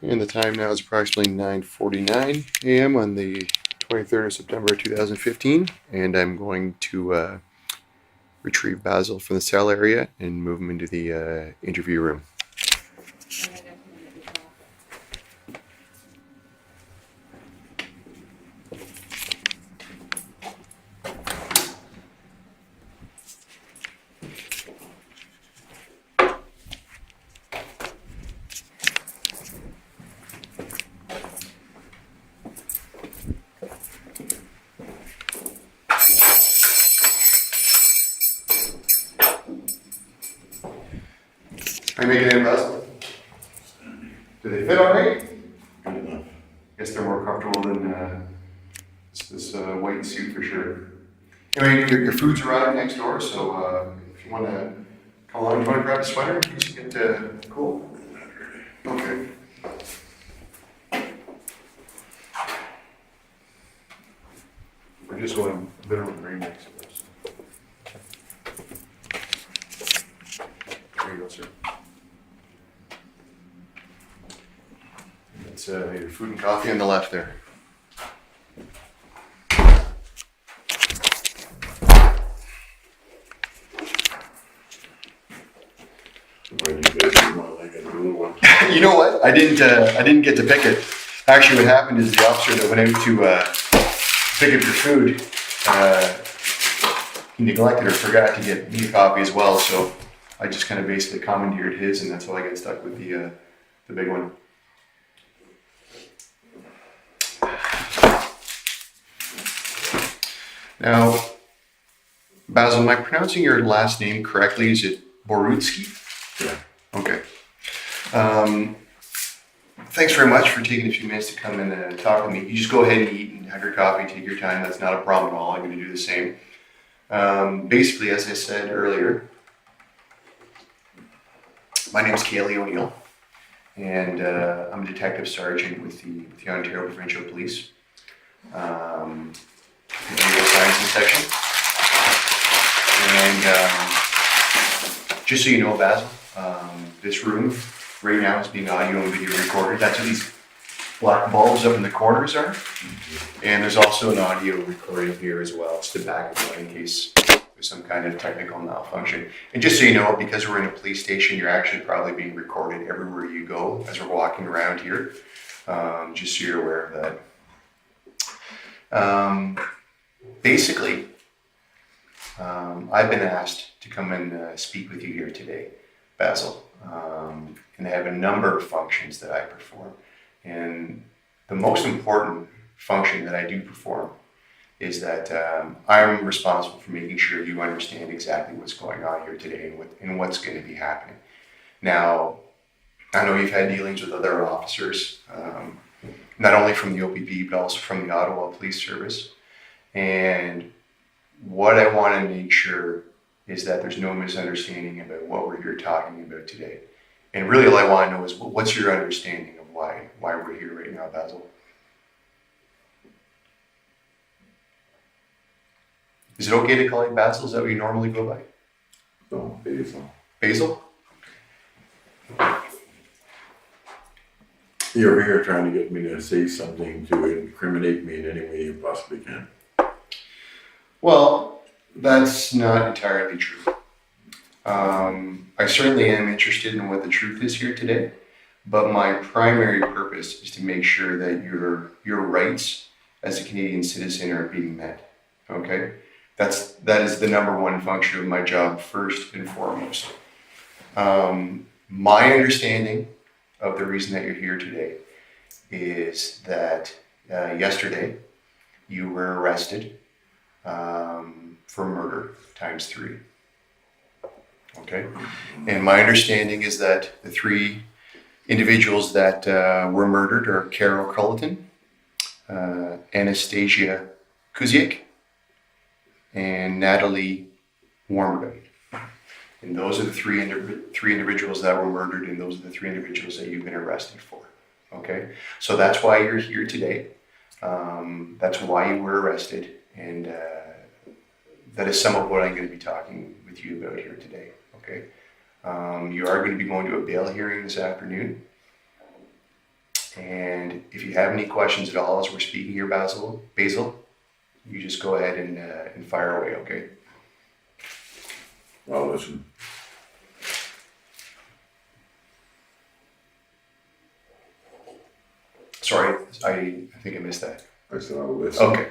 And the time now is approximately 9:49 a.m. on the 23rd of September 2015, and I'm going to retrieve Basil from the cell area and move him into the interview room. How are you making it, Basil? Do they fit all right? Good enough. Guess they're more comfortable than this white suit for sure. Anyway, your food's arrived next door, so if you want to come along, you want to grab a sweater in case you get cool? Okay. We're just going a bit of a remix of this. There you go, sir. That's your food and coffee on the left there. When you guys want like a little one. You know what? I didn't get to pick it. Actually, what happened is the officer that went out to pick up your food, he neglected or forgot to get me a copy as well. So I just kind of basically commandeered his, and that's how I got stuck with the big one. Now, Basil, am I pronouncing your last name correctly? Is it Borutski? Yeah. Okay. Thanks very much for taking a few minutes to come in and talk to me. You just go ahead and eat and have your coffee, take your time. That's not a problem at all. I'm going to do the same. Basically, as I said earlier, my name is Kaylee O'Neill, and I'm a detective sergeant with the Ontario Provincial Police, the Legal Sciences section. And just so you know, Basil, this room right now is being audio and video recorded. That's what these black bulbs up in the corners are. And there's also an audio recording here as well. It's the back of it in case there's some kind of technical malfunction. And just so you know, because we're in a police station, you're actually probably being recorded everywhere you go as we're walking around here. Just so you're aware of that. Basically, I've been asked to come and speak with you here today, Basil. And I have a number of functions that I perform. And the most important function that I do perform is that I'm responsible for making sure you understand exactly what's going on here today and what's going to be happening. Now, I know you've had dealings with other officers, not only from the OPP, but also from the Ottawa Police Service. And what I want to make sure is that there's no misunderstanding about what we're here talking about today. And really all I want to know is what's your understanding of why we're here right now, Basil? Is it okay to call you Basil? Is that what you normally go by? No, Basil. Basil? You're here trying to get me to say something to incriminate me in any way you possibly can. Well, that's not entirely true. I certainly am interested in what the truth is here today, but my primary purpose is to make sure that your rights as a Canadian citizen are being met. Okay? That is the number one function of my job, first and foremost. My understanding of the reason that you're here today is that yesterday you were arrested for murder ×3. Okay, and my understanding is that the three individuals that were murdered are Carol Culleton, Anastasia Kuziak, and Natalie Warmerdam. And those are the three individuals that were murdered, and those are the three individuals that you've been arrested for. Okay, so that's why you're here today. That's why you were arrested, and that is some of what I'm going to be talking with you about here today. Okay, you are going to be going to a bail hearing this afternoon. And if you have any questions at all as we're speaking here, Basil, you just go ahead and fire away, okay? I'll listen. Sorry, I think I missed that. I said I'll listen. Okay.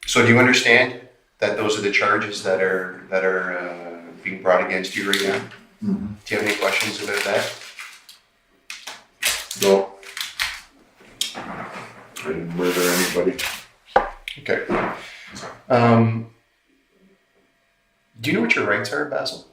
So do you understand that those are the charges that are being brought against you right now? Mm-hmm. Do you have any questions about that? No. I didn't murder anybody. Okay. Do you know what your rights are, Basil?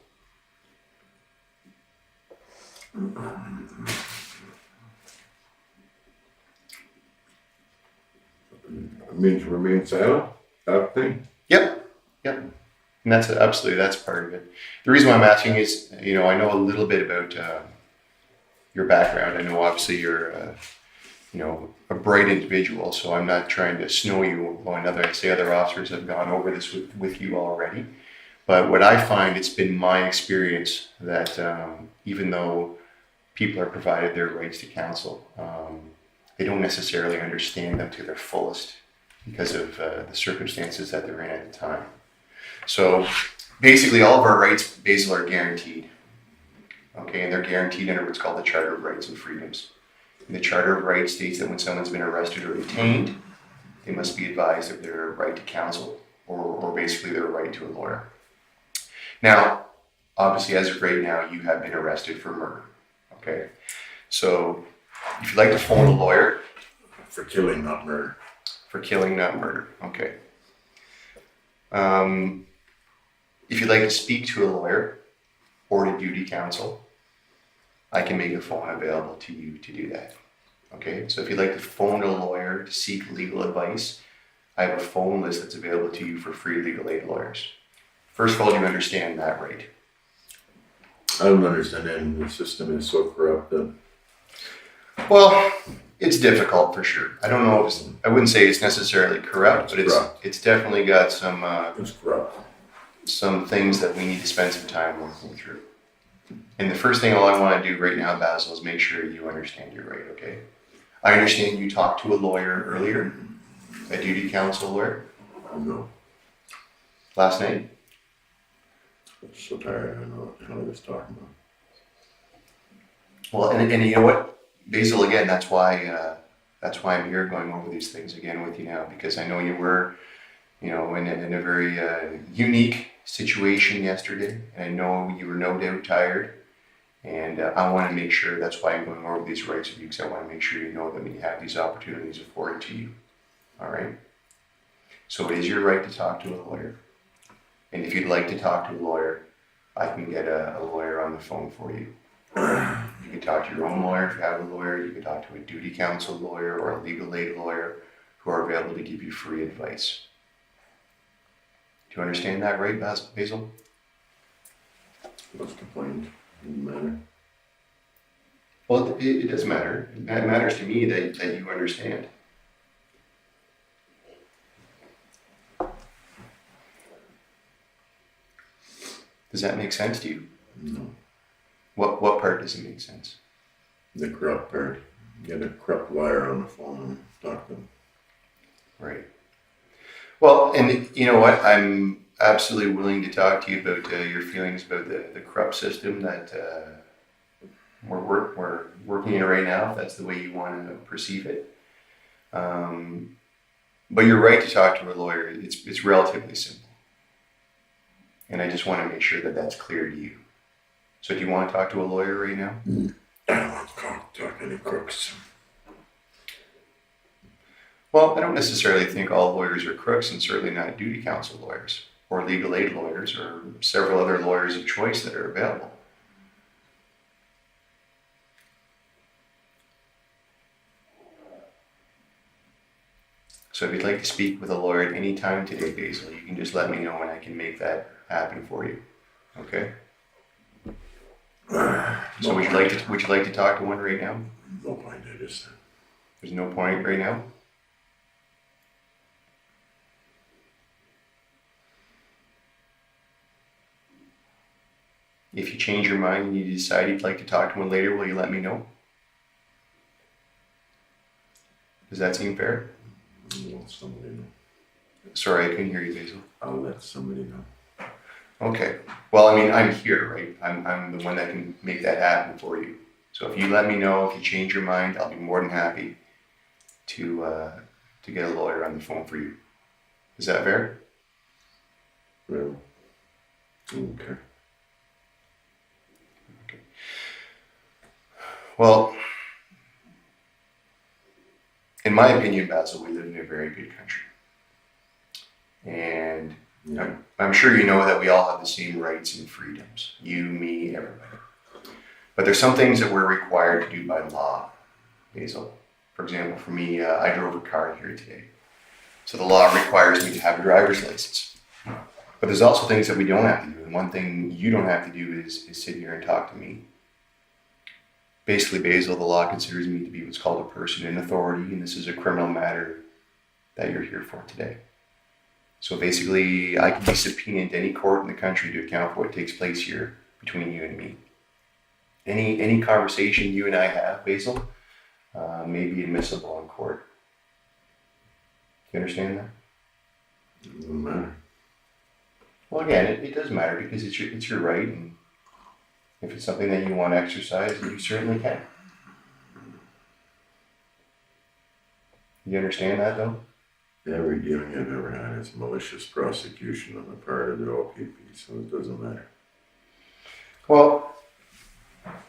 It means remain silent? That thing? Yep. And that's part of it. The reason why I'm asking is, I know a little bit about your background. I know obviously you're, a bright individual, so I'm not trying to snow you. Other officers have gone over this with you already. But what I find, it's been my experience that even though people are provided their rights to counsel, they don't necessarily understand them to their fullest because of the circumstances that they're in at the time. So basically all of our rights, Basil, are guaranteed. Okay, and they're guaranteed under what's called the Charter of Rights and Freedoms. And the Charter of Rights states that when someone's been arrested or detained, they must be advised of their right to counsel or basically their right to a lawyer. Now, obviously as of right now, you have been arrested for murder. Okay, so if you'd like to phone a lawyer. For killing, not murder. For killing, not murder. Okay. If you'd like to speak to a lawyer or to duty counsel, I can make a phone available to you to do that. Okay, so if you'd like to phone a lawyer to seek legal advice, I have a phone list that's available to you for free legal aid lawyers. First of all, do you understand that right? I don't understand it. The system is so corrupt that. Well, it's difficult for sure. I don't know. I wouldn't say it's necessarily corrupt, but it's definitely got some. It's corrupt. Some things that we need to spend some time working through. And the first thing all I want to do right now, Basil, is make sure you understand your right. Okay. I understand you talked to a lawyer earlier, a duty counsel lawyer. No. Last night. I'm so tired. I don't know what the hell he was talking about. Well, and you know what, Basil, again, that's why I'm here going over these things again with you now, because I know you were, in a very unique situation yesterday, and I know you were no doubt tired, and I want to make sure, that's why I'm going over these rights with you, because I want to make sure you know that when you have these opportunities afforded to you, all right? So it is your right to talk to a lawyer, and if you'd like to talk to a lawyer, I can get a lawyer on the phone for you. You can talk to your own lawyer if you have a lawyer. You can talk to a duty counsel lawyer or a legal aid lawyer who are available to give you free advice. Do you understand that right, Basil? What's the point? Doesn't matter. Well, it does matter. It matters to me that you understand. Does that make sense to you? No. What part doesn't make sense? The corrupt part. Get a corrupt liar on the phone and talk to them. Right. Well, and you know what? I'm absolutely willing to talk to you about your feelings about the corrupt system that we're working in right now, if that's the way you want to perceive it. But you're right to talk to a lawyer. It's relatively simple. And I just want to make sure that that's clear to you. So do you want to talk to a lawyer right now? I don't want to talk to any crooks. Well, I don't necessarily think all lawyers are crooks, and certainly not duty counsel lawyers or legal aid lawyers or several other lawyers of choice that are available. So if you'd like to speak with a lawyer at any time today, Basil, you can just let me know and I can make that happen for you. Okay? So would you like to talk to one right now? No point. There's no point right now? If you change your mind and you decide you'd like to talk to one later, will you let me know? Does that seem fair? I'll let somebody know. Sorry, I couldn't hear you, Basil. I'll let somebody know. Okay. Well, I mean, I'm here, right? I'm the one that can make that happen for you. So if you let me know, if you change your mind, I'll be more than happy to get a lawyer on the phone for you. Is that fair? Well, okay. Well, in my opinion, Basil, we live in a very good country. And Yeah. I'm sure you know that we all have the same rights and freedoms. You, me, everybody. But there's some things that we're required to do by law, Basil. For example, for me, I drove a car here today. So the law requires me to have a driver's license. But there's also things that we don't have to do. And one thing you don't have to do is sit here and talk to me. Basically, Basil, the law considers me to be what's called a person in authority, and this is a criminal matter that you're here for today. So basically, I can be subpoenaed to any court in the country to account for what takes place here between you and me. Any conversation you and I have, Basil, may be admissible in court. Do you understand that? It doesn't matter. Well, again, it does matter because it's your right, and if it's something that you want to exercise, then you certainly can. You understand that, though? Every dealing I've ever had is malicious prosecution on the part of the OPP, so it doesn't matter. Well,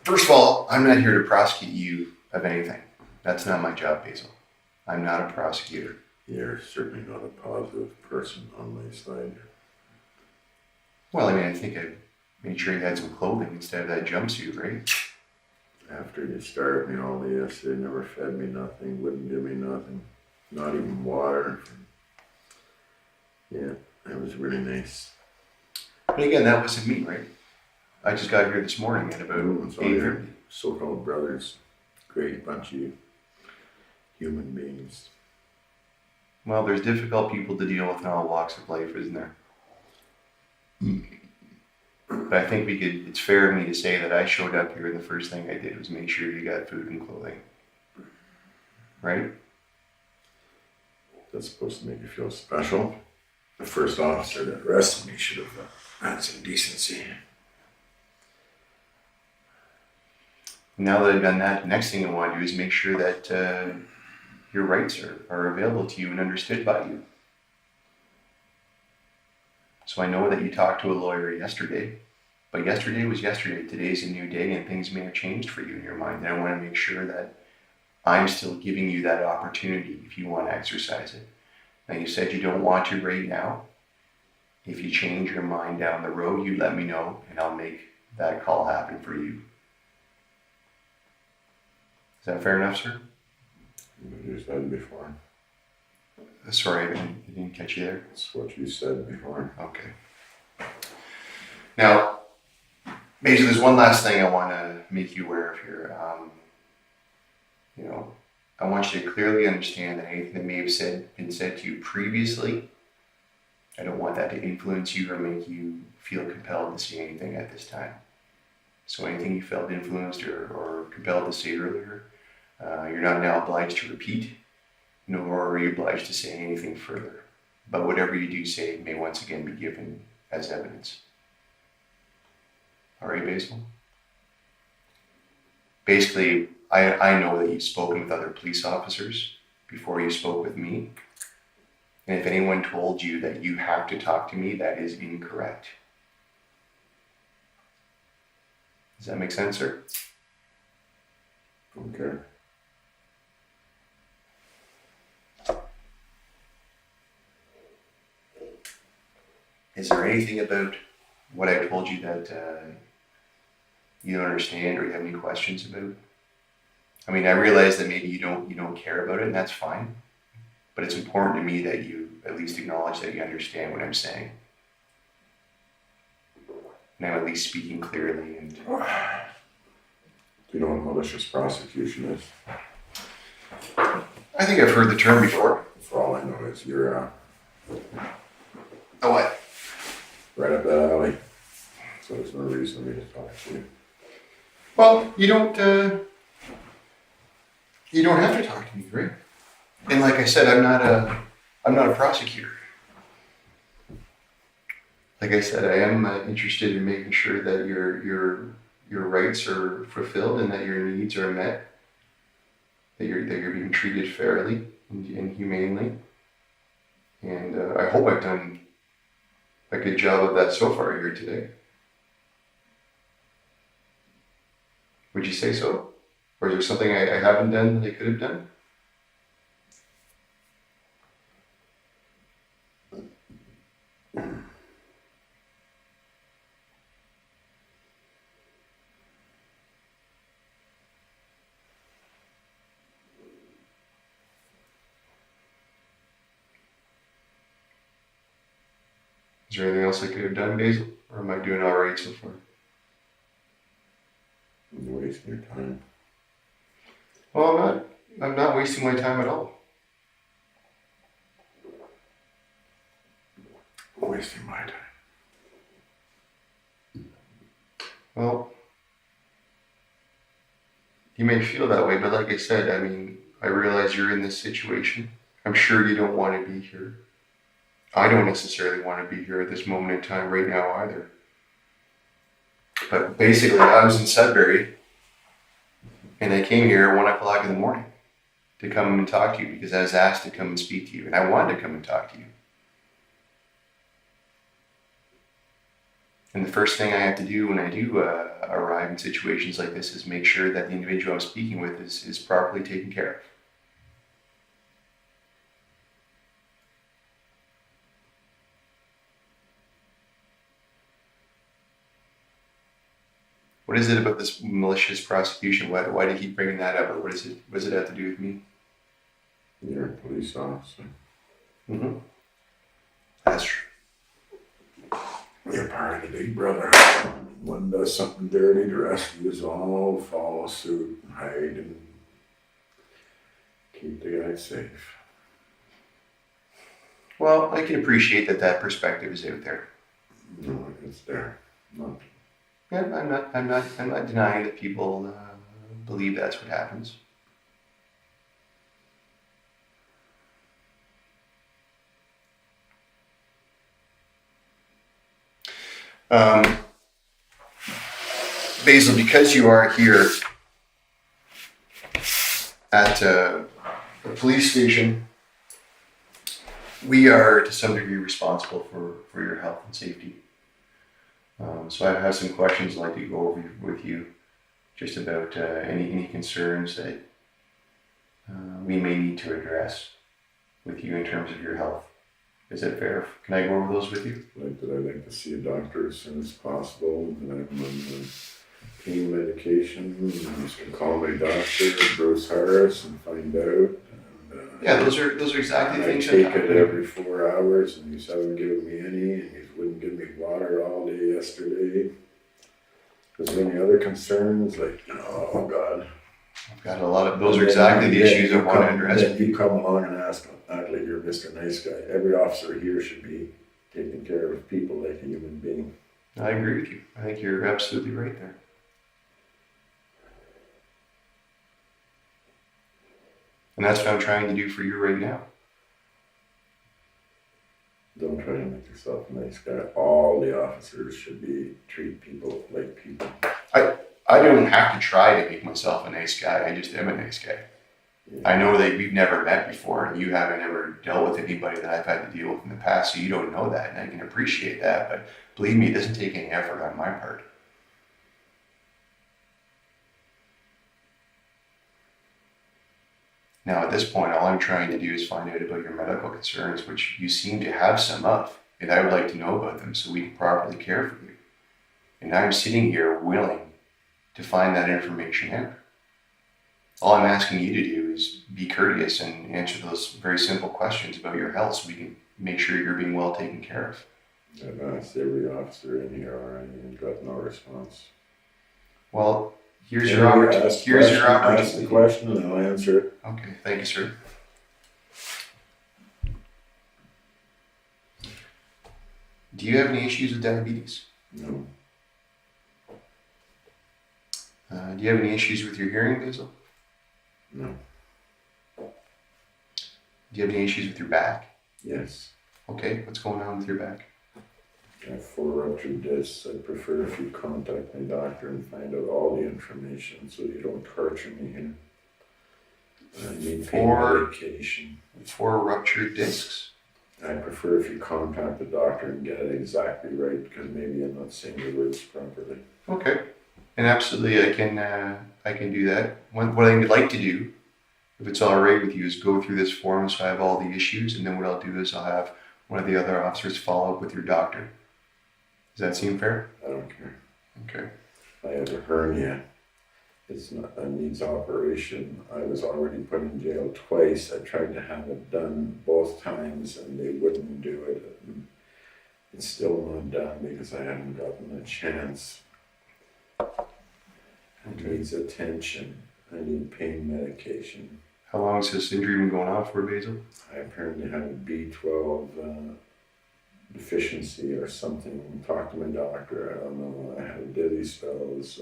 first of all, I'm not here to prosecute you of anything. That's not my job, Basil. I'm not a prosecutor. You're certainly not a positive person on my side. Well, I mean, I think I made sure you had some clothing instead of that jumpsuit, right? After you starved me all day yesterday, never fed me nothing, wouldn't give me nothing, not even water. Yeah, that was really nice. And again, that wasn't me, right? I just got here this morning at about It's all your 8:30. so-called brothers, great bunch of human beings. Well, there's difficult people to deal with in all walks of life, isn't there? But I think it's fair of me to say that I showed up here and the first thing I did was make sure you got food and clothing. Right? That's supposed to make you feel special. The first officer that arrested me should have had some decency. Now that I've done that, the next thing I want to do is make sure that your rights are available to you and understood by you. So I know that you talked to a lawyer yesterday, but yesterday was yesterday. Today's a new day and things may have changed for you in your mind. And I want to make sure that I'm still giving you that opportunity if you want to exercise it. Now you said you don't want to right now. If you change your mind down the road, you let me know and I'll make that call happen for you. Is that fair enough, sir? You said before. Sorry, I didn't catch you there. That's what you said before. Okay. Now, basically, there's one last thing I want to make you aware of here. I want you to clearly understand that anything that may have been said to you previously, I don't want that to influence you or make you feel compelled to say anything at this time. So anything you felt influenced or compelled to say earlier, you're not now obliged to repeat, nor are you obliged to say anything further. But whatever you do say may once again be given as evidence. All right, Basil? Basically, I know that you've spoken with other police officers before you spoke with me. And if anyone told you that you have to talk to me, that is incorrect. Does that make sense, sir? Okay. Is there anything about what I told you that you don't understand or you have any questions about? I mean, I realize that maybe you don't care about it, and that's fine. But it's important to me that you at least acknowledge that you understand what I'm saying. And I'm at least speaking clearly. And Do you know what malicious prosecution is? I think I've heard the term before. For all I know is you're Oh, what? right up that alley. So there's no reason for me to talk to you. Well, you don't have to talk to me, right? And like I said, I'm not a prosecutor. Like I said, I am interested in making sure that your rights are fulfilled and that your needs are met, that you're being treated fairly and humanely. And I hope I've done a good job of that so far here today. Would you say so? Or is there something I haven't done that I could have done? Is there anything else I could have done, Basil? Or am I doing all right so far? You're wasting your time. Well, I'm not wasting my time at all. Wasting my time. Well, you may feel that way, but like I said, I mean, I realize you're in this situation. I'm sure you don't want to be here. I don't necessarily want to be here at this moment in time right now either. But basically, I was in Sudbury, and I came here at 1 o'clock in the morning to come and talk to you because I was asked to come and speak to you, and I wanted to come and talk to you. And the first thing I have to do when I do arrive in situations like this is make sure that the individual I'm speaking with is properly taken care of. What is it about this malicious prosecution? Why do you keep bringing that up? Or what does it have to do with me? You're a police officer. Mm-hmm. That's true. You're part of the big brother. One does something dirty, the rest of us all follow suit, hide, and keep the guy safe. Well, I can appreciate that perspective is out there. No, it's there. Not. Yeah, I'm not denying that people believe that's what happens. Basil, because you are here at a police station, we are to some degree responsible for your health and safety. So I have some questions I'd like to go over with you just about any concerns that we may need to address with you in terms of your health. Is that fair? Can I go over those with you? I'd like to see a doctor as soon as possible, and I'm on the pain medication. You can call my doctor, Bruce Harris, and find out. And, Yeah, those are exactly the I things take that it every 4 hours, and he's haven't given me any, and he wouldn't give me water all day yesterday. Was there any other concerns? Like, oh God. I've got a lot of those are exactly the issues I want to address. Then you come along and act like you're Mr. Nice Guy. Every officer here should be taking care of people like a human being. I agree with you. I think you're absolutely right there. And that's what I'm trying to do for you right now. Don't try to make yourself a nice guy. All the officers should treat people like people. I don't have to try to make myself a nice guy. I just am a nice guy. Yeah. I know that we've never met before and you haven't ever dealt with anybody that I've had to deal with in the past, so you don't know that, and I can appreciate that, but believe me, it doesn't take any effort on my part. Now, at this point, all I'm trying to do is find out about your medical concerns, which you seem to have some of, and I would like to know about them so we can properly care for you. And I'm sitting here willing to find that information out. All I'm asking you to do is be courteous and answer those very simple questions about your health so we can make sure you're being well taken care of. I've asked every officer in here already and got no response. Well, here's your opportunity. Ask the question and I'll answer it. Okay, thank you, sir. Do you have any issues with diabetes? No. Do you have any issues with your hearing, Basil? No. Do you have any issues with your back? Yes. Okay, what's going on with your back? I have 4 ruptured discs. I prefer if you contact my doctor and find out all the information so you don't torture me here. I need pain medication. 4 ruptured discs? I prefer if you contact the doctor and get it exactly right, because maybe I'm not saying the words properly. Okay, and absolutely I can do that. What I would like to do, if it's all right with you, is go through this form so I have all the issues, and then what I'll do is I'll have one of the other officers follow up with your doctor. Does that seem fair? I don't care. Okay. I have a hernia. It's not, it needs operation. I was already put in jail twice. I tried to have it done both times and they wouldn't do it. And it's still not done because I haven't gotten a chance. It needs attention. I need pain medication. How long has this injury been going on for, Basil? I apparently have a B12 deficiency or something. Talked to my doctor. I don't know. I had dizzy spells.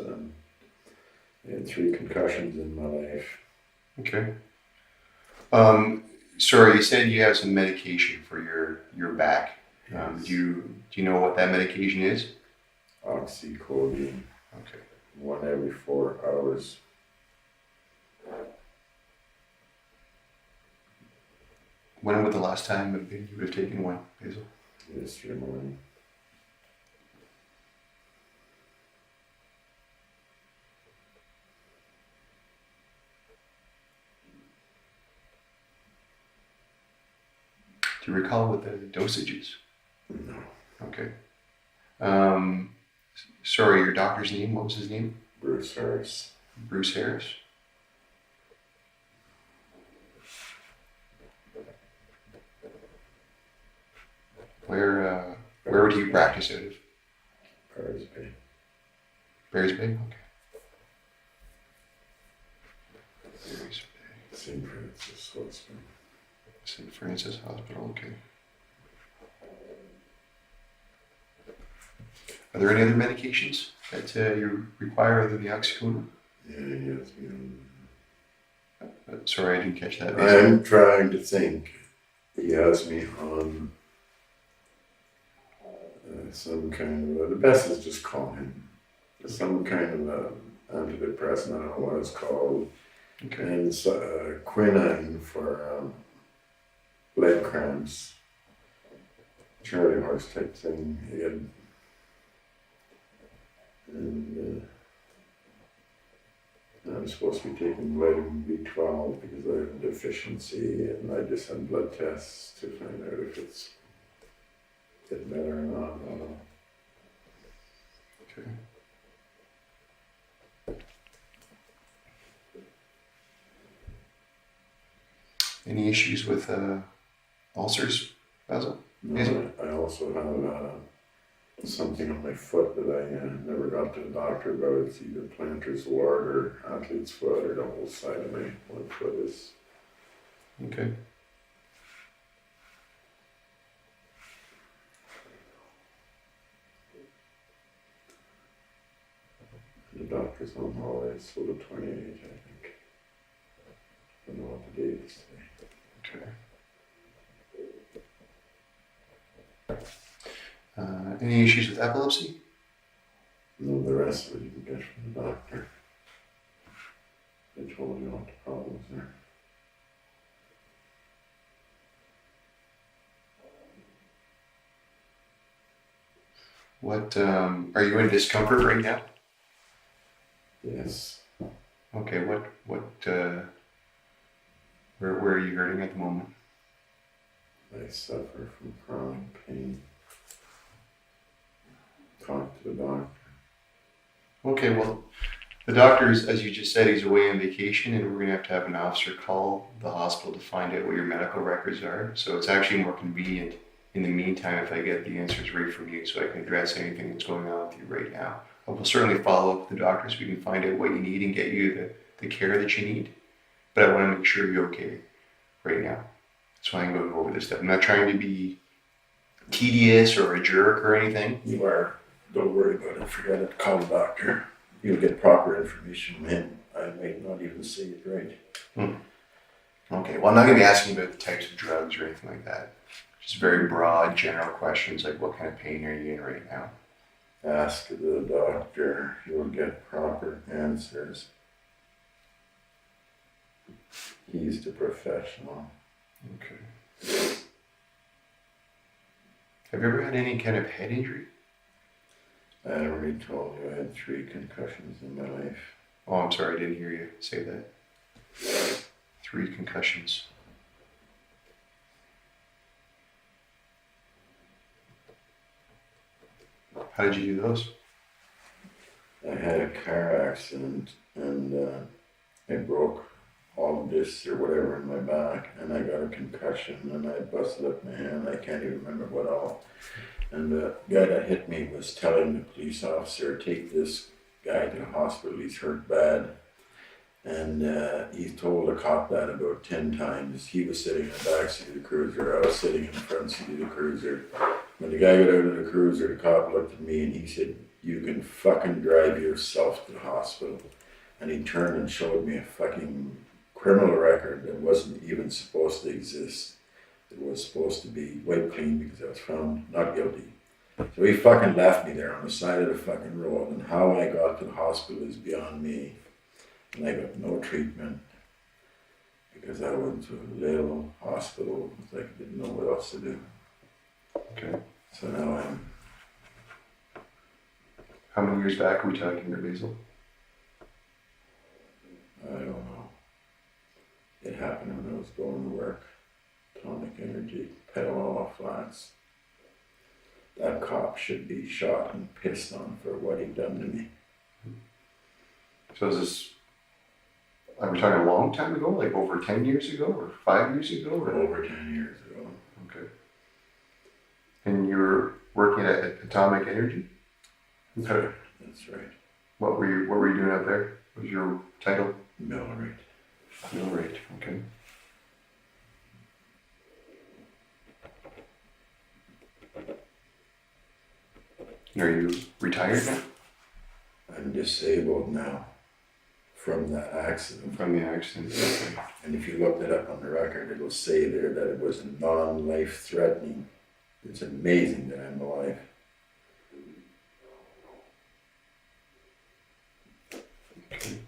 I had 3 concussions in my life. Okay. Sorry, you said you have some medication for your back. Yes. Do you know what that medication is? Oxycodone. Okay. 1 every 4 hours. When would the last time have been you would have taken one, Basil? Yesterday morning. Do you recall what the dosage is? No. Okay. Sorry, your doctor's name, what was his name? Bruce Harris. Bruce Harris. Where do you practice out of? Paris Bay. Bears Bay? Okay. Bears Bay. St. Francis Hospital. St. Francis Hospital, okay. Are there any other medications that you require other than the oxycodone? Yeah, yes. Sorry, I didn't catch that. I'm trying to think. He has me on some kind of, the best is just call him. Some kind of antidepressant, I don't know what it's called. Okay. And it's quinine for leg cramps. Charlie horse type thing. And I'm supposed to be taking vitamin B12 because I have a deficiency, and I just had blood tests to find out if it's getting better or not. I don't know. Okay. Any issues with ulcers, Basil? No, I also have something on my foot that I never got to the doctor about. It's either plantar's wart or athlete's foot, or the whole side of my one foot is. Okay. The doctor's on holiday, so the 28th, I think. I don't know what the date is today. Okay. Any issues with epilepsy? No, the rest of it you can get from the doctor. They told you what the problems are. What are you in discomfort right now? Yes. Okay. Where are you hurting at the moment? I suffer from chronic pain. Talk to the doctor. Okay. Well, the doctor is, as you just said, he's away on vacation, and we're gonna have to have an officer call the hospital to find out what your medical records are. So it's actually more convenient in the meantime if I get the answers right from you, so I can address anything that's going on with you right now. I will certainly follow up with the doctor so we can find out what you need and get you the care that you need. But I want to make sure you're okay right now. That's why I'm going over this stuff. I'm not trying to be tedious or a jerk or anything. You are. Don't worry about it. Forget it. Call the doctor. You'll get proper information from him. I may not even say it right. Okay, well, I'm not going to be asking about the types of drugs or anything like that. Just very broad, general questions like what kind of pain are you in right now? Ask the doctor, you'll get proper answers. He's the professional. Okay. Have you ever had any kind of head injury? I already told you I had 3 concussions in my life. Oh, I'm sorry, I didn't hear you say that. 3 concussions. How did you do those? I had a car accident and I broke all of this or whatever in my back, and I got a concussion, and I busted up my hand. I can't even remember what all. And the guy that hit me was telling the police officer, take this guy to the hospital, he's hurt bad. And he told the cop that about 10 times. He was sitting in the back seat of the cruiser, I was sitting in the front seat of the cruiser. When the guy got out of the cruiser, the cop looked at me and he said, you can fucking drive yourself to the hospital. And he turned and showed me a fucking criminal record that wasn't even supposed to exist. It was supposed to be wiped clean because I was found not guilty. So he fucking left me there on the side of the fucking road, and how I got to the hospital is beyond me. And I got no treatment because I went to a little hospital because I didn't know what else to do. Okay. So now I'm, How many years back are we talking here, Basil? I don't know. It happened when I was going to work. Atomic Energy, Petaluma Flats. That cop should be shot and pissed on for what he done to me. So is this, are we talking a long time ago, like over 10 years ago or 5 years ago? Or? Over 10 years ago. Okay. And you were working at Atomic Energy? Okay. That's right. What were you doing out there? What was your title? Millwright. Millwright, okay. And are you retired now? I'm disabled now from that accident. From the accident, okay. And if you look that up on the record, it'll say there that it was non-life threatening. It's amazing that I'm alive. Okay.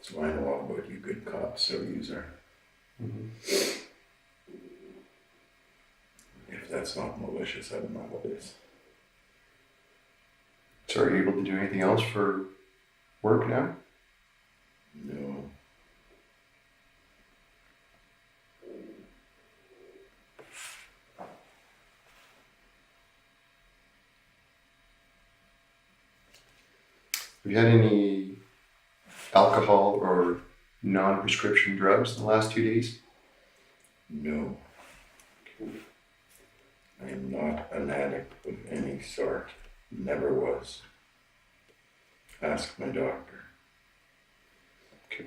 So I know all about you good cops, so user. Mm-hmm. If that's not malicious, I don't know what is. So are you able to do anything else for work now? No. Have you had any alcohol or non-prescription drugs in the last 2 days? No. I am not an addict of any sort. Never was. Ask my doctor. Okay.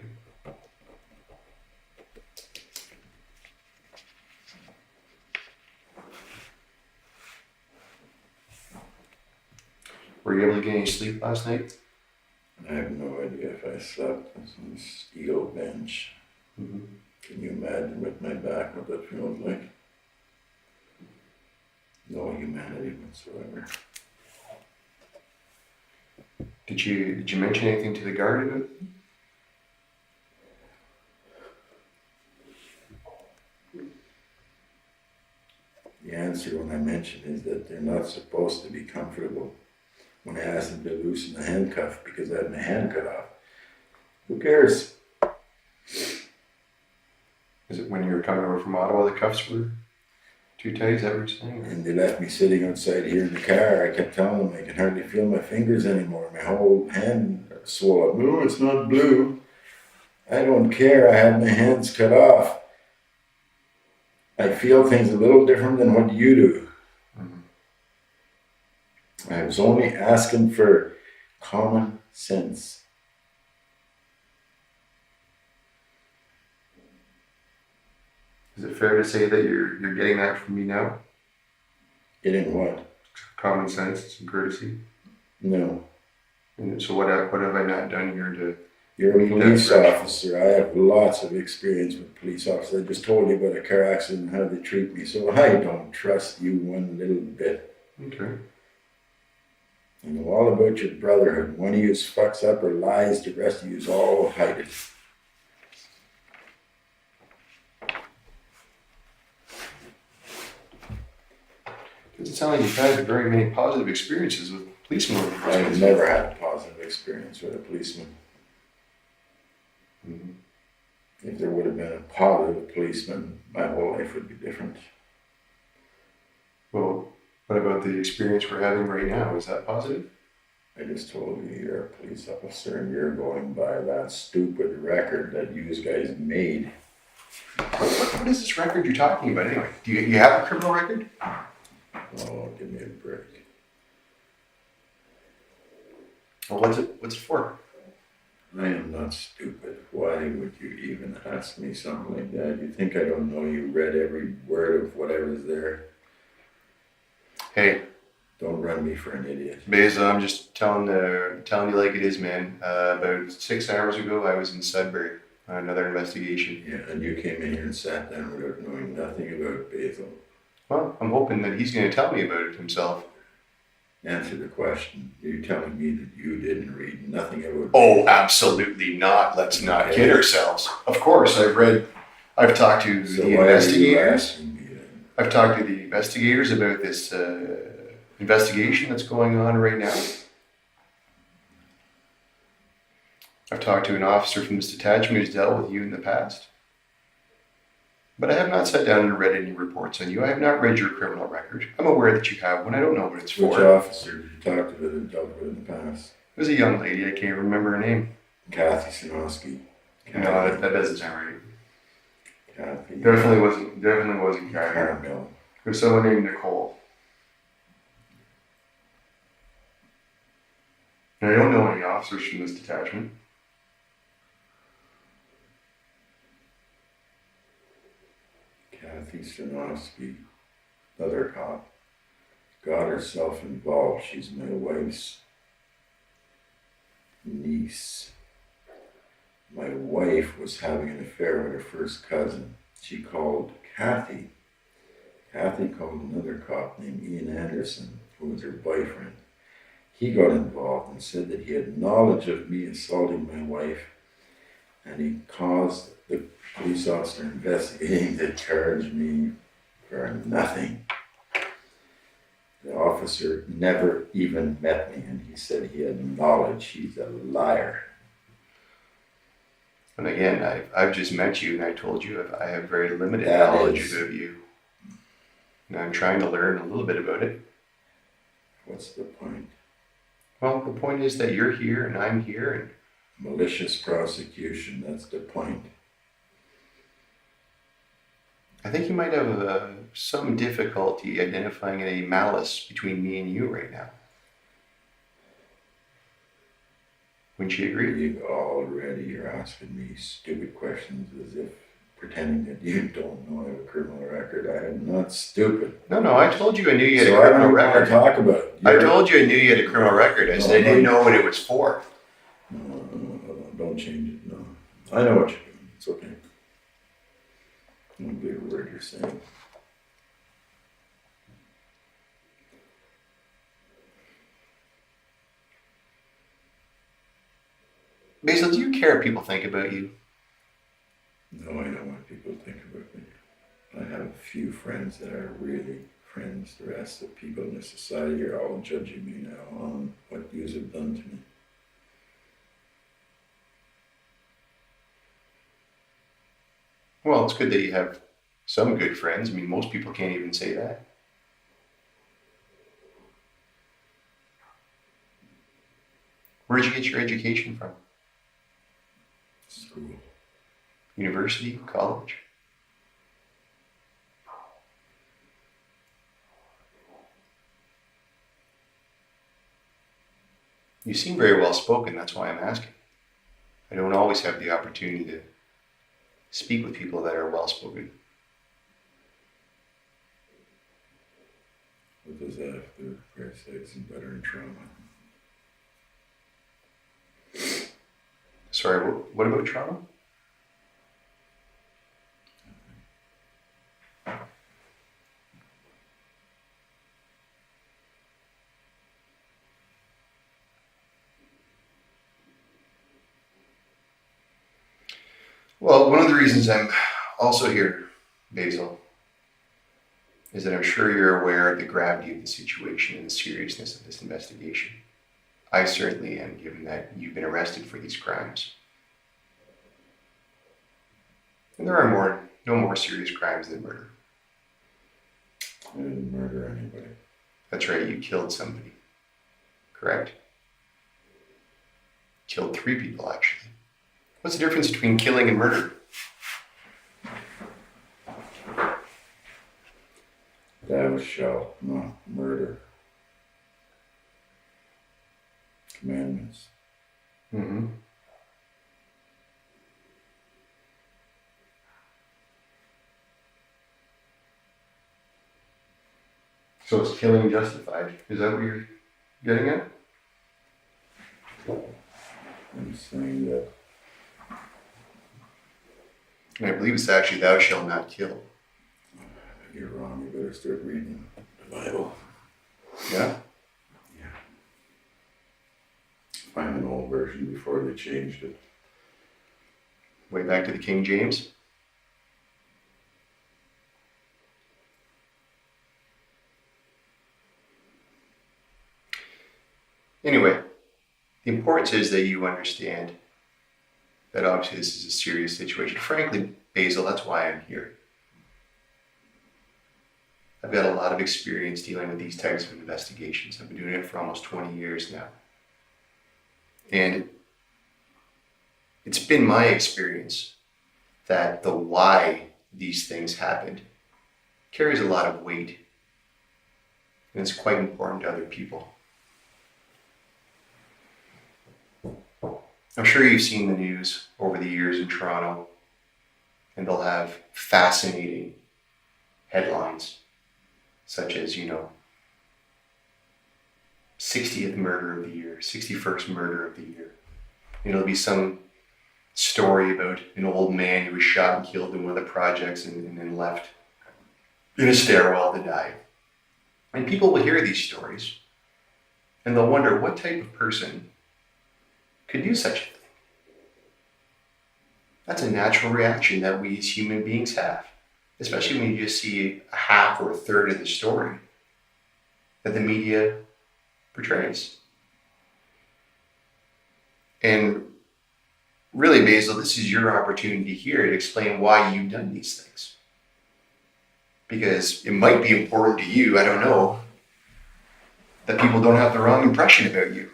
Were you able to get any sleep last night? I have no idea if I slept on some steel bench. Mm-hmm. Can you imagine with my back what that feels like? No humanity whatsoever. Did you mention anything to the guard about it? The answer when I mention is that they're not supposed to be comfortable. When I asked them to loosen the handcuff because I had my hand cut off, who cares? Is it when you were coming over from Ottawa, the cuffs were too tight? Is that what you're saying? And they left me sitting outside here in the car. I kept telling them I can hardly feel my fingers anymore. My whole hand swollen. No, it's not blue. I don't care. I had my hands cut off. I feel things a little different than what you do. Mm-hmm. I was only asking for common sense. Is it fair to say that you're getting that from me now? Getting what? Common sense and courtesy? No. And so what have I not done here You're a meet that police threshold. officer. I have lots of experience with police officers. I just told you about a car accident and how they treat me, so I don't trust you one little bit. Okay. I know all about your brotherhood. One of you fucks up or lies, the rest of you all hide it. Doesn't sound like you've had very many positive experiences with policemen over the I've years. never had a positive experience with a policeman. Mhm. If there would have been a positive policeman, my whole life would be different. Well, what about the experience we're having right now? Is that positive? I just told you you're a police officer and you're going by that stupid record that you guys made. What is this record you're talking about anyway? Do you have a criminal record? Oh, give me a break. Well, what's it for? I am not stupid. Why would you even ask me something like that? You think I don't know you read every word of whatever's there? Hey, Don't run me for an idiot. Basil, I'm just telling you like it is, man. About 6 hours ago, I was in Sudbury on another investigation. Yeah, and you came in here and sat down without knowing nothing about Basil. Well, I'm hoping that he's going to tell me about it himself. Answer the question. You're telling me that you didn't read nothing about Oh, Basil. absolutely not. Let's not kid ourselves. Of course, I've talked to So the why are you investigators. asking me then? I've talked to the investigators about this investigation that's going on right now. I've talked to an officer from this detachment who's dealt with you in the past. But I have not sat down and read any reports on you. I have not read your criminal record. I'm aware that you have one. I don't know what it's Which for. officer did you talk to that had dealt with in the past? It was a young lady. I can't remember her name. Kathy Sinowski. No, that doesn't sound right. Kathy. Definitely wasn't Kathy. Carmel. It was someone named Nicole. And I don't know any officers from this detachment. Kathy Sinowski. Another cop. Got herself involved. She's my wife's niece. My wife was having an affair with her first cousin. She called Kathy. Kathy called another cop named Ian Anderson, who was her boyfriend. He got involved and said that he had knowledge of me assaulting my wife, and he caused the police officer investigating to charge me for nothing. The officer never even met me, and he said he had knowledge. He's a liar. And again, I've just met you and I told you I have very limited That knowledge is- about you. And I'm trying to learn a little bit about it. What's the point? Well, the point is that you're here and I'm here and Malicious prosecution, that's the point. I think you might have some difficulty identifying any malice between me and you right now. Wouldn't you agree? You already you're asking me stupid questions as if pretending that you don't know I have a criminal record. I am not stupid. No, I told you I knew you had So a I criminal don't want to record. talk about it. I told you I knew you had a criminal record. I said I didn't know what it was for. No, don't change it. No. I know what you're doing. It's okay. Don't believe a word you're saying. Basil, do you care what people think about you? No, I know what people think about me. I have a few friends that are really friends. The rest of the people in the society are all judging me now on what you have done to me. Well, it's good that you have some good friends. I mean, most people can't even say that. Where'd you get your education from? School. University? College? You seem very well spoken, that's why I'm asking. I don't always have the opportunity to speak with people that are well spoken. What does that have to do with Christ's sakes and better in trauma? Sorry, what about Toronto? Well, one of the reasons I'm also here, Basil, is that I'm sure you're aware of the gravity of the situation and the seriousness of this investigation. I certainly am, given that you've been arrested for these crimes. And there are no more serious crimes than murder. I didn't murder anybody. That's right, you killed somebody. Correct? Killed 3 people, actually. What's the difference between killing and murder? Thou shalt not murder. Commandments. Mm-hmm. So is killing justified? Is that what you're getting at? I'm saying that And I believe it's actually thou shalt not kill. you're wrong. You better start reading the Bible. Yeah? Yeah. Find an old version before they changed it. Way back to the King James? Anyway, the importance is that you understand that obviously this is a serious situation. Frankly, Basil, that's why I'm here. I've got a lot of experience dealing with these types of investigations. I've been doing it for almost 20 years now. And it's been my experience that the why these things happened carries a lot of weight. And it's quite important to other people. I'm sure you've seen the news over the years in Toronto, and they'll have fascinating headlines, such as, 60th murder of the year, 61st murder of the year. It'll be some story about an old man who was shot and killed in one of the projects and then left in a stairwell to die. And people will hear these stories, and they'll wonder what type of person could do such a thing. That's a natural reaction that we as human beings have, especially when you just see a half or a third of the story that the media portrays. And really, Basil, this is your opportunity here to explain why you've done these things. Because it might be important to you, I don't know, that people don't have the wrong impression about you.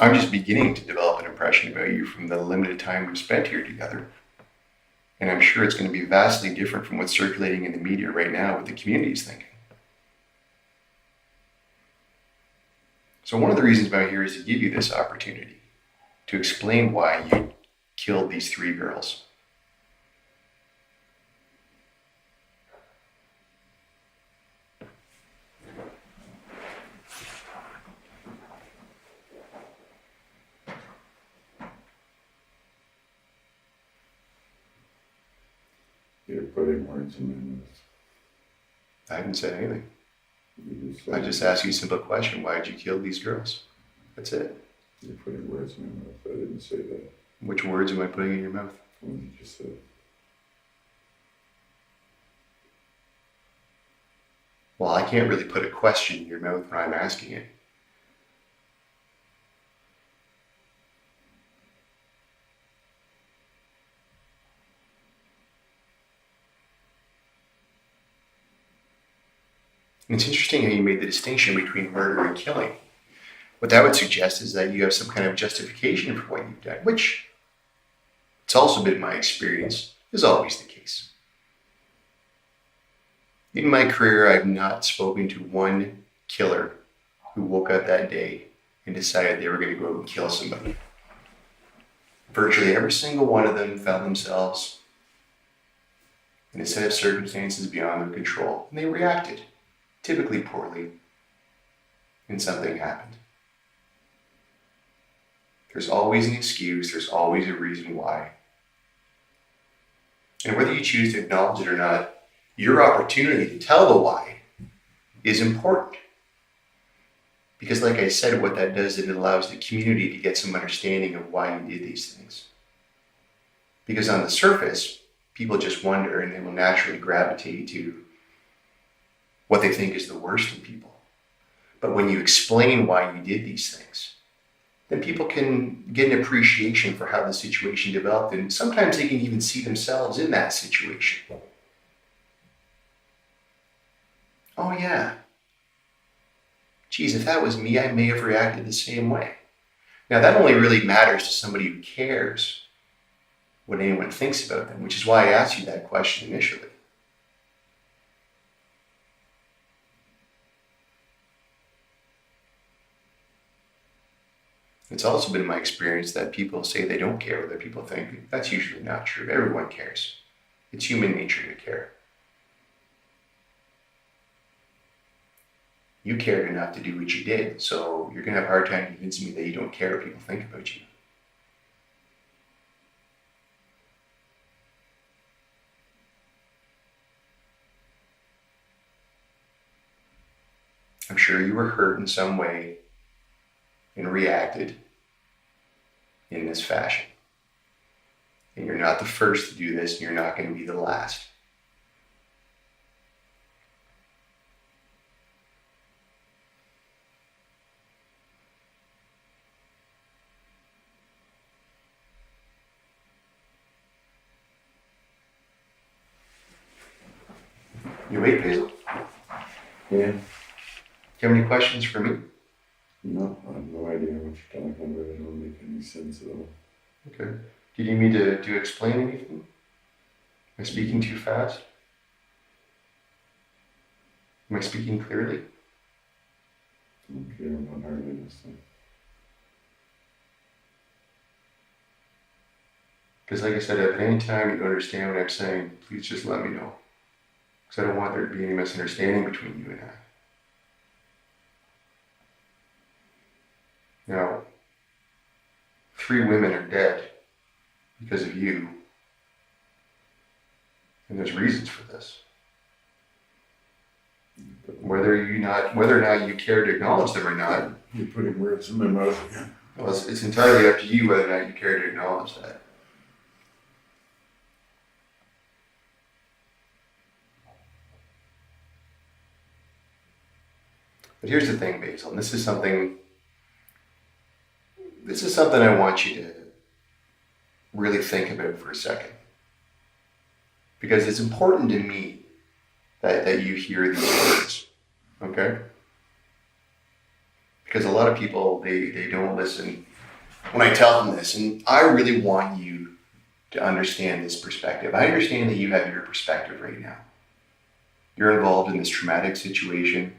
I'm just beginning to develop an impression about you from the limited time we've spent here together. And I'm sure it's going to be vastly different from what's circulating in the media right now with the community's thinking. So one of the reasons I'm here is to give you this opportunity to explain why you killed these 3 girls. You're putting words in my mouth. I haven't said anything. You just I said just asked you a simple question. Why did you kill these girls? That's it. you're putting words in my mouth. I didn't say that. Which words am I putting in your mouth? What you just said. Well, I can't really put a question in your mouth when I'm asking it. And it's interesting how you made the distinction between murder and killing. What that would suggest is that you have some kind of justification for what you've done, which it's also been my experience is always the case. In my career, I've not spoken to one killer who woke up that day and decided they were going to go out and kill somebody. Virtually every single one of them found themselves in a set of circumstances beyond their control, and they reacted, typically poorly, and something happened. There's always an excuse, there's always a reason why. And whether you choose to acknowledge it or not, your opportunity to tell the why is important. Because like I said, what that does is it allows the community to get some understanding of why you did these things. Because on the surface, people just wonder and they will naturally gravitate to what they think is the worst in people. But when you explain why you did these things, then people can get an appreciation for how the situation developed, and sometimes they can even see themselves in that situation. Oh yeah. Geez, if that was me, I may have reacted the same way. Now that only really matters to somebody who cares what anyone thinks about them, which is why I asked you that question initially. It's also been my experience that people say they don't care what other people think. That's usually not true. Everyone cares. It's human nature to care. You cared enough to do what you did, so you're going to have a hard time convincing me that you don't care what people think about you. I'm sure you were hurt in some way and reacted in this fashion. And you're not the first to do this, and you're not going to be the last. You wait, Basil. Yeah. Do you have any questions for me? No, I have no idea what you're talking about. It don't make any sense at all. Okay. Do you need me to explain anything? Am I speaking too fast? Am I speaking clearly? I don't care about hardly this thing. Because like I said, if at any time you don't understand what I'm saying, please just let me know. Because I don't want there to be any misunderstanding between you and I. Now, 3 women are dead because of you. And there's reasons for this. Whether or not you care to acknowledge them or not, You're putting words in my mouth again. well, it's entirely up to you whether or not you care to acknowledge that. But here's the thing, Basil, and this is something I want you to really think about for a second. Because it's important to me that you hear these words, okay? Because a lot of people, they don't listen when I tell them this, and I really want you to understand this perspective. I understand that you have your perspective right now. You're involved in this traumatic situation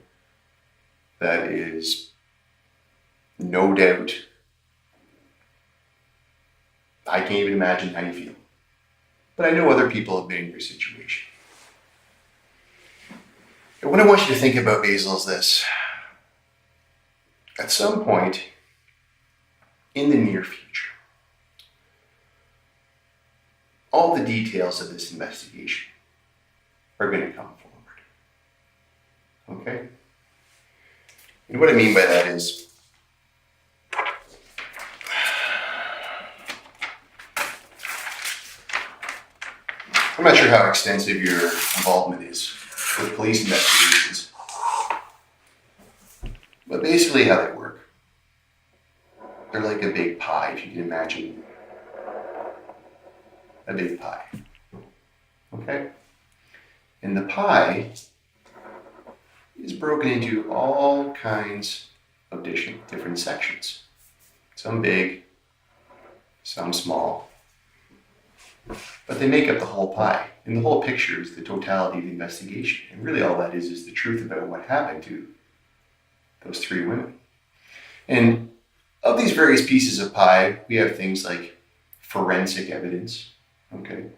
that is no doubt, I can't even imagine how you feel. But I know other people have been in your situation. And what I want you to think about, Basil, is this. At some point in the near future, all the details of this investigation are going to come forward. Okay? And what I mean by that is, I'm not sure how extensive your involvement is with police investigations, but basically how they work. They're like a big pie, if you can imagine a big pie. Okay? And the pie is broken into all kinds of different sections. Some big, some small. But they make up the whole pie. And the whole picture is the totality of the investigation. And really all that is the truth about what happened to those 3 women. And of these various pieces of pie, we have things like forensic evidence, okay?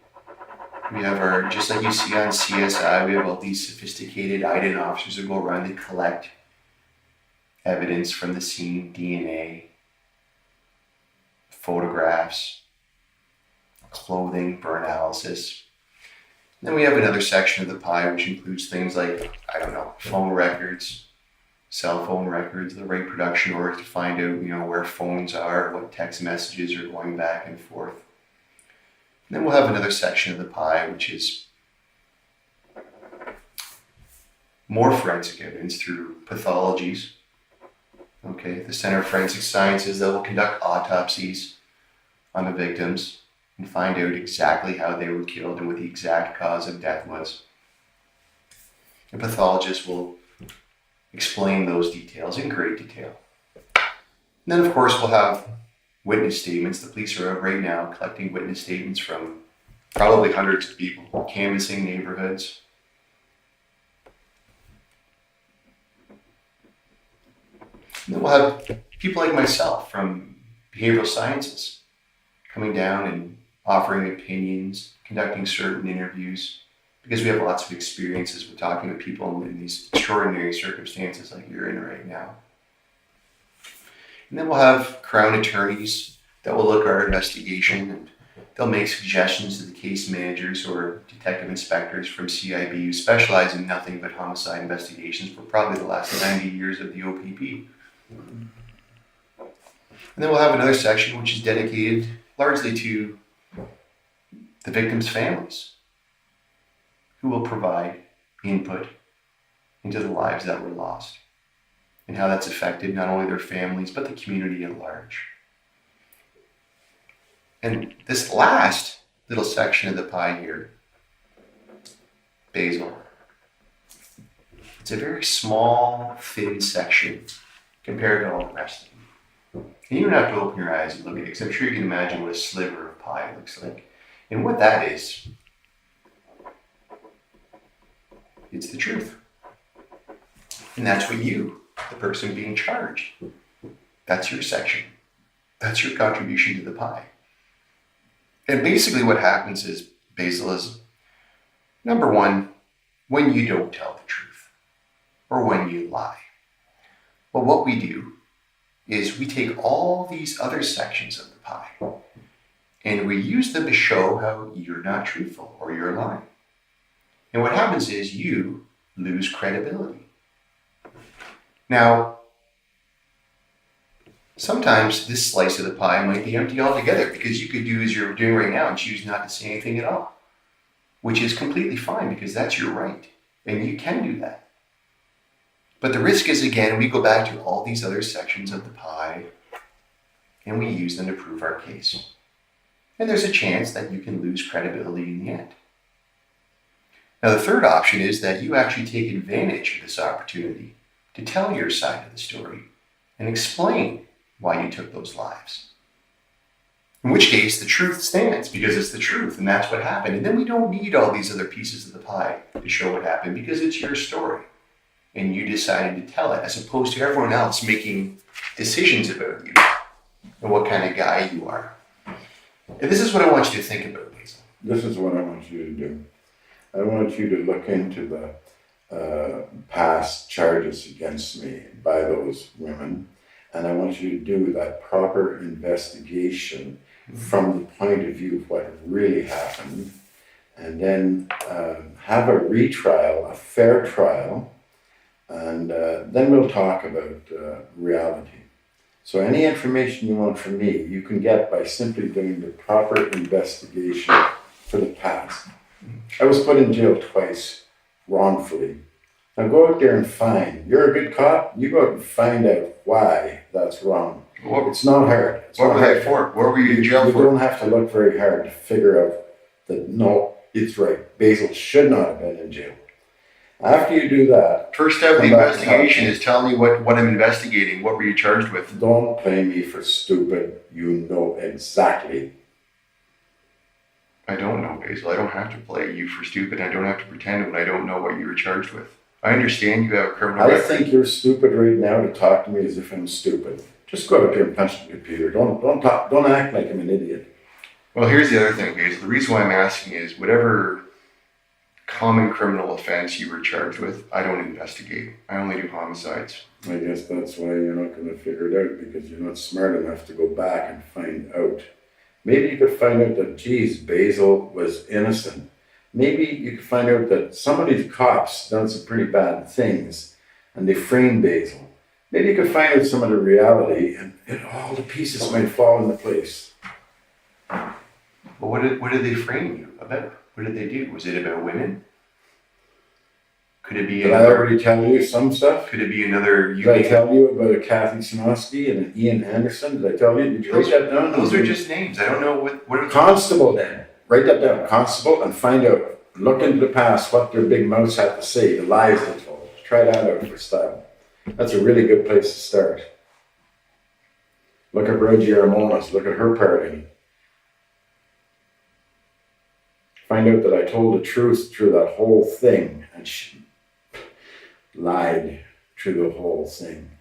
We have just like you see on CSI, we have all these sophisticated IDEN officers that go around and collect evidence from the scene, DNA. photographs, clothing, burn analysis. And then we have another section of the pie which includes things like, I don't know, phone records, cell phone records, the right production order to find out, where phones are, what text messages are going back and forth. And then we'll have another section of the pie which is more forensic evidence through pathologies. Okay, the Center of Forensic Sciences, that will conduct autopsies on the victims and find out exactly how they were killed and what the exact cause of death was. The pathologist will explain those details in great detail. And then, of course, we'll have witness statements. The police are out right now collecting witness statements from probably hundreds of people, canvassing neighborhoods. And then we'll have people like myself from behavioral sciences coming down and offering opinions, conducting certain interviews, because we have lots of experiences with talking to people in these extraordinary circumstances like you're in right now. And then we'll have Crown attorneys that will look at our investigation, and they'll make suggestions to the case managers or detective inspectors from CIB who specialize in nothing but homicide investigations for probably the last 90 years of the OPP. And then we'll have another section which is dedicated largely to the victims' families, who will provide input into the lives that were lost and how that's affected not only their families but the community at large. And this last little section of the pie here, Basil, it's a very small, thin section compared to all the rest of them. And you don't have to open your eyes and look at it, because I'm sure you can imagine what a sliver of pie looks like. And what that is, it's the truth. And that's what you, the person being charged, that's your section. That's your contribution to the pie. And basically what happens is, Basil, is number one, when you don't tell the truth or when you lie. Well, what we do is we take all these other sections of the pie and we use them to show how you're not truthful or you're lying. And what happens is you lose credibility. Now, sometimes this slice of the pie might be empty altogether, because you could do as you're doing right now and choose not to say anything at all, which is completely fine because that's your right and you can do that. But the risk is, again, we go back to all these other sections of the pie and we use them to prove our case. And there's a chance that you can lose credibility in the end. Now, the third option is that you actually take advantage of this opportunity to tell your side of the story and explain why you took those lives. In which case, the truth stands because it's the truth and that's what happened. And then we don't need all these other pieces of the pie to show what happened, because it's your story and you decided to tell it, as opposed to everyone else making decisions about you and what kind of guy you are. And this is what I want you to think about, Basil. This is what I want you to do. I want you to look into the past charges against me by those women, and I want you to do that proper investigation from the point of view of what really happened, and then have a retrial, a fair trial, and then we'll talk about reality. So any information you want from me, you can get by simply doing the proper investigation for the past. I was put in jail twice, wrongfully. Now go out there and find. You're a good cop, you go out and find out why that's wrong. It's not hard. What was that for? What were you in jail for? You don't have to look very hard to figure out that, no, it's right. Basil should not have been in jail. After you do that... First step of the investigation is tell me what I'm investigating. What were you charged with? Don't play me for stupid. You know exactly. I don't know, Basil. I don't have to play you for stupid. I don't have to pretend when I don't know what you were charged with. I understand you have a criminal record. I think you're stupid right now to talk to me as if I'm stupid. Just go out there and punch the computer. Don't act like I'm an idiot. Well, here's the other thing, Basil. The reason why I'm asking is whatever common criminal offense you were charged with, I don't investigate. I only do homicides. I guess that's why you're not going to figure it out, because you're not smart enough to go back and find out. Maybe you could find out that, geez, Basil was innocent. Maybe you could find out that some of these cops done some pretty bad things and they framed Basil. Maybe you could find out some of the reality and all the pieces might fall into place. Well, what did they frame you about? What did they do? Was it about women? Could it be Did I already tell you some stuff? Could it be another? Did I tell you about a Kathy Sinofsky and an Ian Anderson? Did I tell you? Did you write that down? Those are just names. I don't know what are Constable then. Write that down. Constable, and find out. Look into the past, what their big mouths had to say, the lies they told. Try that out for style. That's a really good place to start. Look at Reggie Armonas. Look at her party. Find out that I told the truth through that whole thing, and she lied through the whole thing.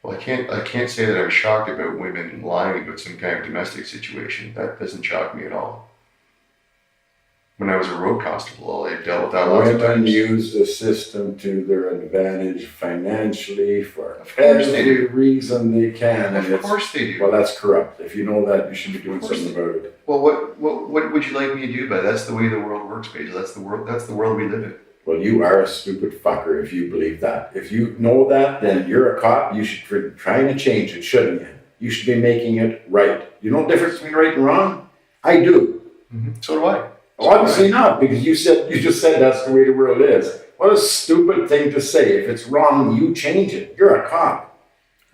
Well, I can't say that I'm shocked about women lying about some kind of domestic situation. That doesn't shock me at all. When I was a road constable, I dealt with that lots of Women times. use the system to their advantage financially for Of course they every do. reason they can. Of course they do. Well, that's corrupt. If you know that, you should be doing Of course something they about it. Well, what would you like me to do? But that's the way the world works, Basil. That's the world we live in. Well, you are a stupid fucker if you believe that. If you know that, then you're a cop. You should be trying to change it, shouldn't you? You should be making it right. You know the difference between right and wrong? I do. Mm-hmm. So do I. Well, obviously not, because you just said that's the way the world is. What a stupid thing to say. If it's wrong, you change it. You're a cop.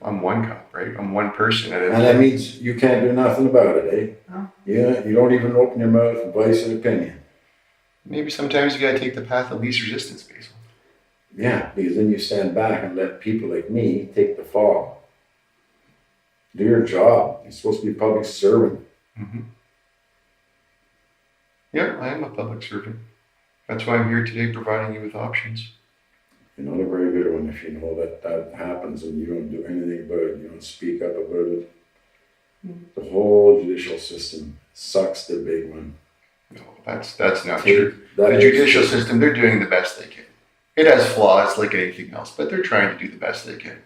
I'm one cop, right? I'm one person. And that means you can't do nothing about it, eh? No. Yeah, you don't even open your mouth and voice an opinion. Maybe sometimes you gotta take the path of least resistance, Basil. Yeah, because then you stand back and let people like me take the fall. Do your job. You're supposed to be a public servant. Mm-hmm. Yeah, I am a public servant. That's why I'm here today, providing you with options. You're not a very good one if you know that that happens and you don't do anything about it. You don't speak up about it. The whole judicial system sucks the big one. No, that's not true. That The is judicial true. system, they're doing the best they can. It has flaws like anything else, but they're trying to do the best they can.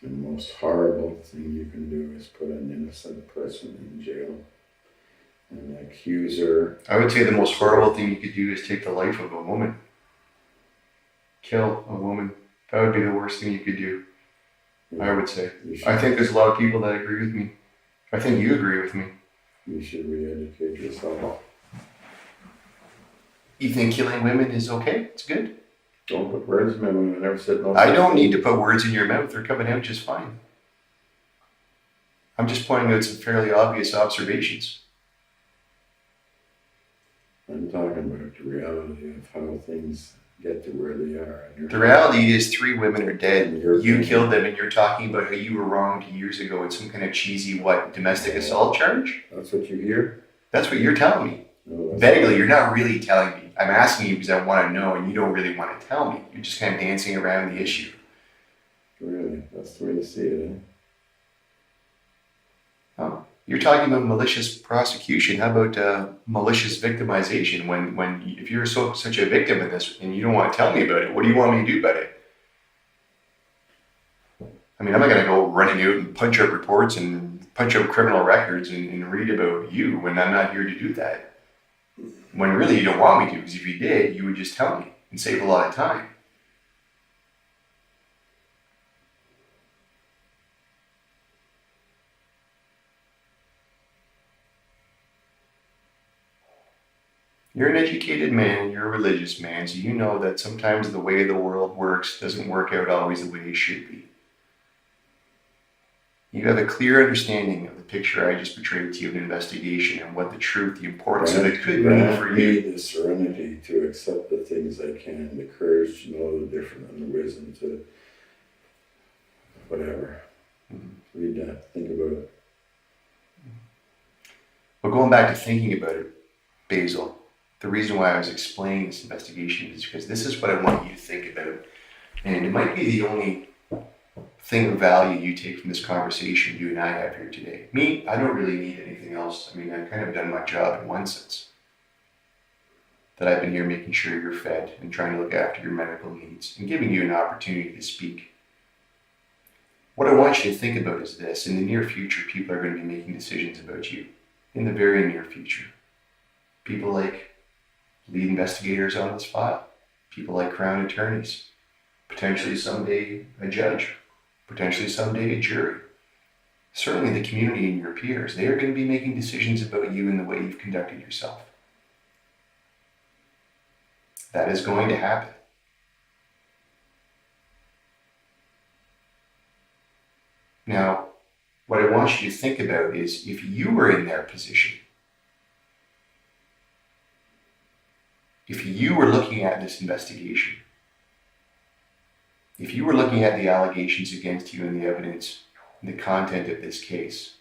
The most horrible thing you can do is put an innocent person in jail and accuse her. I would say the most horrible thing you could do is take the life of a woman. Kill a woman. That would be the worst thing you could do, I would say. You should, I think there's a lot of people that agree with me. I think you agree with me. you should re-educate yourself. You think killing women is okay? It's good? Don't put words in my mouth. I never said no. I don't need to put words in your mouth. They're coming out just fine. I'm just pointing out some fairly obvious observations. I'm talking about the reality of how things get to where they are. And The reality is 3 women are dead. You're- You killed them and you're talking about how you were wronged years ago in some kind of cheesy, domestic assault charge? That's what you hear? That's what you're telling me. No, that's Vaguely, you're not really telling me. I'm asking you because I want to know and you don't really want to tell me. You're just kind of dancing around the issue. really, that's the way to see it, eh? Oh, you're talking about malicious prosecution. How about malicious victimization? If you're such a victim in this and you don't want to tell me about it, what do you want me to do about it? I mean, I'm not going to go running out and punch up reports and punch up criminal records and read about you when I'm not here to do that. When really you don't want me to, because if you did, you would just tell me and save a lot of time. You're an educated man, you're a religious man, so you know that sometimes the way the world works doesn't work out always the way it should be. You have a clear understanding of the picture I just portrayed to you of an investigation and what the truth, the importance of it could mean for Grant me you. the serenity to accept the things I can, the courage to know the different, and the wisdom to whatever. Read that, think about it. But going back to thinking about it, Basil, the reason why I was explaining this investigation is because this is what I want you to think about. And it might be the only thing of value you take from this conversation you and I have here today. Me, I don't really need anything else. I mean, I've kind of done my job in one sense. that I've been here making sure you're fed and trying to look after your medical needs and giving you an opportunity to speak. What I want you to think about is this. In the near future, people are going to be making decisions about you. In the very near future. People like lead investigators on this file. People like Crown attorneys. Potentially someday a judge. Potentially someday a jury. Certainly the community and your peers. They are going to be making decisions about you and the way you've conducted yourself. That is going to happen. Now, what I want you to think about is if you were in their position, if you were looking at this investigation, if you were looking at the allegations against you and the evidence and the content of this case,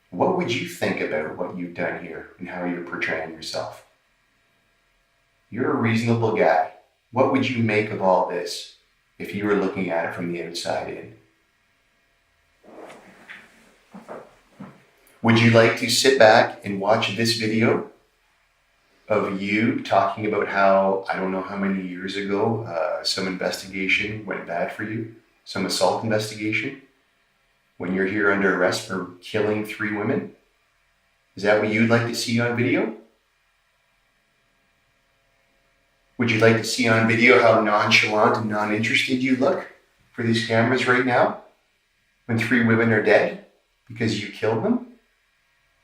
what would you think about what you've done here and how you're portraying yourself? You're a reasonable guy. What would you make of all this if you were looking at it from the outside in? Would you like to sit back and watch this video of you talking about how, I don't know how many years ago, some investigation went bad for you, some assault investigation, when you're here under arrest for killing 3 women? Is that what you'd like to see on video? Would you like to see on video how nonchalant and non-interested you look for these cameras right now when 3 women are dead because you killed them?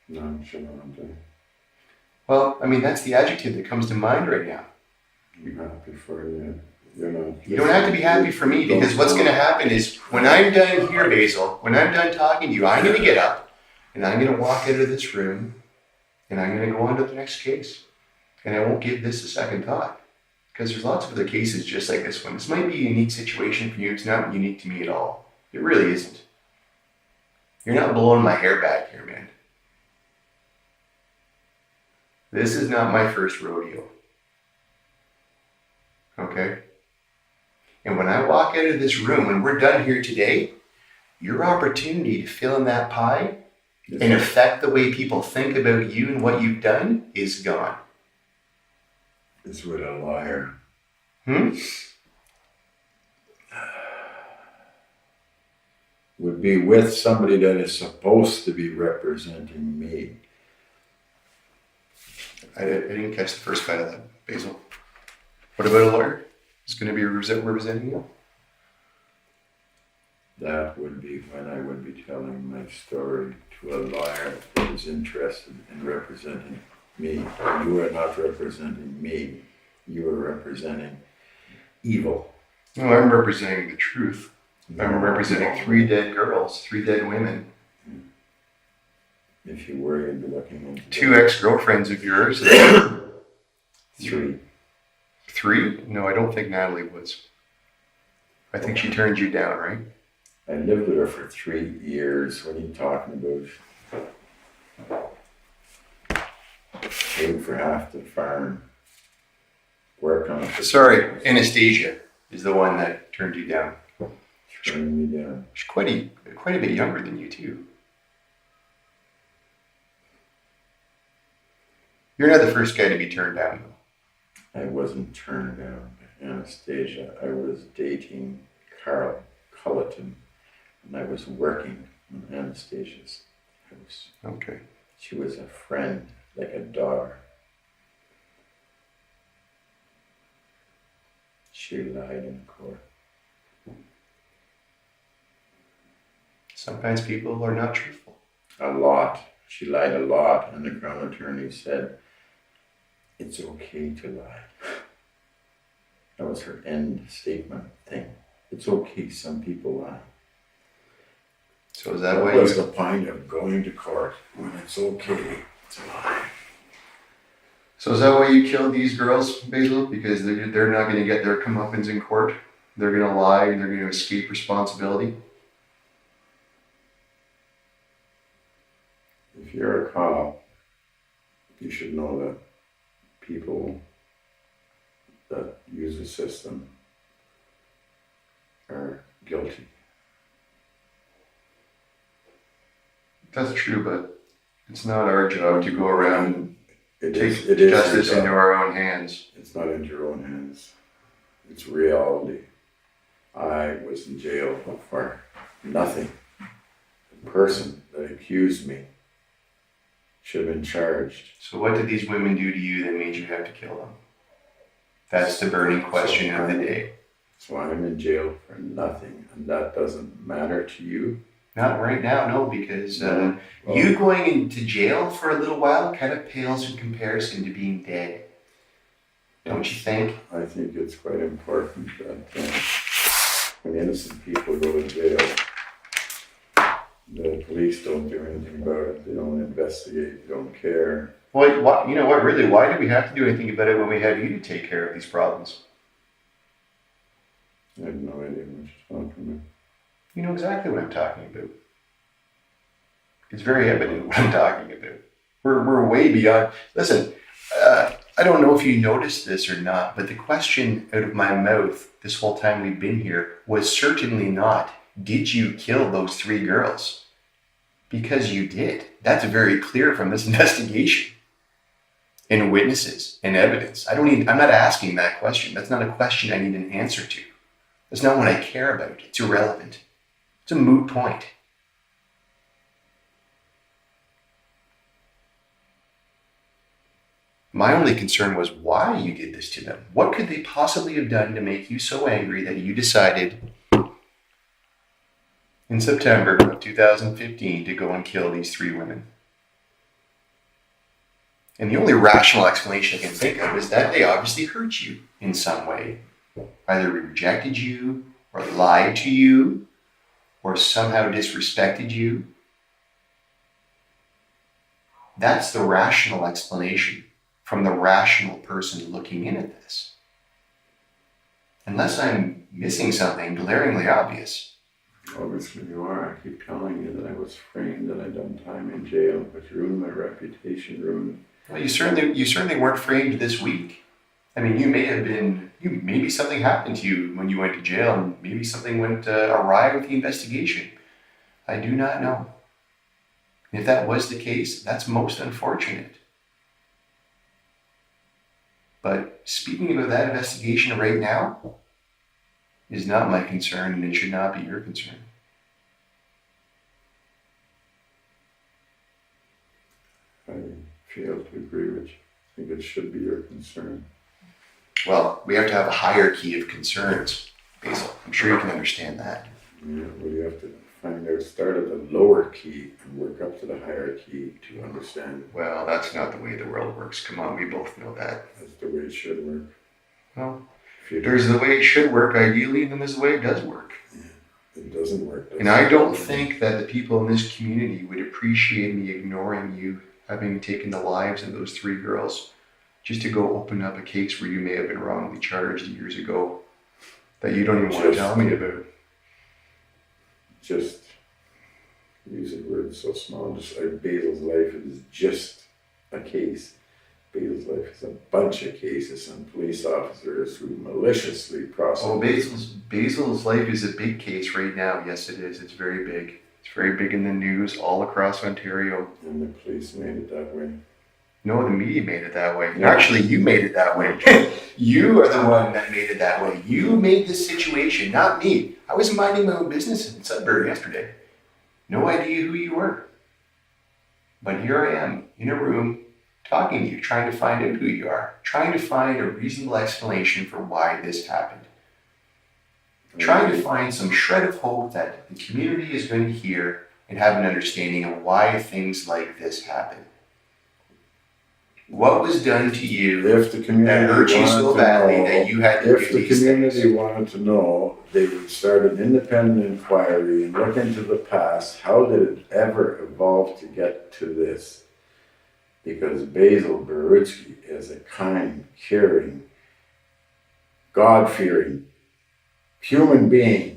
Nonchalant. Well, I mean, that's the adjective that comes to mind right now. I'm happy for you. You're not. You don't have to be happy for me, because what's going to happen is when I'm done here, Basil, when I'm done talking to you, I'm going to get up and I'm going to walk out of this room and I'm going to go on to the next case. And I won't give this a second thought, because there's lots of other cases just like this one. This might be a unique situation for you. It's not unique to me at all. It really isn't. You're not blowing my hair back here, man. This is not my first rodeo. Okay? And when I walk out of this room, when we're done here today, your opportunity to fill in that pie and affect the way people think about you and what you've done is gone. It's with a liar. Would be with somebody that is supposed to be representing me. I didn't catch the first part of that, Basil. What about a lawyer? Is going to be representing you? That would be when I would be telling my story to a lawyer that is interested in representing me. You are not representing me. You are representing evil. No, I'm representing the truth. I'm representing 3 dead girls, 3 dead women. If you were, you'd be looking into 2 ex-girlfriends of yours. 3. 3? No, I don't think Natalie was. I think she turned you down, right? I lived with her for 3 years. What are you talking about? Paid for half the farm. Work on it. Sorry, Anastasia is the one that turned you down. Turned me down. She's quite a bit younger than you, too. You're not the first guy to be turned down, though. I wasn't turned down by Anastasia. I was dating Carl Culleton, and I was working in Anastasia's house. Okay. She was a friend, like a daughter. She lied in court. Sometimes people are not truthful. A lot. She lied a lot, and the Crown attorney said, it's okay to lie. That was her end statement thing. It's okay, some people lie. So is that why What's the point of going to court when it's okay to lie? So is that why you killed these girls, Basil? Because they're not going to get their comeuppance in court? They're going to lie and they're going to escape responsibility? If you're a cop, you should know that people that use the system are guilty. That's true, but it's not our job to go around. Take your justice job. into our own hands. It's not in your own hands. It's reality. I was in jail for nothing. The person that accused me should have been charged. So what did these women do to you that made you have to kill them? That's the burning question of the day. So I'm in jail for nothing, and that doesn't matter to you? Not right now, no, because Well, you going into jail for a little while kind of pales in comparison to being dead. Don't you think? I think it's quite important that when innocent people go to jail, the police don't do anything about it. They don't investigate. They don't care. Well, you know what, really, why do we have to do anything about it when we have you to take care of these problems? I have no idea what you're talking about. You know exactly what I'm talking about. It's very evident what I'm talking about. We're way beyond. Listen, I don't know if you noticed this or not, but the question out of my mouth this whole time we've been here was certainly not, did you kill those 3 girls? Because you did. That's very clear from this investigation. And witnesses and evidence. I'm not asking that question. That's not a question I need an answer to. That's not what I care about. It's irrelevant. It's a moot point. My only concern was why you did this to them. What could they possibly have done to make you so angry that you decided in September of 2015 to go and kill these 3 women? And the only rational explanation I can think of is that they obviously hurt you in some way. Either rejected you, or lied to you, or somehow disrespected you. That's the rational explanation from the rational person looking in at this. Unless I'm missing something glaringly obvious. Obviously you are. I keep telling you that I was framed and I'd done time in jail, which ruined my reputation, ruined. Well, you certainly weren't framed this week. I mean, maybe something happened to you when you went to jail, and maybe something went awry with the investigation. I do not know. And if that was the case, that's most unfortunate. But speaking about that investigation right now is not my concern, and it should not be your concern. I fail to agree with you. I think it should be your concern. Well, we have to have a hierarchy of concerns, Basil. I'm sure you can understand that. Yeah, well, you have to start at the lower key and work up to the hierarchy to understand. Well, that's not the way the world works. Come on, we both know that. That's the way it should work. Well, there's the way it should work ideally, and then there's the way it does work. Yeah, it doesn't work. And I don't think that the people in this community would appreciate me ignoring you, having taken the lives of those 3 girls, just to go open up a case where you may have been wrongly charged years ago that you don't even want to tell me about. Just use a word so small. Just like Basil's life is just a case. Basil's life is a bunch of cases and police officers who maliciously prosecute. Oh, Basil's life is a big case right now. Yes, it is. It's very big. It's very big in the news all across Ontario. And the police made it that way. No, the media made it that way. Yeah. Actually, you made it that way. You are the one that made it that way. You made this situation, not me. I was minding my own business in Sudbury yesterday. No idea who you were. But here I am, in a room, talking to you, trying to find out who you are, trying to find a reasonable explanation for why this happened. Trying to find some shred of hope that the community is going to hear and have an understanding of why things like this happen. What was done to you If the community that hurt you so wanted to badly know- that you had to If do the these community things? wanted to know, they would start an independent inquiry and look into the past. How did it ever evolve to get to this? Because Basil Borutski is a kind, caring, God-fearing human being.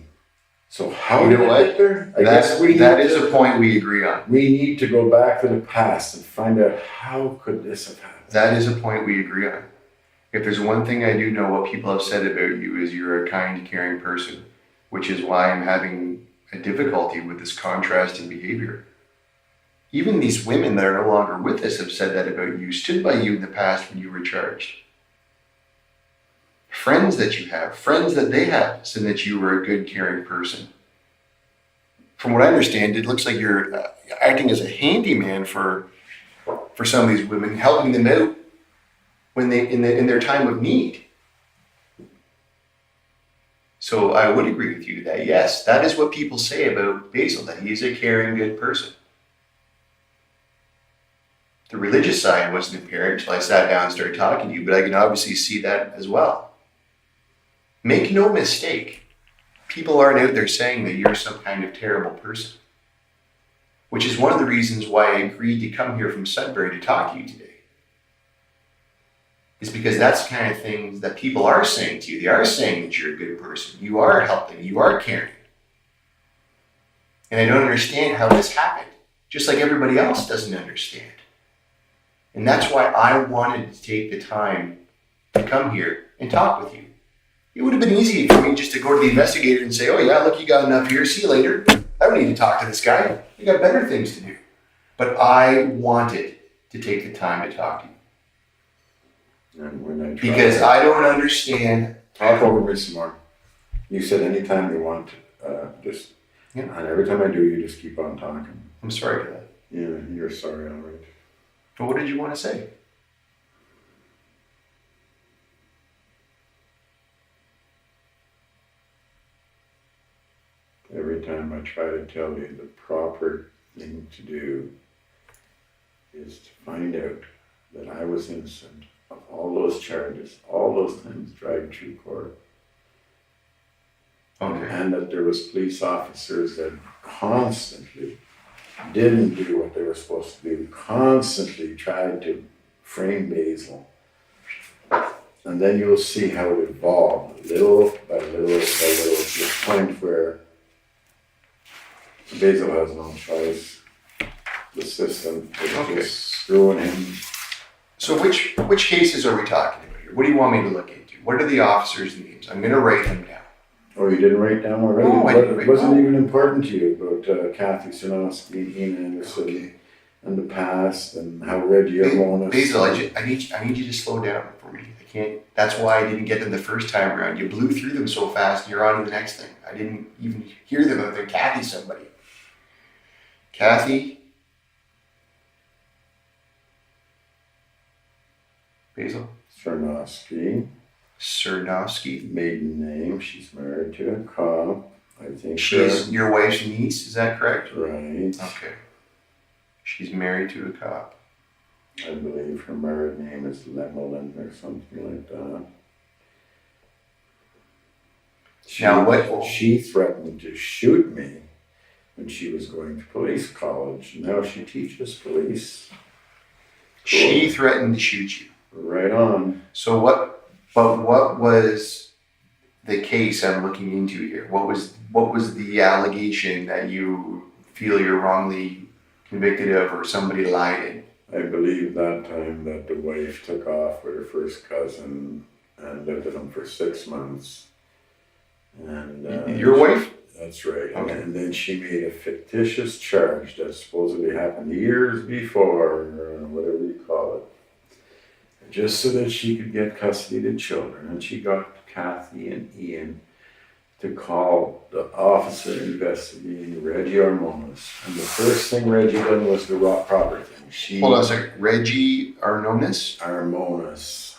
So how You know did what? it get there? I guess That is a point we agree on. We need to go back to the past and find out how could this have happened. That is a point we agree on. If there's one thing I do know, what people have said about you is you're a kind, caring person, which is why I'm having a difficulty with this contrast in behavior. Even these women that are no longer with us have said that about you, stood by you in the past when you were charged. Friends that you have, friends that they have, said that you were a good, caring person. From what I understand, it looks like you're acting as a handyman for some of these women, helping them out when they in their time of need. So I would agree with you that yes, that is what people say about Basil, that he is a caring, good person. The religious side wasn't apparent until I sat down and started talking to you, but I can obviously see that as well. Make no mistake, people aren't out there saying that you're some kind of terrible person, which is one of the reasons why I agreed to come here from Sudbury to talk to you today. Is because that's the kind of things that people are saying to you. They are saying that you're a good person. You are helping. You are caring. And I don't understand how this happened, just like everybody else doesn't understand. And that's why I wanted to take the time to come here and talk with you. It would have been easy for me just to go to the investigator and say, oh yeah, look, you got enough here. See you later. I don't need to talk to this guy. You got better things to do. But I wanted to take the time to talk to you. And when I Because I don't understand. Talk over me some more. You said anytime you want, just, Yeah. and every time I do, you just keep on talking. I'm sorry for that. Yeah, you're sorry, all right. But what did you want to say? Every time I try to tell you the proper thing to do is to find out that I was innocent of all those charges, all those times dragged through court. Okay. And that there was police officers that constantly didn't do what they were supposed to do, constantly tried to frame Basil. And then you'll see how it evolved, little by little by little, to the point where Basil has no choice. The system is just screwing him. So which cases are we talking about here? What do you want me to look into? What are the officers' names? I'm going to write them down. Oh, you didn't write down already? No, I didn't write It wasn't down. even important to you about Kathy Sinowski, Ian Anderson, Okay. and the past, and how Reggie Armonis. Basil, I need you to slow down for me. I can't. That's why I didn't get them the first time around. You blew through them so fast, and you're on to the next thing. I didn't even hear them other than Kathy somebody. Kathy. Basil. Cernowski. Maiden name, she's married to a cop. I think She's your wife's niece, is that correct? right. Okay. She's married to a cop. I believe her married name is Lemelin or something like that. Now what- She threatened to shoot me when she was going to police college. Now she teaches police. She threatened to shoot you. Right on. So what was the case I'm looking into here? What was the allegation that you feel you're wrongly convicted of or somebody lied in? I believe that time that the wife took off with her first cousin and lived with him for 6 months. And Your wife? That's right. Okay. And then she made a fictitious charge that supposedly happened years before, or whatever you call it, just so that she could get custody of the children. And she got Kathy and Ian to call the officer investigating Reggie Armonis. And the first thing Reggie done was the proper thing. Hold on a second. Reggie Arnonis? Armonis.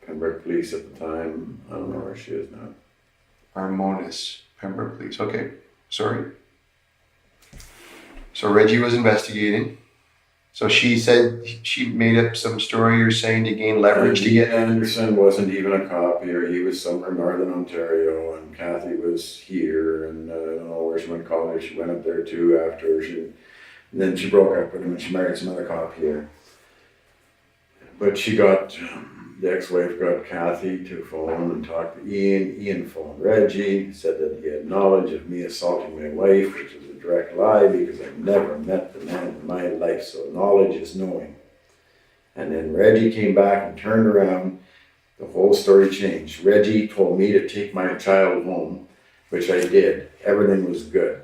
Pembroke Police at the time. I don't know where she is now. Armonis. Pembroke Police. Okay. Sorry. So Reggie was investigating. So she said she made up some story you're saying to gain leverage to get. Anderson wasn't even a cop here. He was somewhere in Northern Ontario, and Kathy was here, and I don't know where she went to college. She went up there too after and then she broke up with him and she married some other cop here. But she got, the ex-wife got Kathy to phone and talk to Ian. Ian phoned Reggie, said that he had knowledge of me assaulting my wife, which is a direct lie because I've never met the man in my life, so knowledge is knowing. And then Reggie came back and turned around. The whole story changed. Reggie told me to take my child home, which I did. Everything was good.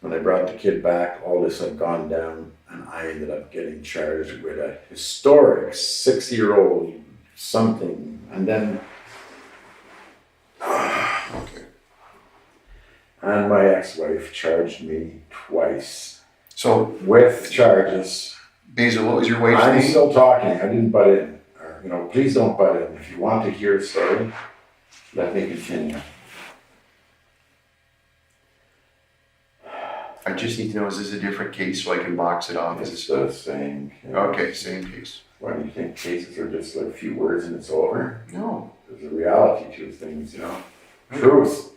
When I brought the kid back, all this had gone down and I ended up getting charged with a historic 6-year-old something, and then Okay. and my ex-wife charged me twice So, with charges. Basil, what was your wife's I'm name? still talking. I didn't butt in. Or, please don't butt in. If you want to hear a story, let me continue. I just need to know, is this a different case so I can box it off? Is It's this the same. okay? Same case. Why do you think cases are just like a few words and it's over? No. There's a reality to things, Truth.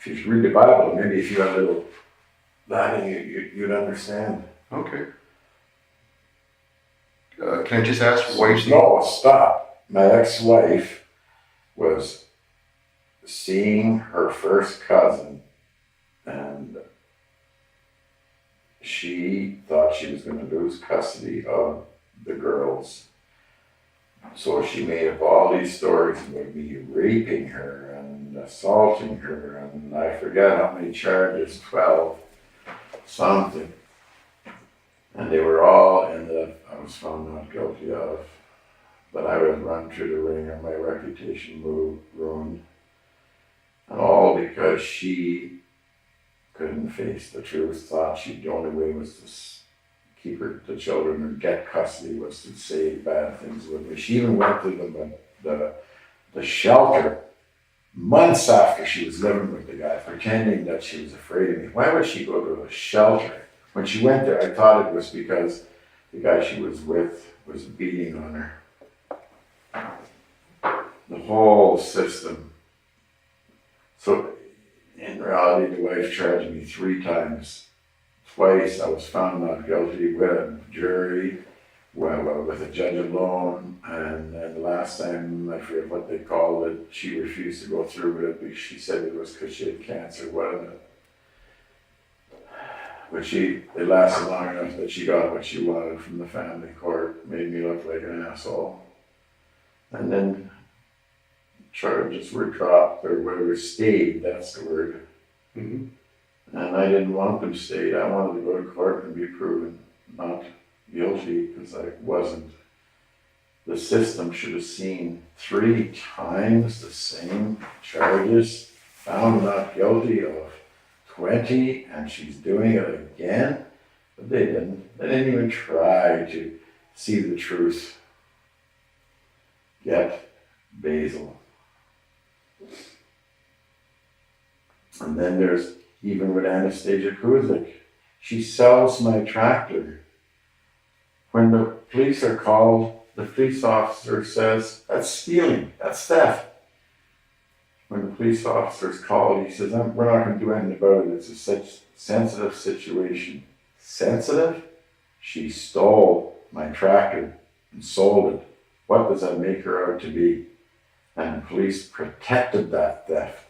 If you read the Bible, maybe if you had a little Latin, you'd understand. Okay. Can I just ask your wife's name? No, stop. My ex-wife was seeing her first cousin, and she thought she was going to lose custody of the girls. So she made up all these stories about me raping her and assaulting her, and I forget how many charges, 12, something. And they were all I was found not guilty of. But I was run through the ringer, my reputation ruined. And all because she couldn't face the truth, thought the only way was to keep the children or get custody was to say bad things with me. She even went to the shelter months after she was living with the guy, pretending that she was afraid of me. Why would she go to a shelter? When she went there, I thought it was because the guy she was with was beating on her. The whole system. So in reality, the wife charged me 3 times. Twice I was found not guilty with a jury, with a judge alone, and then the last time, I forget what they called it, she refused to go through with it because she said it was because she had cancer, wasn't it? But it lasted long enough that she got what she wanted from the family court, made me look like an asshole. And then charges were dropped, or whatever, stayed, that's the word. Mm-hmm. And I didn't want them stayed. I wanted to go to court and be proven not guilty because I wasn't. The system should have seen 3 times the same charges, found not guilty of 20, and she's doing it again. But they didn't. They didn't even try to see the truth. Get Basil. And then there's, even with Anastasia Kuzik, she sells my tractor. When the police are called, the police officer says, that's stealing, that's theft. When the police officer's called, he says, we're not going to do anything about it. It's a such sensitive situation. Sensitive? She stole my tractor and sold it. What does that make her out to be? And the police protected that theft.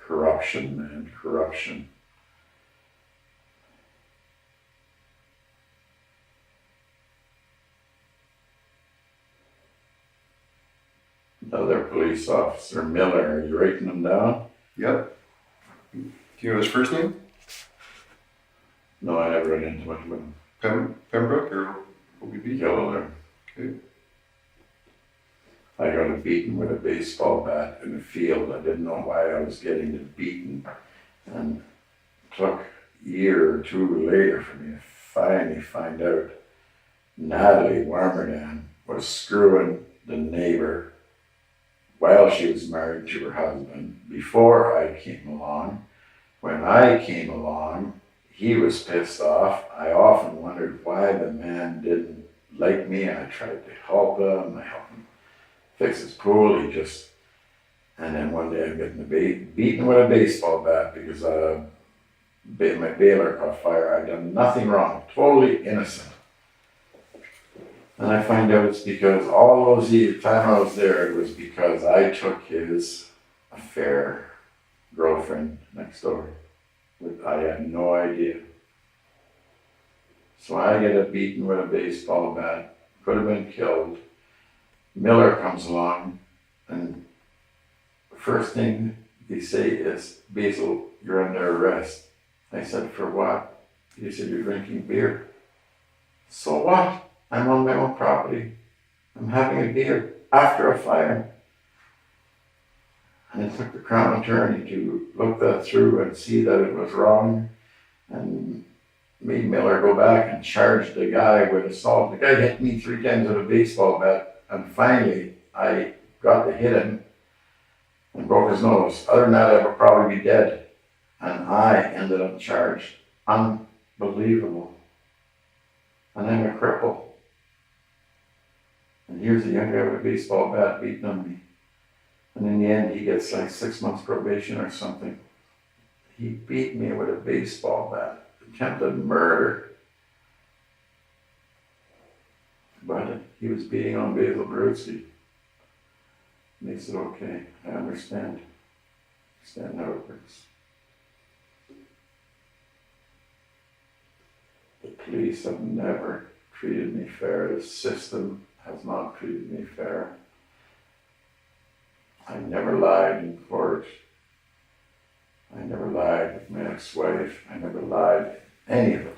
Corruption, man, corruption. Another police officer, Miller, are you writing them down? Yep. Do you know his first name? No, I never ran into much with him. Pembroke or OBB? Killer. Okay. I got beaten with a baseball bat in the field. I didn't know why I was getting beaten. And it took a year or 2 later for me to finally find out Natalie Warmerdan was screwing the neighbor while she was married to her husband before I came along. When I came along, he was pissed off. I often wondered why the man didn't like me. I tried to help him. I helped him fix his pool. And then one day I'm getting beaten with a baseball bat because my baler caught fire. I'd done nothing wrong, totally innocent. And I find out it's because all those time I was there, it was because I took his affair girlfriend next door. I had no idea. So I get beaten with a baseball bat, could have been killed. Miller comes along, and the first thing they say is, Basil, you're under arrest. I said, for what? He said, you're drinking beer. So what? I'm on my own property. I'm having a beer after a fire. And it took the Crown Attorney to look that through and see that it was wrong, and made Miller go back and charge the guy with assault. The guy hit me 3 times with a baseball bat, and finally I got to hit him and broke his nose. Other than that, I would probably be dead. And I ended up charged. Unbelievable. And I'm a cripple. And here's a young guy with a baseball bat beating on me. And in the end, he gets like 6 months probation or something. He beat me with a baseball bat. Attempted murder. But he was beating on Basil Borutski. Makes it okay. I understand. Understand how it works. The police have never treated me fair. The system has not treated me fair. I never lied in court. I never lied with my ex-wife. I never lied any of it.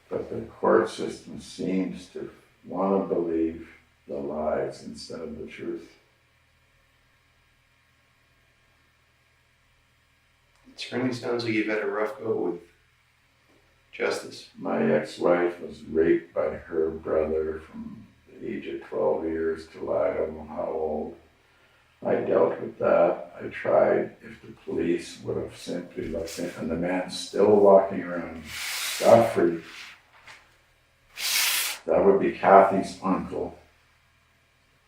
But the court system seems to want to believe the lies instead of the truth. It certainly sounds like you've had a rough go with justice. My ex-wife was raped by her brother from the age of 12 years till I don't know how old. I dealt with that. I tried. If the police would have simply let me, and the man's still walking around scot-free. That would be Kathy's uncle,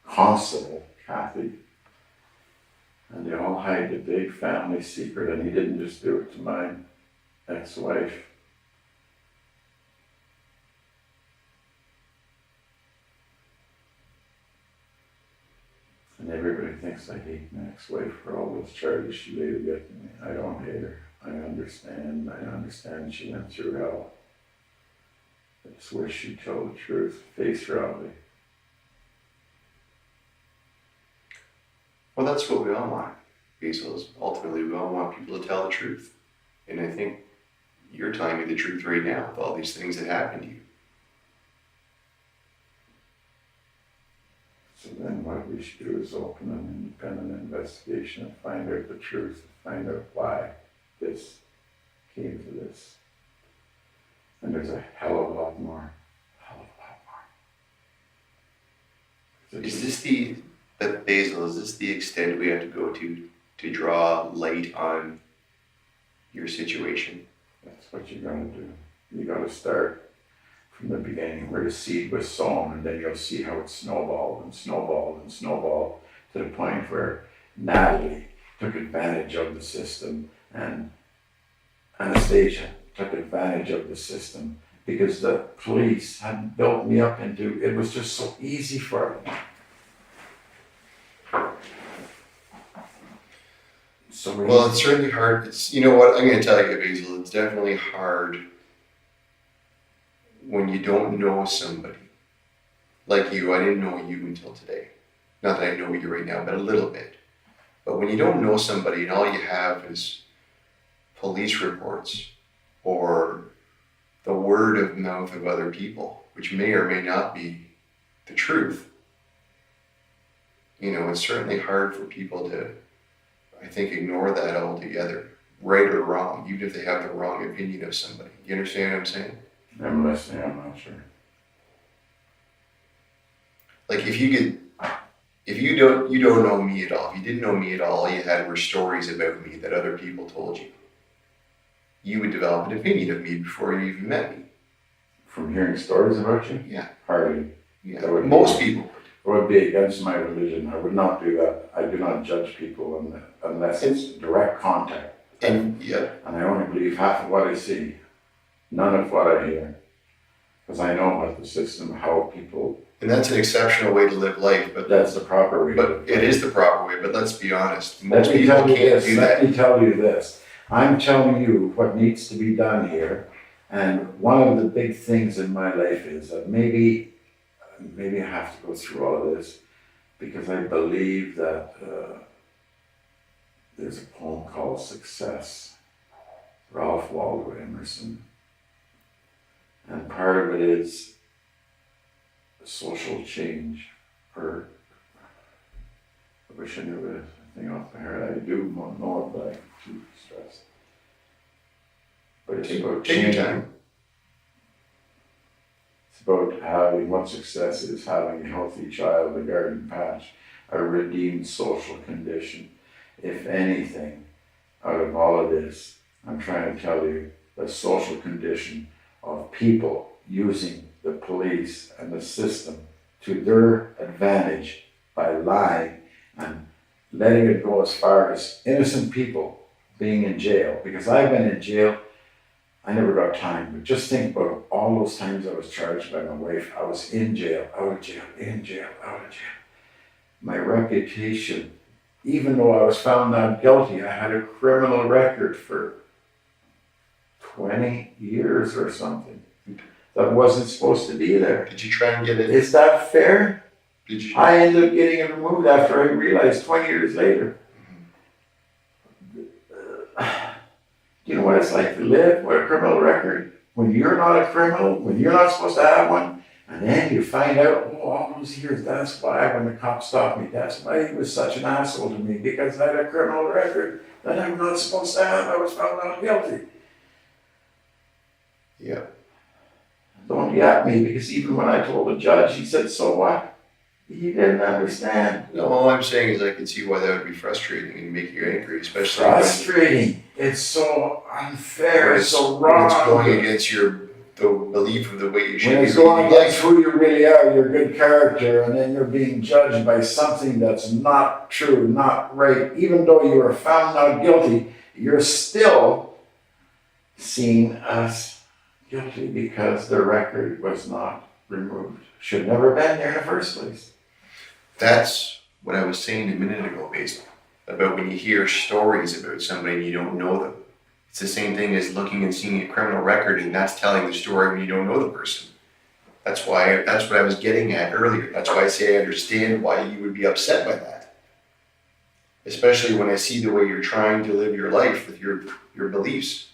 Constable Kathy. And they all hide the big family secret, and he didn't just do it to my ex-wife. And everybody thinks I hate my ex-wife for all those charges she laid against me. I don't hate her. I understand she went through hell. I just wish she'd tell the truth, face reality. Well, that's what we all want, Basil, is ultimately we all want people to tell the truth. And I think you're telling me the truth right now with all these things that happened to you. So then what we should do is open an independent investigation and find out the truth, find out why this came to this. And there's a hell of a lot more. Is this the, but Basil, is this the extent we have to go to draw light on your situation? That's what you're gonna do. You gotta start from the beginning where the seed was sown, and then you'll see how it snowballed and snowballed and snowballed to the point where Natalie took advantage of the system and Anastasia took advantage of the system because the police had built me up into, it was just so easy for them. Well, it's certainly hard. It's, you know what, I'm going to tell you, Basil, it's definitely hard when you don't know somebody. Like you, I didn't know you until today. Not that I know you right now, but a little bit. But when you don't know somebody and all you have is police reports or the word of mouth of other people, which may or may not be the truth, you know, it's certainly hard for people to, I think, ignore that altogether, right or wrong, even if they have the wrong opinion of somebody. You understand what I'm saying? I'm listening, I'm not sure. Like if you don't know me at all, if you didn't know me at all you had were stories about me that other people told you, you would develop an opinion of me before you even met me. From hearing stories about you? Yeah. Hardly. Yeah. Most people. It would be against my religion. I would not do that. I do not judge people unless it's direct contact. And yeah. And I only believe half of what I see, none of what I hear. Because I know about the system, how people... And that's an exceptional way to live life, but that's the proper way. But it is the proper way, but let's be honest. Most people can't do that. Let me tell you this. I'm telling you what needs to be done here. And one of the big things in my life is that maybe I have to go through all of this because I believe that there's a poem called Success, Ralph Waldo Emerson. And part of it is social change, or I wish I knew the thing off the head. I do know it, but I'm too stressed. But it's about Take your change. time. It's about having what success is, having a healthy child, a garden patch, a redeemed social condition. If anything, out of all of this, I'm trying to tell you the social condition of people using the police and the system to their advantage by lying and letting it go as far as innocent people being in jail. Because I've been in jail, I never got time, but just think about all those times I was charged by my wife. I was in jail, out of jail, in jail, out of jail. My reputation, even though I was found not guilty, I had a criminal record for 20 years or something. That wasn't supposed to be there. Did you try and get it? Is that fair? Did you? I ended up getting it removed after I realized 20 years later. Do you know what it's like to live with a criminal record? When you're not a criminal, when you're not supposed to have one, and then you find out, oh, all those years, that's why when the cops stopped me, that's why he was such an asshole to me, because I had a criminal record that I'm not supposed to have. I was found not guilty. Yeah. Don't yap me, because even when I told the judge, he said, so what? He didn't understand. No, all I'm saying is I can see why that would be frustrating and make you angry, especially Frustrating. It's so unfair. It's so wrong. when it's going against the belief of the way you should When be it's going living against who you really are, your good character, and then you're being judged by something that's not true, not right. Even though you were found not guilty, you're still seen as guilty because the record was not removed. Should never have been there in the first place. That's what I was saying a minute ago, Basil, about when you hear stories about somebody and you don't know them. It's the same thing as looking and seeing a criminal record and that's telling the story when you don't know the person. That's what I was getting at earlier. That's why I say I understand why you would be upset by that. Especially when I see the way you're trying to live your life with your beliefs.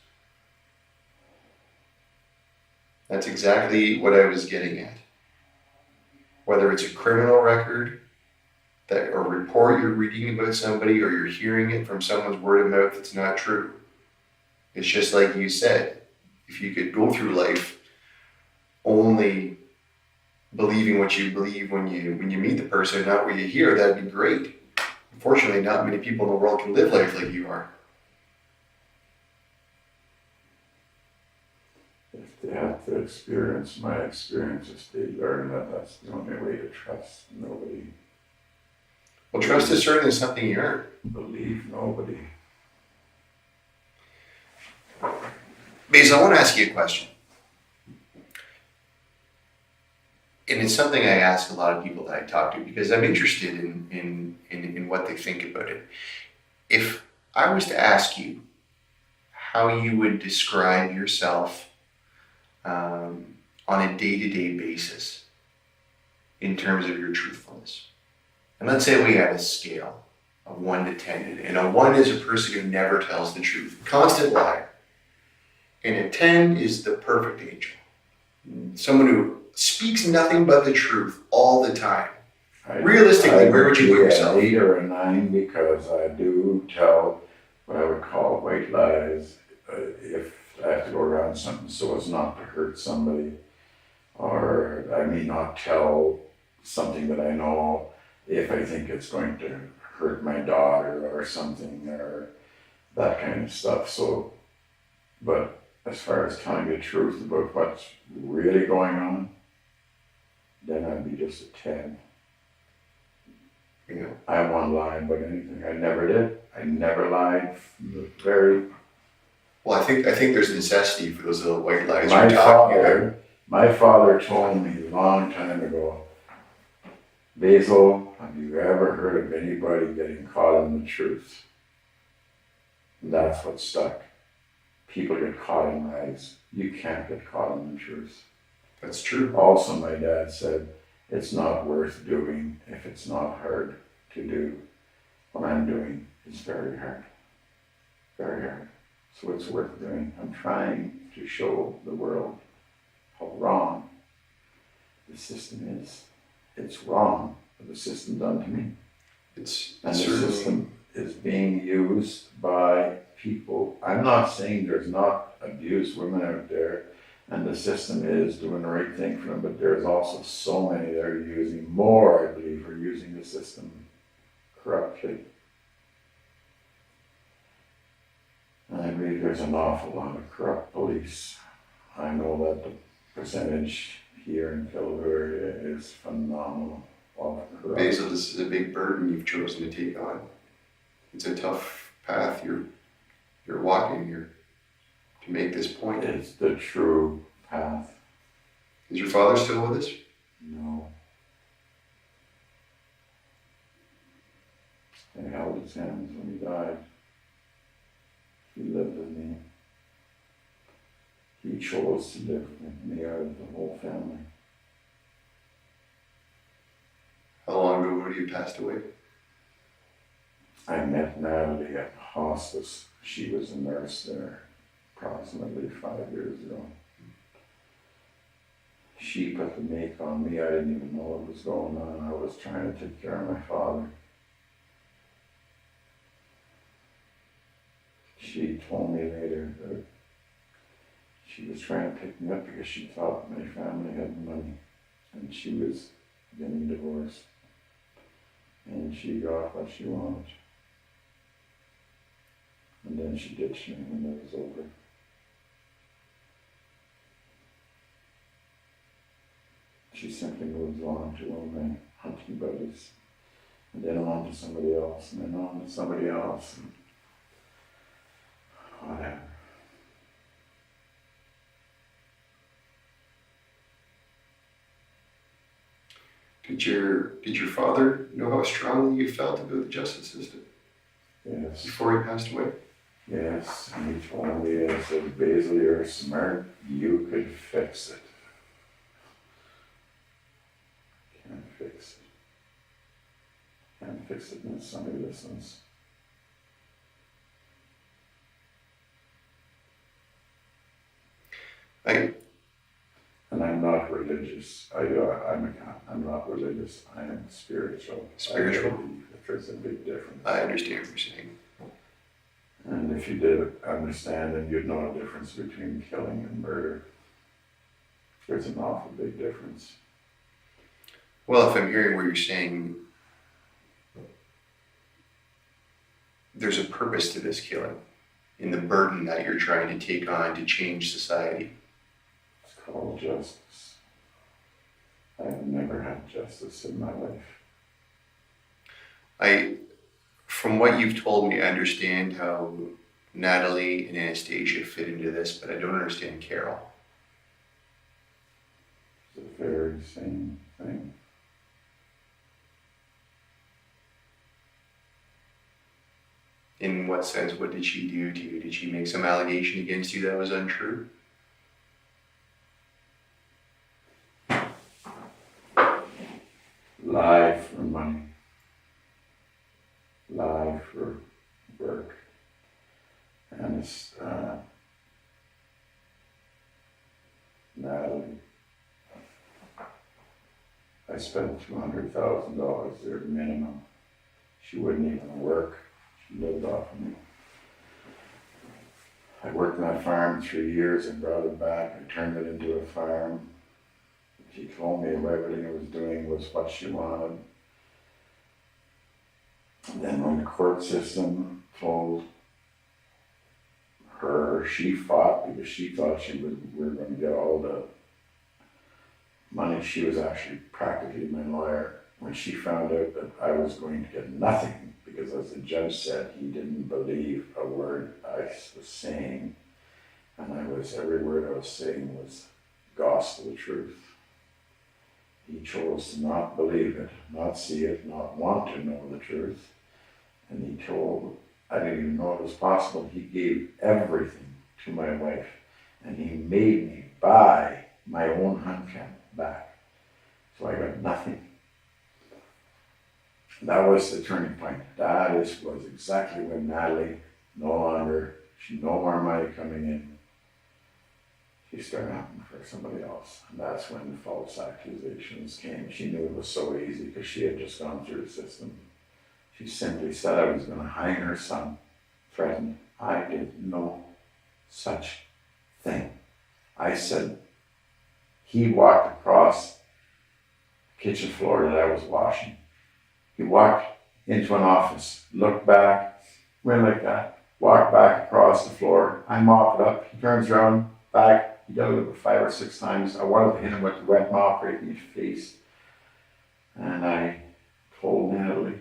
That's exactly what I was getting at. Whether it's a criminal record, or report you're reading about somebody, or you're hearing it from someone's word of mouth that's not true. It's just like you said, if you could go through life only believing what you believe when you meet the person, not what you hear, that'd be great. Unfortunately, not many people in the world can live life like you are. If they have to experience my experiences, they learn that that's the only way to trust nobody. Well, trust is certainly something you earn. Believe nobody. Basil, I want to ask you a question. And it's something I ask a lot of people that I talk to because I'm interested in what they think about it. If I was to ask you how you would describe yourself on a day-to-day basis in terms of your truthfulness. And let's say we had a scale of 1 to 10, and a 1 is a person who never tells the truth, constant liar. And a 10 is the perfect angel, someone who speaks nothing but the truth all the time. Realistically, where would you put yourself? An 8 or a 9 because I do tell what I would call white lies if I have to go around something so as not to hurt somebody, or I may not tell something that I know if I think it's going to hurt my daughter or something, or that kind of stuff. So, but as far as telling the truth about what's really going on, then I'd be just a 10. You know, I won't lie about anything. I never did. I never lied from the very... well, I think there's a necessity for those little white lies you're talking about. My father told me a long time ago, Basil, have you ever heard of anybody getting caught in the truth? And that's what stuck. People get caught in lies. You can't get caught in the truth. That's true. Also, my dad said, it's not worth doing if it's not hard to do. What I'm doing is very hard. very hard. So it's worth doing. I'm trying to show the world how wrong the system is. It's wrong what the system done to me. It's And the certainly, system is being used by people. I'm not saying there's not abused women out there, and the system is doing the right thing for them, but there's also so many that are using more, I believe, are using the system corruptly. And I believe there's an awful lot of corrupt police. I know that the percentage here in Kilgore is phenomenal of corrupt. Basil, this is a big burden you've chosen to take on. It's a tough path you're walking here to make this point. It's the true path. Is your father still with us? No. I held his hands when he died. He lived with me. He chose to live with me out of the whole family. How long ago would he have passed away? I met Natalie at hospice. She was a nurse there approximately 5 years ago. She put the make on me. I didn't even know what was going on. I was trying to take care of my father. She told me later that she was trying to pick me up because she thought my family had money and she was getting divorced. And she got what she wanted. And then she ditched me when it was over. She simply moved on to all my hunting buddies. And then on to somebody else, and then on to somebody else. And whatever. Did your father know how strongly you felt about the justice system Yes. before he passed away? Yes, and he told me, I said, Basil, you're smart, you could fix it. Can't fix it. Can't fix it unless somebody listens. And I'm not religious. I'm not religious. I am spiritual. Spiritual. I believe that there's a big difference. I understand what you're saying. And if you did understand, then you'd know the difference between killing and murder. There's an awful big difference. Well, if I'm hearing what you're saying, there's a purpose to this killing, in the burden that you're trying to take on to change society. It's called justice. I have never had justice in my life. From what you've told me, I understand how Natalie and Anastasia fit into this, but I don't understand Carol. It's the very same thing. In what sense? What did she do to you? Did she make some allegation against you that was untrue? Lie for money. Lie for work. And it's Natalie. I spent $200,000 there minimum. She wouldn't even work. She lived off of me. I worked on that farm 3 years and brought it back and turned it into a farm. She told me everything I was doing was what she wanted. And then when the court system told her, she fought because she thought we were going to get all the money. She was actually practically my lawyer. When she found out that I was going to get nothing, because as the judge said, he didn't believe a word I was saying, and every word I was saying was gospel truth. He chose to not believe it, not see it, not want to know the truth. And he told, I didn't even know it was possible. He gave everything to my wife, and he made me buy my own hunt camp back. So I got nothing. That was the turning point. Was exactly when Natalie no longer, no more money coming in. She started hunting for somebody else. And that's when the false accusations came. She knew it was so easy because she had just gone through the system. She simply said I was going to hang her son, threatened. I did no such thing. I said, he walked across the kitchen floor that I was washing. He walked into an office, looked back, went like that, walked back across the floor. I mop it up. He turns around, back. He did it about 5 or 6 times. I wanted to hit him with the wet mop right in his face. And I told Natalie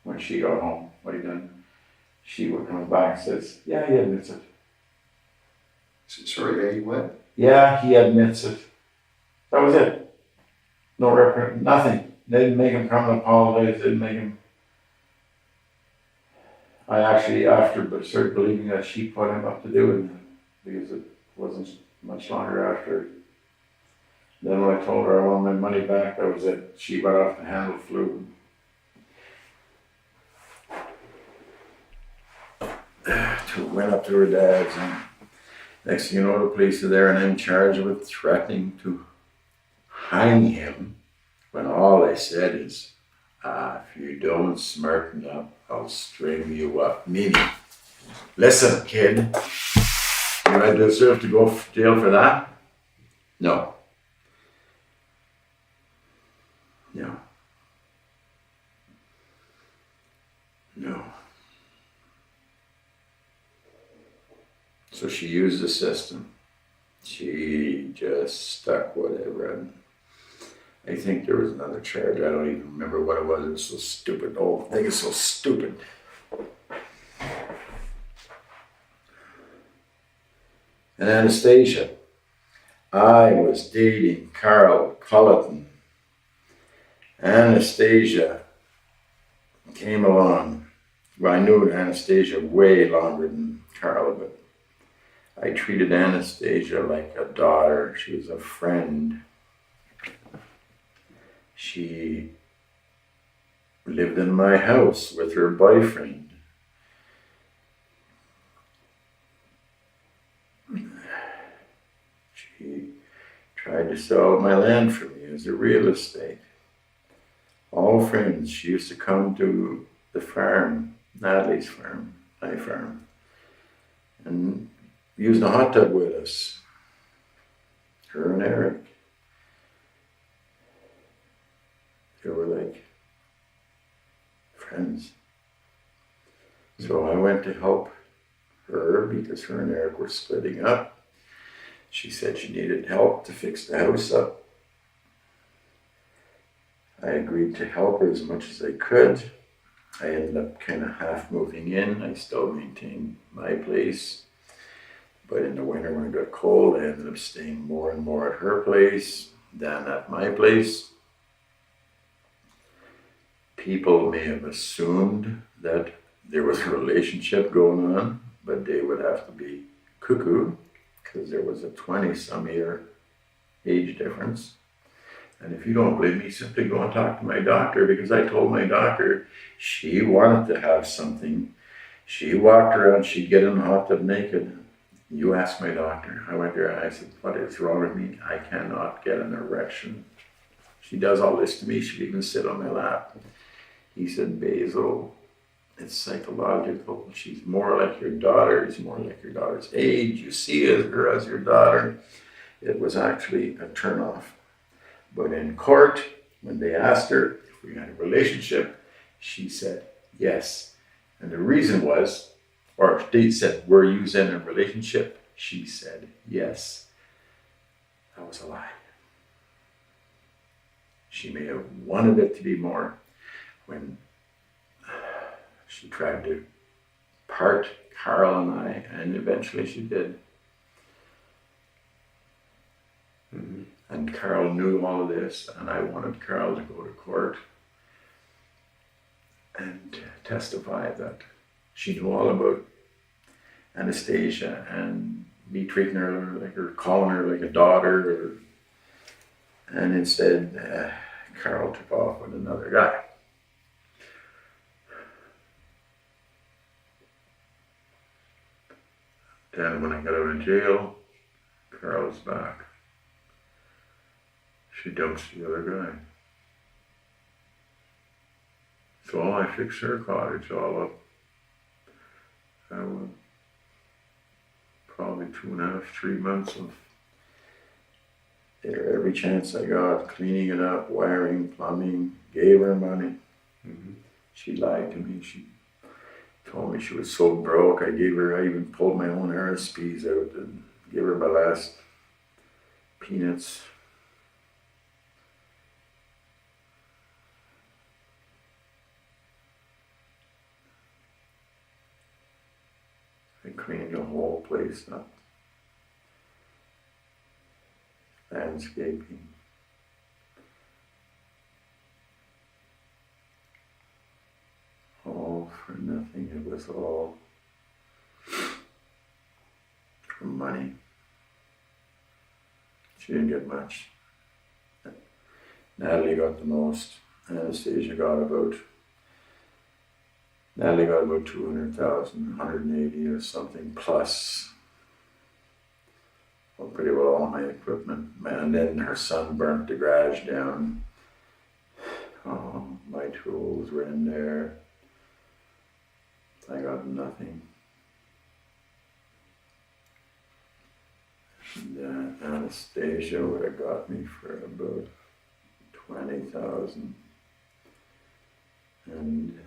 when she got home what he done. She would come back and says, yeah, he admits it. Sorry, Eddie, what? Yeah, he admits it. That was it. No record, nothing. They didn't make him come and apologize, didn't make him. I actually, after started believing that she put him up to do it, because it wasn't much longer after. Then when I told her I wanted my money back, that was it. She went off the handle, flew. Went up to her dad's, and next thing you know, the police are there, and I'm charged with threatening to hang him, when all I said is, if you don't smarten up, I'll string you up. Meaning, listen, kid, you might deserve to go to jail for that? No. No. No. So she used the system. She just stuck whatever. And I think there was another charge. I don't even remember what it was. It was so stupid. The whole thing is so stupid. And Anastasia. I was dating Carl Culleton. Anastasia came along. Well, I knew Anastasia way longer than Carl, but I treated Anastasia like a daughter. She was a friend. She lived in my house with her boyfriend. She tried to sell my land for me as a real estate. All friends. She used to come to the farm, Natalie's farm, my farm, and used a hot tub with us. Her and Eric. They were like friends. So I went to help her because her and Eric were splitting up. She said she needed help to fix the house up. I agreed to help her as much as I could. I ended up kind of half moving in. I still maintained my place. But in the winter when it got cold, I ended up staying more and more at her place than at my place. People may have assumed that there was a relationship going on, but they would have to be cuckoo because there was a 20-some-year age difference. And if you don't believe me, simply go and talk to my doctor, because I told my doctor she wanted to have something. She walked around, she'd get in the hot tub naked. You ask my doctor. I went there and I said, what is wrong with me? I cannot get an erection. She does all this to me. She'd even sit on my lap. He said, Basil, it's psychological. She's more like your daughter. She's more like your daughter's age. You see her as your daughter. It was actually a turnoff. But in court, when they asked her if we had a relationship, she said yes. And the reason was, or they said, were you in a relationship? She said yes. That was a lie. She may have wanted it to be more when she tried to part Carl and I, and eventually she did. Mm-hmm. And Carl knew all of this, and I wanted Carl to go to court and testify that she knew all about Anastasia and me treating her like, or calling her like a daughter, and instead Carl took off with another guy. Then when I got out of jail, Carol's back. She dumps the other guy. So I fixed her cottage all up. That was probably 2.5, 3 months of there every chance I got, cleaning it up, wiring, plumbing, gave her money. Mm-hmm. She lied to me. She told me she was so broke. I even pulled my own RSPs out and gave her my last peanuts. I cleaned the whole place up. Landscaping. All for nothing. It was all for money. She didn't get much. Natalie got the most. Anastasia got about 200,000, 180 or something plus. Well, pretty well all my equipment. And then her son burnt the garage down. Oh, my tools were in there. I got nothing. And Anastasia would have got me for about 20,000. And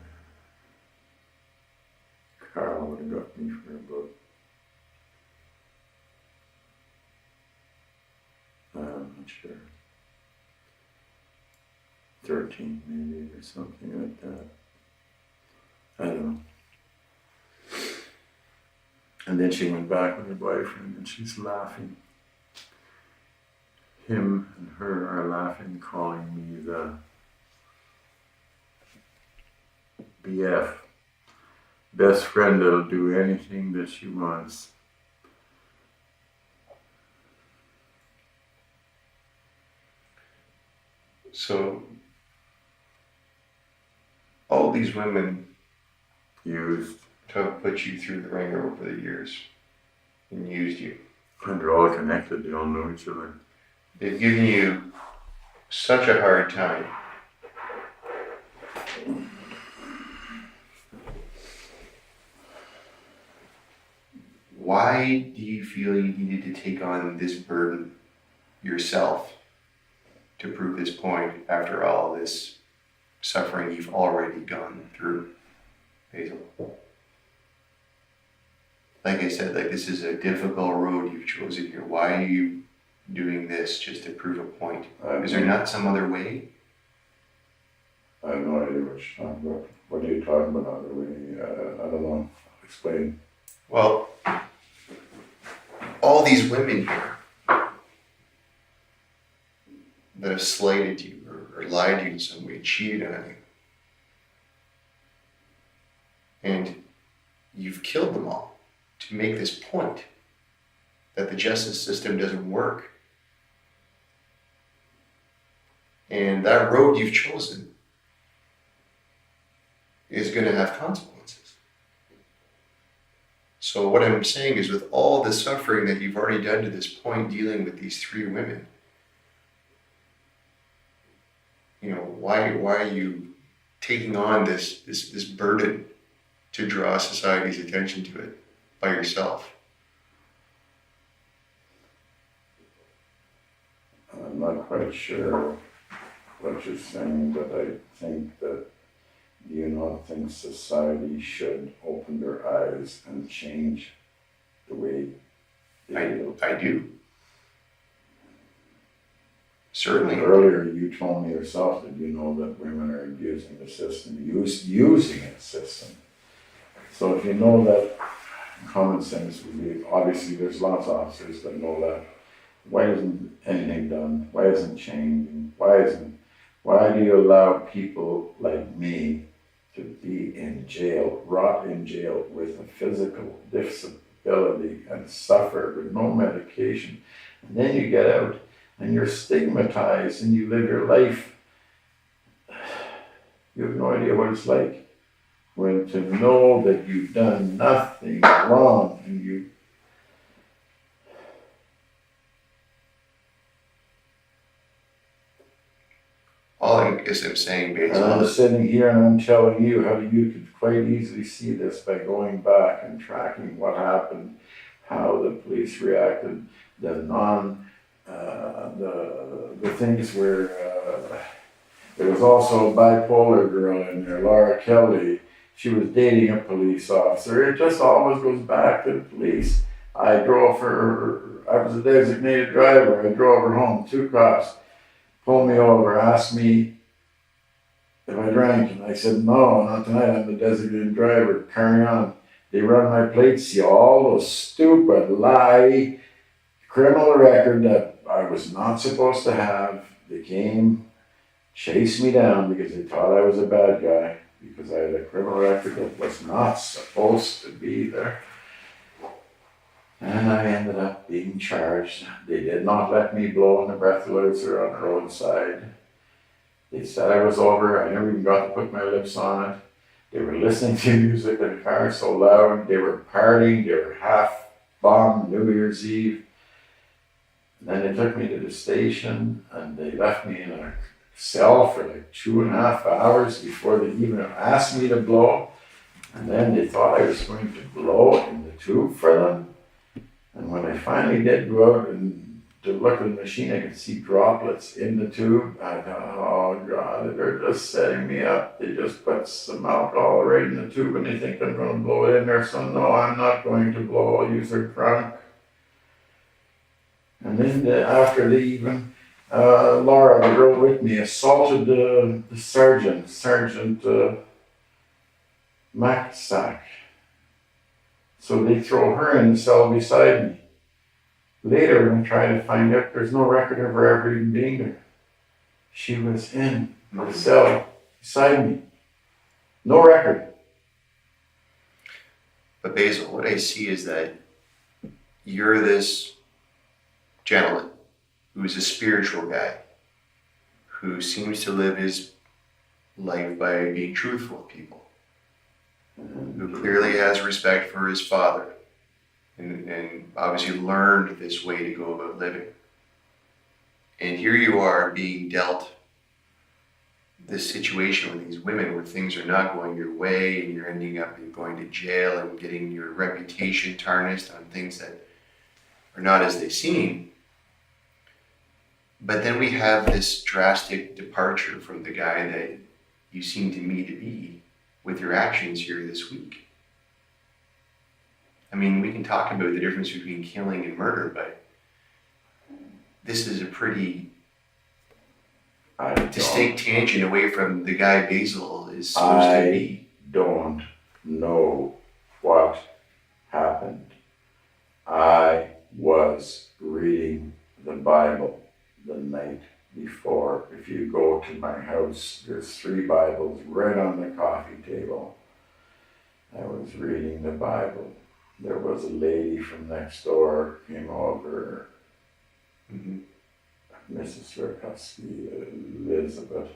Carl would have got me for about, I'm not sure, 13 maybe or something like that. I don't know. And then she went back with her boyfriend and she's laughing. Him and her are laughing, calling me the BF. Best friend that'll do anything that she wants. So, all these women Used. to have put you through the ringer over the years and used you. And they're all connected, they all know each other. They've given you such a hard time. Why do you feel you needed to take on this burden yourself to prove this point after all this suffering you've already gone through, Basil? Like I said, this is a difficult road you've chosen here. Why are you doing this just to prove a point? Is there not some other way? I have no idea what you're talking about. What are you talking about other way? I don't know. Explain. Well, all these women here that have slighted you or lied to you in some way, cheated on you, and you've killed them all to make this point that the justice system doesn't work. And that road you've chosen is going to have consequences. So what I'm saying is, with all the suffering that you've already done to this point dealing with these three women, why are you taking on this burden to draw society's attention to it by yourself? I'm not quite sure what you're saying, but I think that, do you not think society should open their eyes and change the way they feel? I do. Certainly. Earlier you told me yourself that you know that women are abusing the system, using the system. So if you know that, common sense would be, obviously there's lots of officers that know that. Why isn't anything done? Why isn't changing? Why do you allow people like me to be in jail, rot in jail with a physical disability and suffer with no medication? And then you get out and you're stigmatized and you live your life. You have no idea what it's like when to know that you've done nothing wrong and you all I guess I'm saying, And Basil, I'm is sitting here and I'm telling you how you could quite easily see this by going back and tracking what happened, how the police reacted, the things where there was also a bipolar girl in there, Laura Kelly. She was dating a police officer. It just always goes back to the police. I was a designated driver. I drove her home. 2 cops pulled me over, asked me if I drank, and I said, no, not tonight, I'm the designated driver, carry on. They run my plates, see all those stupid lie, criminal record that I was not supposed to have. They came, chased me down because they thought I was a bad guy, because I had a criminal record that was not supposed to be there. And I ended up being charged. They did not let me blow on the breathalyzer on the roadside. They said I was over. I never even got to put my lips on it. They were listening to music in the car so loud. They were partying. They were half-bombed New Year's Eve. And then they took me to the station and they left me in a cell for like 2.5 hours before they even asked me to blow. And then they thought I was going to blow in the tube for them. And when I finally did go out and to look at the machine, I could see droplets in the tube. I thought, oh God, they're just setting me up. They just put some alcohol right in the tube and they think I'm going to blow it in there. So no, I'm not going to blow. I'll use their trunk. And then after they even, Laura, the girl with me, assaulted the Sergeant Maxack. So they throw her in the cell beside me. Later, when I try to find out, there's no record of her ever even being there. She was in the cell beside me. No record. But Basil, what I see is that you're this gentleman who's a spiritual guy who seems to live his life by being truthful with people, who clearly has respect for his father and obviously learned this way to go about living. And here you are being dealt this situation with these women where things are not going your way and you're ending up going to jail and getting your reputation tarnished on things that are not as they seem. But then we have this drastic departure from the guy that you seem to me to be with your actions here this week. I mean, we can talk about the difference between killing and murder, but this is a pretty distinct tangent away from the guy Basil is supposed to be. I don't know what happened. I was reading the Bible the night before. If you go to my house, there's 3 Bibles right on the coffee table. I was reading the Bible. There was a lady from next door came over, Mrs. Verkowski, Elizabeth.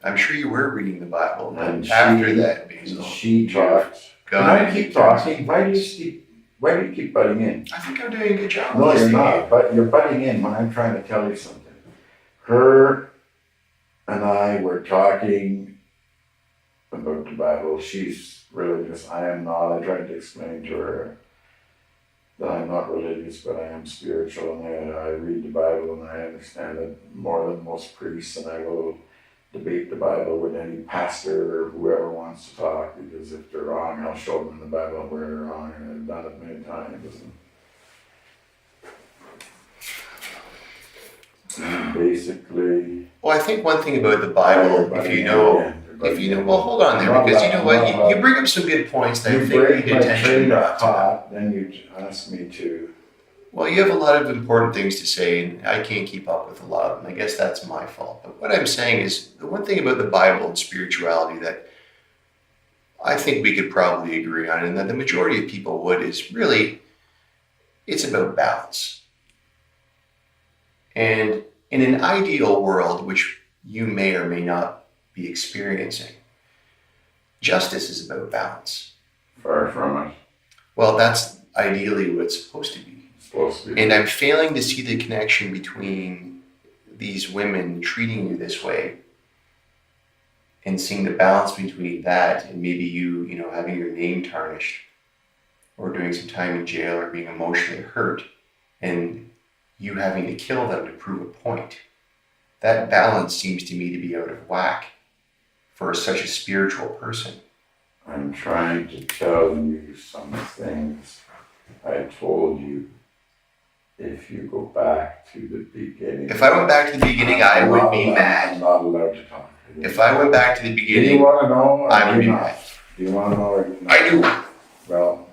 I'm sure you were reading the Bible, but And after that, Basil, she talked. Can I keep talking? Why do you keep butting in? I think I'm doing a good job. No, you're not. But you're butting in when I'm trying to tell you something. Her and I were talking about the Bible. She's religious. I am not. I tried to explain to her that I'm not religious, but I am spiritual, and I read the Bible and I understand it more than most priests, and I will debate the Bible with any pastor or whoever wants to talk, because if they're wrong, I'll show them in the Bible where they're wrong, and I've done it many times. And basically, well, I think one thing about the Bible, if you know, well, hold on there, because you know what, you bring up some good points that I think need attention brought to. Then you ask me to. Well, you have a lot of important things to say, and I can't keep up with a lot of them. I guess that's my fault. But what I'm saying is, the one thing about the Bible and spirituality that I think we could probably agree on, and that the majority of people would, is really, it's about balance. And in an ideal world, which you may or may not be experiencing, justice is about balance. Far from it. Well, that's ideally what it's supposed to be. Supposed to be. And I'm failing to see the connection between these women treating you this way and seeing the balance between that and maybe you know, having your name tarnished or doing some time in jail or being emotionally hurt and you having to kill them to prove a point. That balance seems to me to be out of whack for such a spiritual person. I'm trying to tell you some things I told you. If you go back to the beginning. If I went back to the beginning, I would be I'm mad. not allowed to talk. If I went back to the Do you beginning, want to know? Or I would be not? mad. Do you want to know? Or not? I do. Well,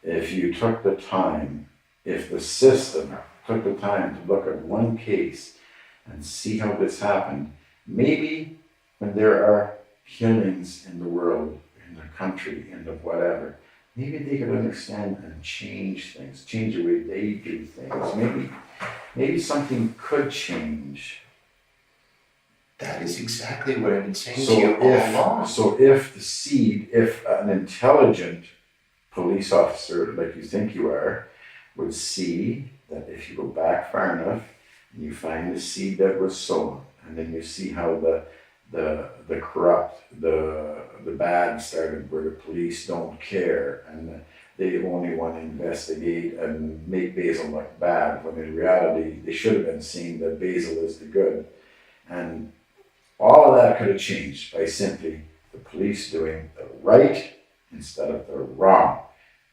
if you took the time, if the system took the time to look at one case and see how this happened, maybe when there are killings in the world, in the country, in the whatever, maybe they could understand and change things, change the way they do things. Maybe something could change. That is exactly what I've been saying to you all along. So if an intelligent police officer like you think you are, would see that if you go back far enough and you find the seed that was sown, and then you see how the corrupt, the bad started where the police don't care and they only want to investigate and make Basil look bad, when in reality they should have been seeing that Basil is the good. And all of that could have changed by simply the police doing the right instead of the wrong,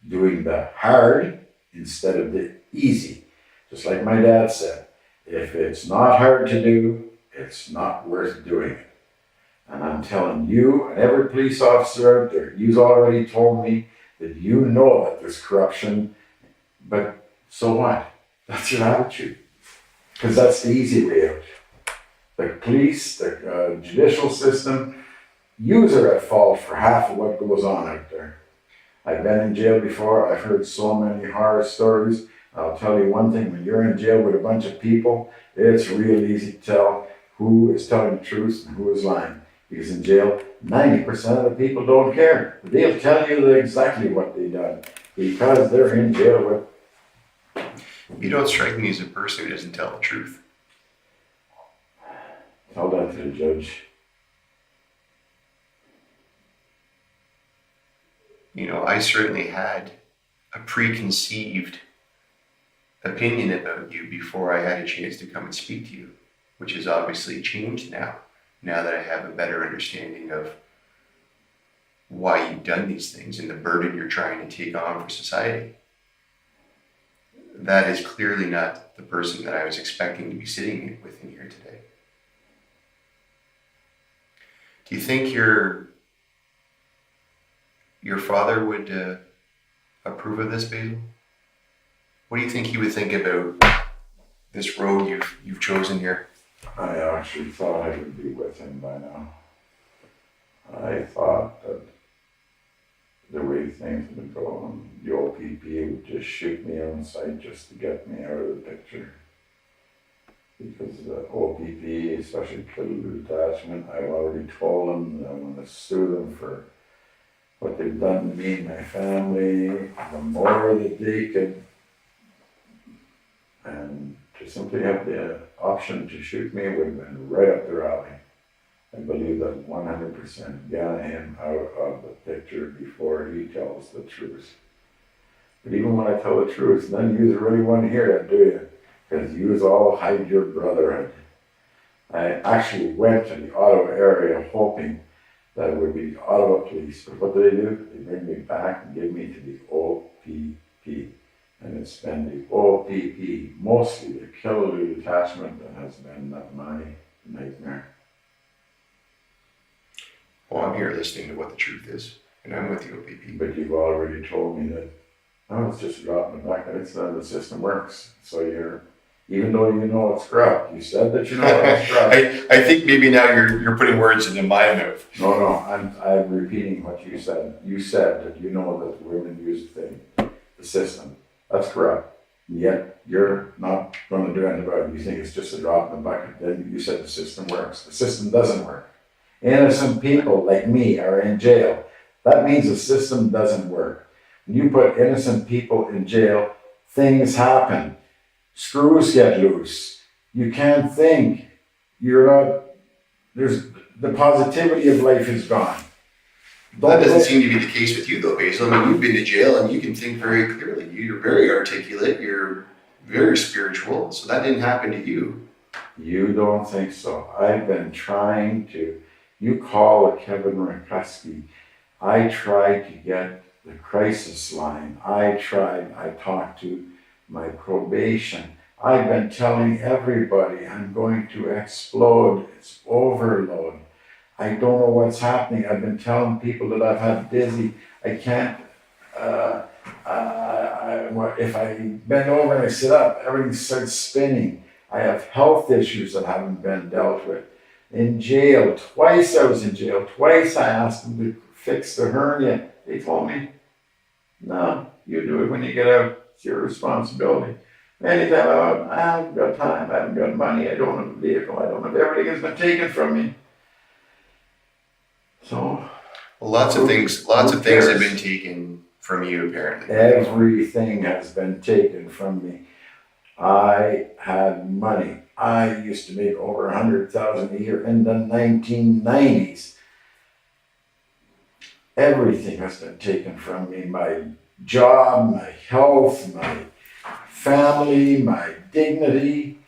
doing the hard instead of the easy. Just like my dad said, if it's not hard to do, it's not worth doing it. And I'm telling you and every police officer out there, you've already told me that you know that there's corruption, but so what? That's your attitude. Because that's the easy way out. The police, the judicial system, yous are at fault for half of what goes on out there. I've been in jail before. I've heard so many horror stories. I'll tell you one thing, when you're in jail with a bunch of people, it's real easy to tell who is telling the truth and who is lying. Because in jail, 90% of the people don't care. They'll tell you exactly what they've done because they're in jail with. You don't strike me as a person who doesn't tell the truth. Tell that to the judge. You know, I certainly had a preconceived opinion about you before I had a chance to come and speak to you, which has obviously changed now that I have a better understanding of why you've done these things and the burden you're trying to take on for society. That is clearly not the person that I was expecting to be sitting with in here today. Do you think your father would approve of this, Basil? What do you think he would think about this road you've chosen here? I actually thought I would be with him by now. I thought that the way things have been going, the OPP would just shoot me on sight just to get me out of the picture. Because the OPP, especially Killaloe Detachment, I've already told them that I'm going to sue them for what they've done to me and my family, the more that they could, and to simply have the option to shoot me would have been right up their alley. I believe that 100% get him out of the picture before he tells the truth. But even when I tell the truth, none of you really want to hear that, do you? Because you all hide your brotherhood. I actually went to the Ottawa area hoping that it would be the Ottawa police. But what do? They bring me back and give me to the OPP. And it's been the OPP, mostly the Killaloe Detachment, that has been my nightmare. Well, I'm here listening to what the truth is, and I'm with the OPP. But you've already told me that, oh, it's just a drop in the bucket. It's not the system works. So even though you know it's corrupt, you said that you know it's corrupt. I think maybe now you're putting words into my mouth. No, I'm repeating what you said. You said that you know that the women use the system. That's corrupt. And yet you're not going to do anything about it. You think it's just a drop in the bucket. Then you said the system works. The system doesn't work. Innocent people like me are in jail. That means the system doesn't work. When you put innocent people in jail, things happen. Screws get loose. You can't think. There's the positivity of life is gone. That doesn't seem to be the case with you though, Basil. I mean, you've been to jail and you can think very clearly. You're very articulate, you're very spiritual, so that didn't happen to you. You don't think so. I've been trying to, you call Kevin Rakuski. I tried to get the crisis line. I talked to my probation. I've been telling everybody I'm going to explode. It's overload. I don't know what's happening. I've been telling people that I've had dizzy. I can't, if I bend over and I sit up, everything starts spinning. I have health issues that haven't been dealt with. In jail, twice I was in jail. Twice I asked them to fix the hernia. They told me, no, you do it when you get out. It's your responsibility. Anytime I haven't got time, I haven't got money, I don't have a vehicle, I don't have, everything has been taken from me. So. Well, lots of things have been taken from you apparently. Everything has been taken from me. I had money. I used to make over 100,000 a year in the 1990s. Everything has been taken from me. My job, my health, my family, my dignity.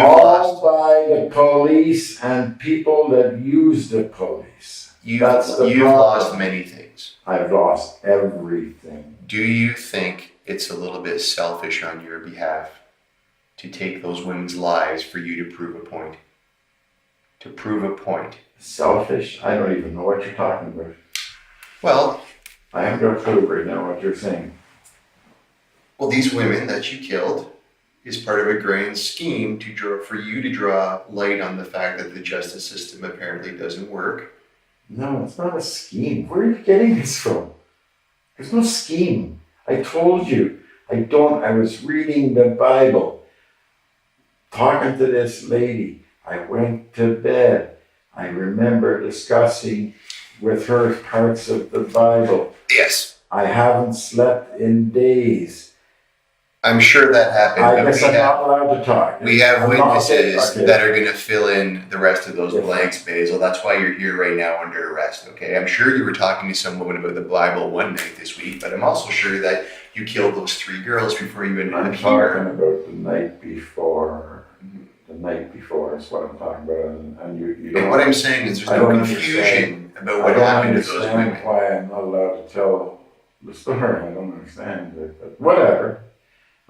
All by the police and people that use the police. You've lost many things. I've lost everything. Do you think it's a little bit selfish on your behalf to take those women's lives for you to prove a point? To prove a point. Selfish? I don't even know what you're talking about. Well, I haven't got a clue right now what you're saying. Well, these women that you killed is part of a grand scheme for you to draw light on the fact that the justice system apparently doesn't work. No, it's not a scheme. Where are you getting this from? There's no scheme. I told you. I was reading the Bible, talking to this lady. I went to bed. I remember discussing with her parts of the Bible. Yes. I haven't slept in days. I'm sure that happened. I guess I'm not allowed to talk. We have witnesses that are going to fill in the rest of those blanks, Basil. That's why you're here right now under arrest, okay? I'm sure you were talking to some woman about the Bible one night this week, but I'm also sure that you killed those 3 girls before you ended up here. I'm talking about the night before. The night before is what I'm talking about. And you don't. And what I'm saying is there's no confusion about what happened to those women. I don't understand why I'm not allowed to tell the story. I don't understand it, but whatever.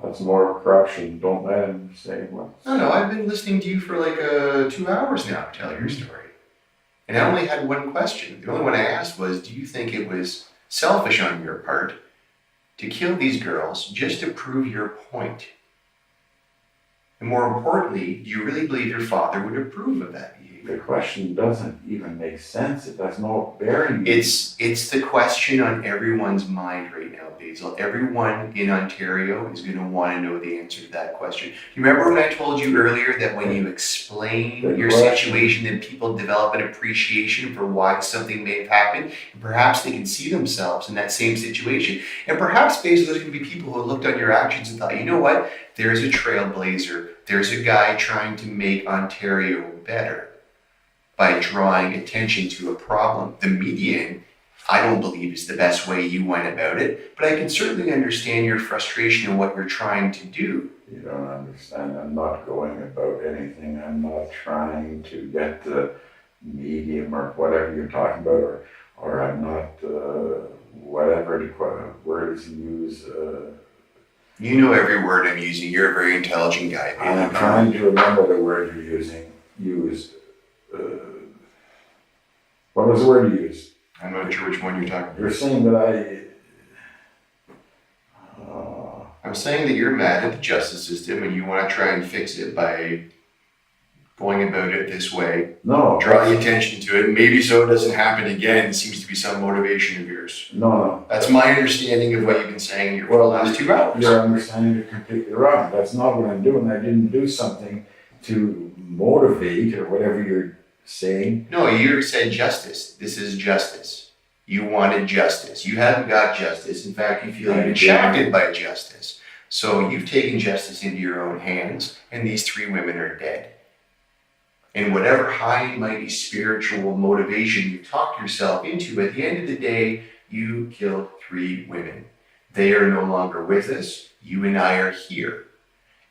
That's more corruption. Don't let him say what. No, I've been listening to you for like 2 hours now tell your story. And I only had one question. The only one I asked was, do you think it was selfish on your part to kill these girls just to prove your point? And more importantly, do you really believe your father would approve of that behavior? The question doesn't even make sense. It has no bearing. It's the question on everyone's mind right now, Basil. Everyone in Ontario is going to want to know the answer to that question. You remember when I told you earlier that when you explain your situation, then people develop an appreciation for why something may have happened, and perhaps they can see themselves in that same situation. And perhaps, Basil, there's going to be people who looked on your actions and thought, you know what? There's a trailblazer. There's a guy trying to make Ontario better by drawing attention to a problem. The median, I don't believe, is the best way you went about it, but I can certainly understand your frustration and what you're trying to do. You don't understand. I'm not going about anything. I'm not trying to get the medium or whatever you're talking about, or I'm not, whatever the words you use. You know every word I'm using. You're a very intelligent guy. I'm trying to remember the word you're used. What was the word you used? I'm not sure which one you're talking about. You're saying that I'm saying that you're mad at the justice system and you want to try and fix it by going about it this way. No. Drawing attention to it. Maybe so it doesn't happen again. It seems to be some motivation of yours. No. That's my understanding of what you've been saying here for the last 2 hours. Your understanding is completely wrong. That's not what I'm doing. I didn't do something to motivate or whatever you're saying. No, you said justice. This is justice. You wanted justice. You haven't got justice. In fact, you feel you've been shafted by justice. So you've taken justice into your own hands, and these 3 women are dead. And whatever high and mighty spiritual motivation you talk yourself into, at the end of the day, you killed 3 women. They are no longer with us. You and I are here.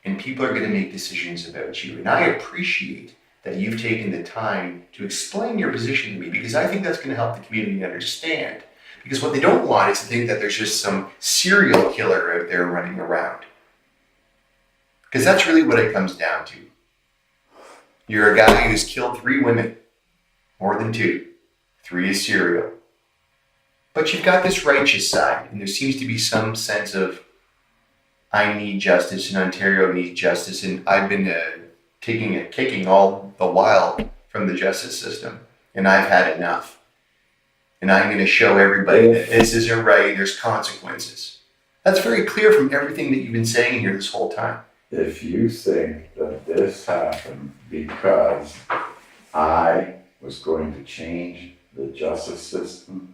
And people are going to make decisions about you. And I appreciate that you've taken the time to explain your position to me, because I think that's going to help the community understand. Because what they don't want is to think that there's just some serial killer out there running around. Because that's really what it comes down to. You're a guy who's killed 3 women, more than 2. 3 is serial. But you've got this righteous side, and there seems to be some sense of, I need justice, and Ontario needs justice, and I've been taking a kicking all the while from the justice system, and I've had enough. And I'm going to show everybody that this isn't right, there's consequences. That's very clear from everything that you've been saying here this whole time. If you think that this happened because I was going to change the justice system,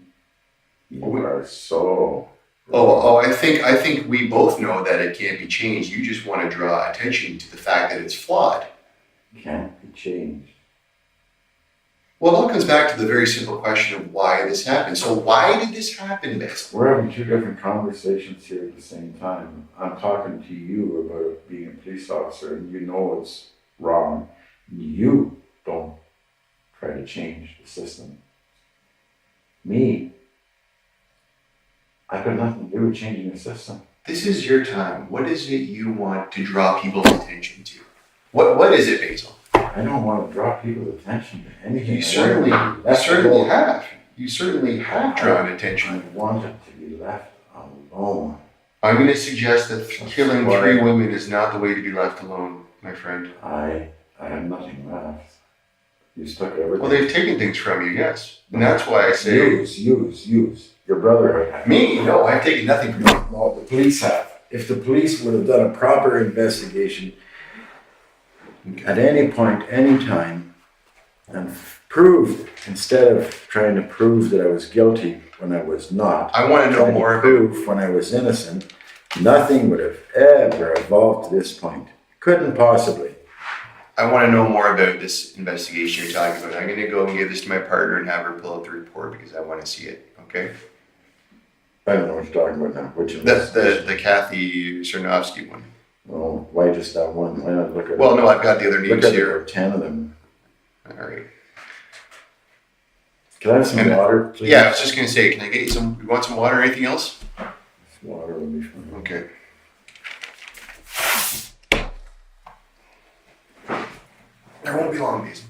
you are so... I think we both know that it can't be changed. You just want to draw attention to the fact that it's flawed. Can't be changed. Well, it all comes back to the very simple question of why this happened. So why did this happen, Basil? We're having 2 different conversations here at the same time. I'm talking to you about being a police officer, and you know it's wrong. You don't try to change the system. Me, I've got nothing to do with changing the system. This is your time. What is it you want to draw people's attention to? What is it, Basil? I don't want to draw people's attention to anything. You certainly have. You certainly have drawn attention. I want it to be left alone. I'm going to suggest that killing 3 women is not the way to be left alone, my friend. I have nothing left. You stuck everything. Well, they've taken things from you, yes. And that's why I say... Use. Your brother had. Me? No, I've taken nothing from you. No, the police have. If the police would have done a proper investigation at any point, any time, and proved, instead of trying to prove that I was guilty when I was not, I want to know more about... proof when I was innocent, nothing would have ever evolved to this point. Couldn't possibly. I want to know more about this investigation you're talking about. I'm going to go and give this to my partner and have her pull out the report because I want to see it, okay? I don't know what you're talking about now. Which That's the Kathy Cernovsky one. Well, why just that one? Why not look at... Well, no, I've got the other names look at here. 10 of them. All right. Can I have some water, please? Yeah, I was just going to say, can I get you some... You want some water or anything else? Water would be fine. Okay. There won't be long, Basil.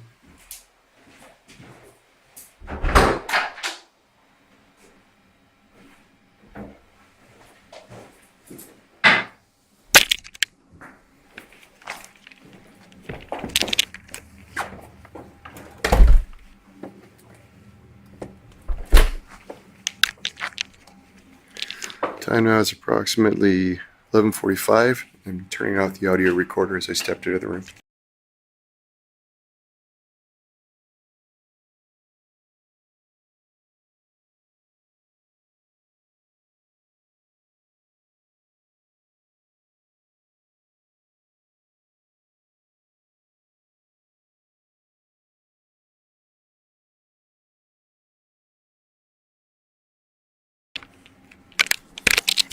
Time now is approximately 11:45. I'm turning off the audio recorder as I stepped out of the room.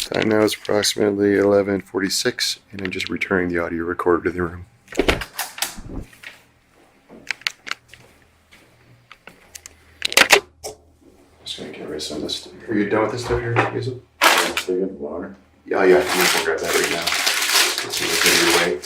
Time now is approximately 11:46, and I'm just returning the audio recorder to the room. Just gonna get rid of some of this stuff. Are you done with this stuff here, Basil? Water. Yeah, I'm gonna grab that right now. Let's see what's in your way.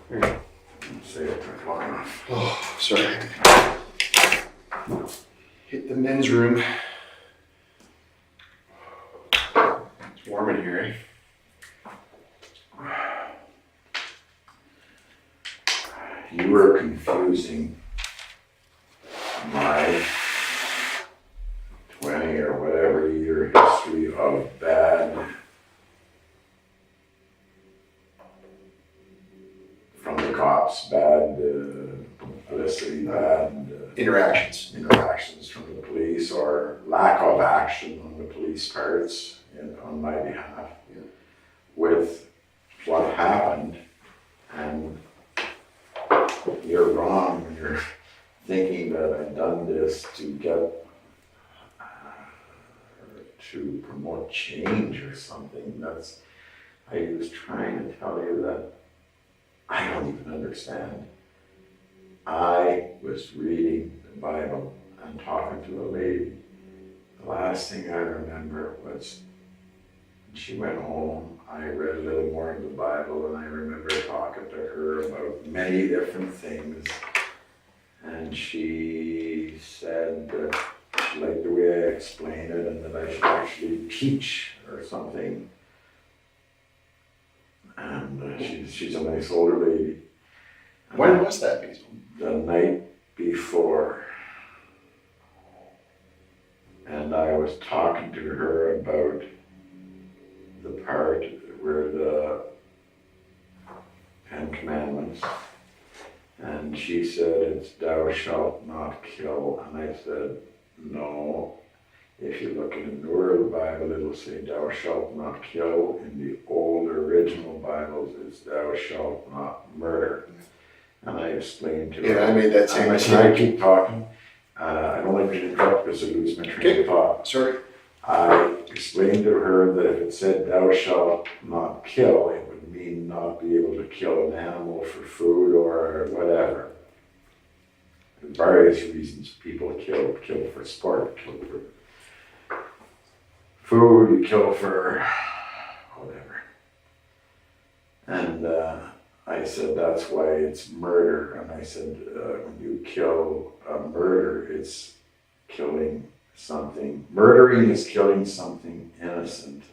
There you go. Say it far enough. Oh, sorry. Hit the men's room. It's warm in here, You were confusing my 20 or whatever year history of bad, from the cops, bad publicity, bad interactions from the police, or lack of action on the police parts on my behalf, with what happened. And you're wrong when you're thinking that I've done this to get to promote change or something. I was trying to tell you that I don't even understand. I was reading the Bible and talking to a lady. The last thing I remember was when she went home, I read a little more of the Bible, and I remember talking to her about many different things. And she said that she liked the way I explained it, and that I should actually teach or something. And she's a nice older lady. When was that, Basil? The night before. And I was talking to her about the part where the Ten Commandments, and she said it's thou shalt not kill, and I said no. If you look in the newer Bible, it'll say thou shalt not kill. In the old original Bibles, it's thou shalt not murder. And I explained to her. Yeah, I made that same mistake. I keep talking. I don't like to interrupt because I lose my train of thought. Sorry. I explained to her that if it said thou shalt not kill, it would mean not be able to kill an animal for food or whatever. For various reasons, people kill for sport, kill for food, you kill for whatever. And I said that's why it's murder. And I said when you kill a murder, it's killing something. Murdering is killing something innocent.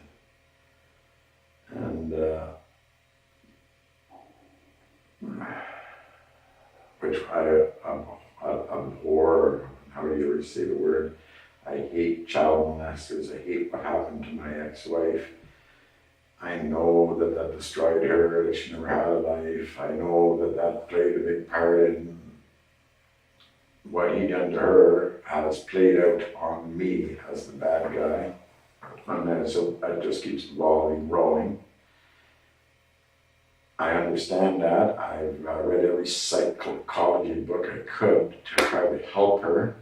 And which I abhor, how do you ever say the word? I hate child molesters. I hate what happened to my ex-wife. I know that destroyed her, that she never had a life. I know that played a big part in what he done to her has played out on me as the bad guy. And then so that just keeps rolling. I understand that. I've read every psychology book I could to try to help her.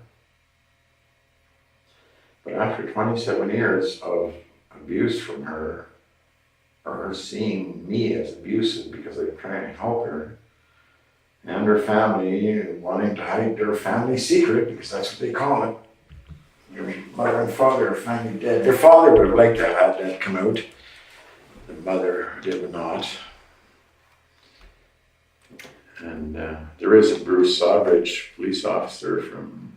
But after 27 years of abuse from her, or her seeing me as abusive because I'm trying to help her, and her family wanting to hide their family secret, because that's what they call it. Your mother and father are finally dead. Their father would have liked to have had that come out. The mother did not. And there is a Bruce Sawbridge, police officer from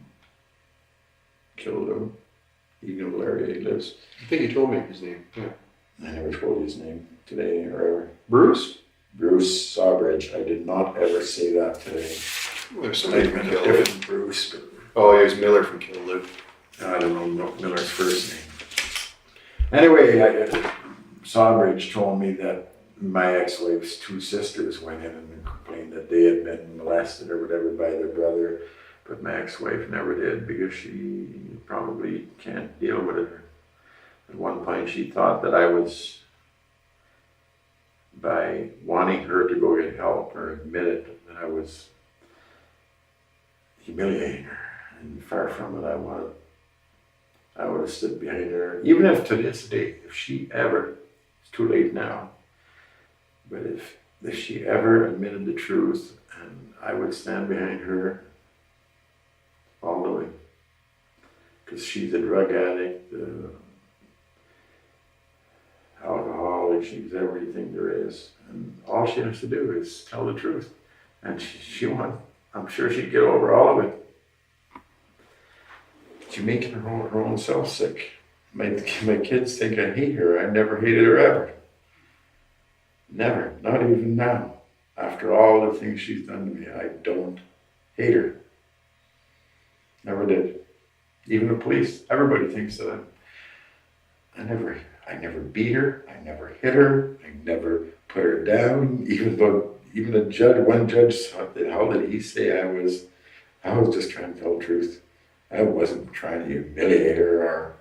Killaloe. You know where area he lives. I think you told me his name. Yeah. I never told you his name today or ever. Bruce? Bruce Sawbridge. I did not ever say that today. Well, there's somebody from Killaloe. Different Bruce, but Oh, it was Miller from Killaloe. I don't know Miller's first name. Anyway, Sawbridge told me that my ex-wife's two sisters went in and complained that they had been molested or whatever by their brother, but my ex-wife never did because she probably can't deal with it. At one point she thought that I was, by wanting her to go get help or admit it, that I was humiliating her. And far from it, I would have stood behind her, even if to this day, if she ever, it's too late now, but if she ever admitted the truth, and I would stand behind her all the way. Because she's a drug addict, alcoholic, like she's everything there is. And all she has to do is tell the truth. And I'm sure she'd get over all of it. She's making her own self sick. My kids think I hate her. I never hated her ever. Never, not even now. After all the things she's done to me, I don't hate her. Never did. Even the police, everybody thinks that I never beat her, I never hit her, I never put her down, even one judge thought that, how did he say I was just trying to tell the truth. I wasn't trying to humiliate her or,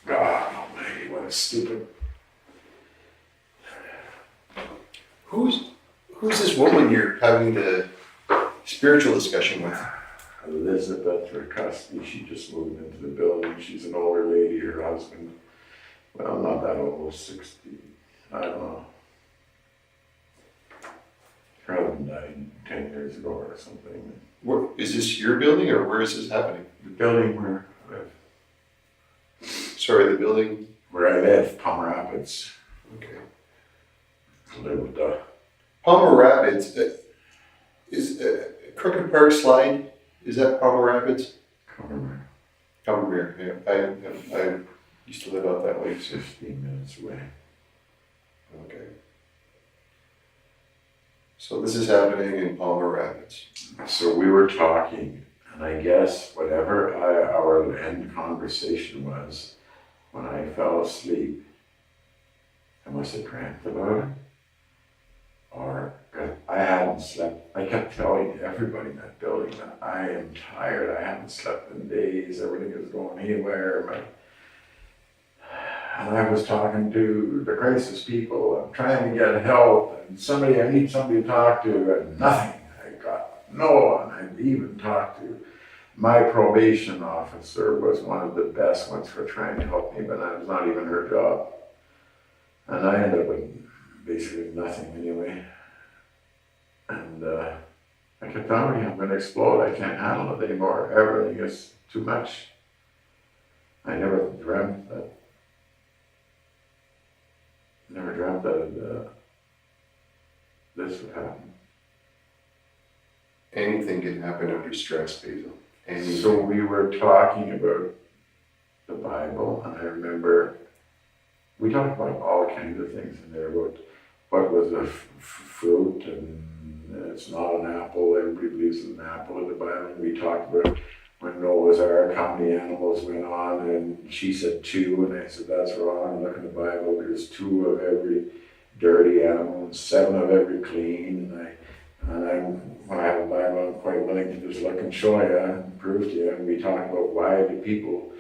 God almighty, what a stupid. Who's this woman you're having the spiritual discussion with? Elizabeth Rakowski, she just moved into the building. She's an older lady, her husband, well, not that old, 60, I don't know. Her husband died 10 years ago or something. Is this your building or where is this happening? The building where I live. Sorry, the building? Where I live, Palmer Rapids. Okay. I live with Palmer Rapids, is Crooked Park Slide, is that Palmer Rapids? Palmer, yeah. I used to live out that way. 15 minutes away. Okay. So this is happening in Palmer Rapids. So we were talking, and I guess whatever our end conversation was, when I fell asleep, I must have dreamt about it. Or I hadn't slept. I kept telling everybody in that building that I am tired. I haven't slept in days. Everything is going haywire. And I was talking to the crisis people. I'm trying to get help, and I need somebody to talk to, and nothing. I got no one. I even talked to my probation officer, was one of the best ones for trying to help me, but that was not even her job. And I ended up with basically nothing anyway. And I kept telling me, I'm going to explode. I can't handle it anymore. Everything is too much. I never dreamt that this would happen. Anything can happen under stress, Basil. Anything. So we were talking about the Bible, and I remember we talked about all kinds of things in there, about what was a fruit, and it's not an apple. Everybody believes it's an apple in the Bible. And we talked about when Noah's Ark, how many animals went on, and she said 2, and I said, that's wrong. Look in the Bible, there's 2 of every dirty animal and 7 of every clean. When I have a Bible, I'm quite willing to just look and show you and prove to you. And we talked about why do people,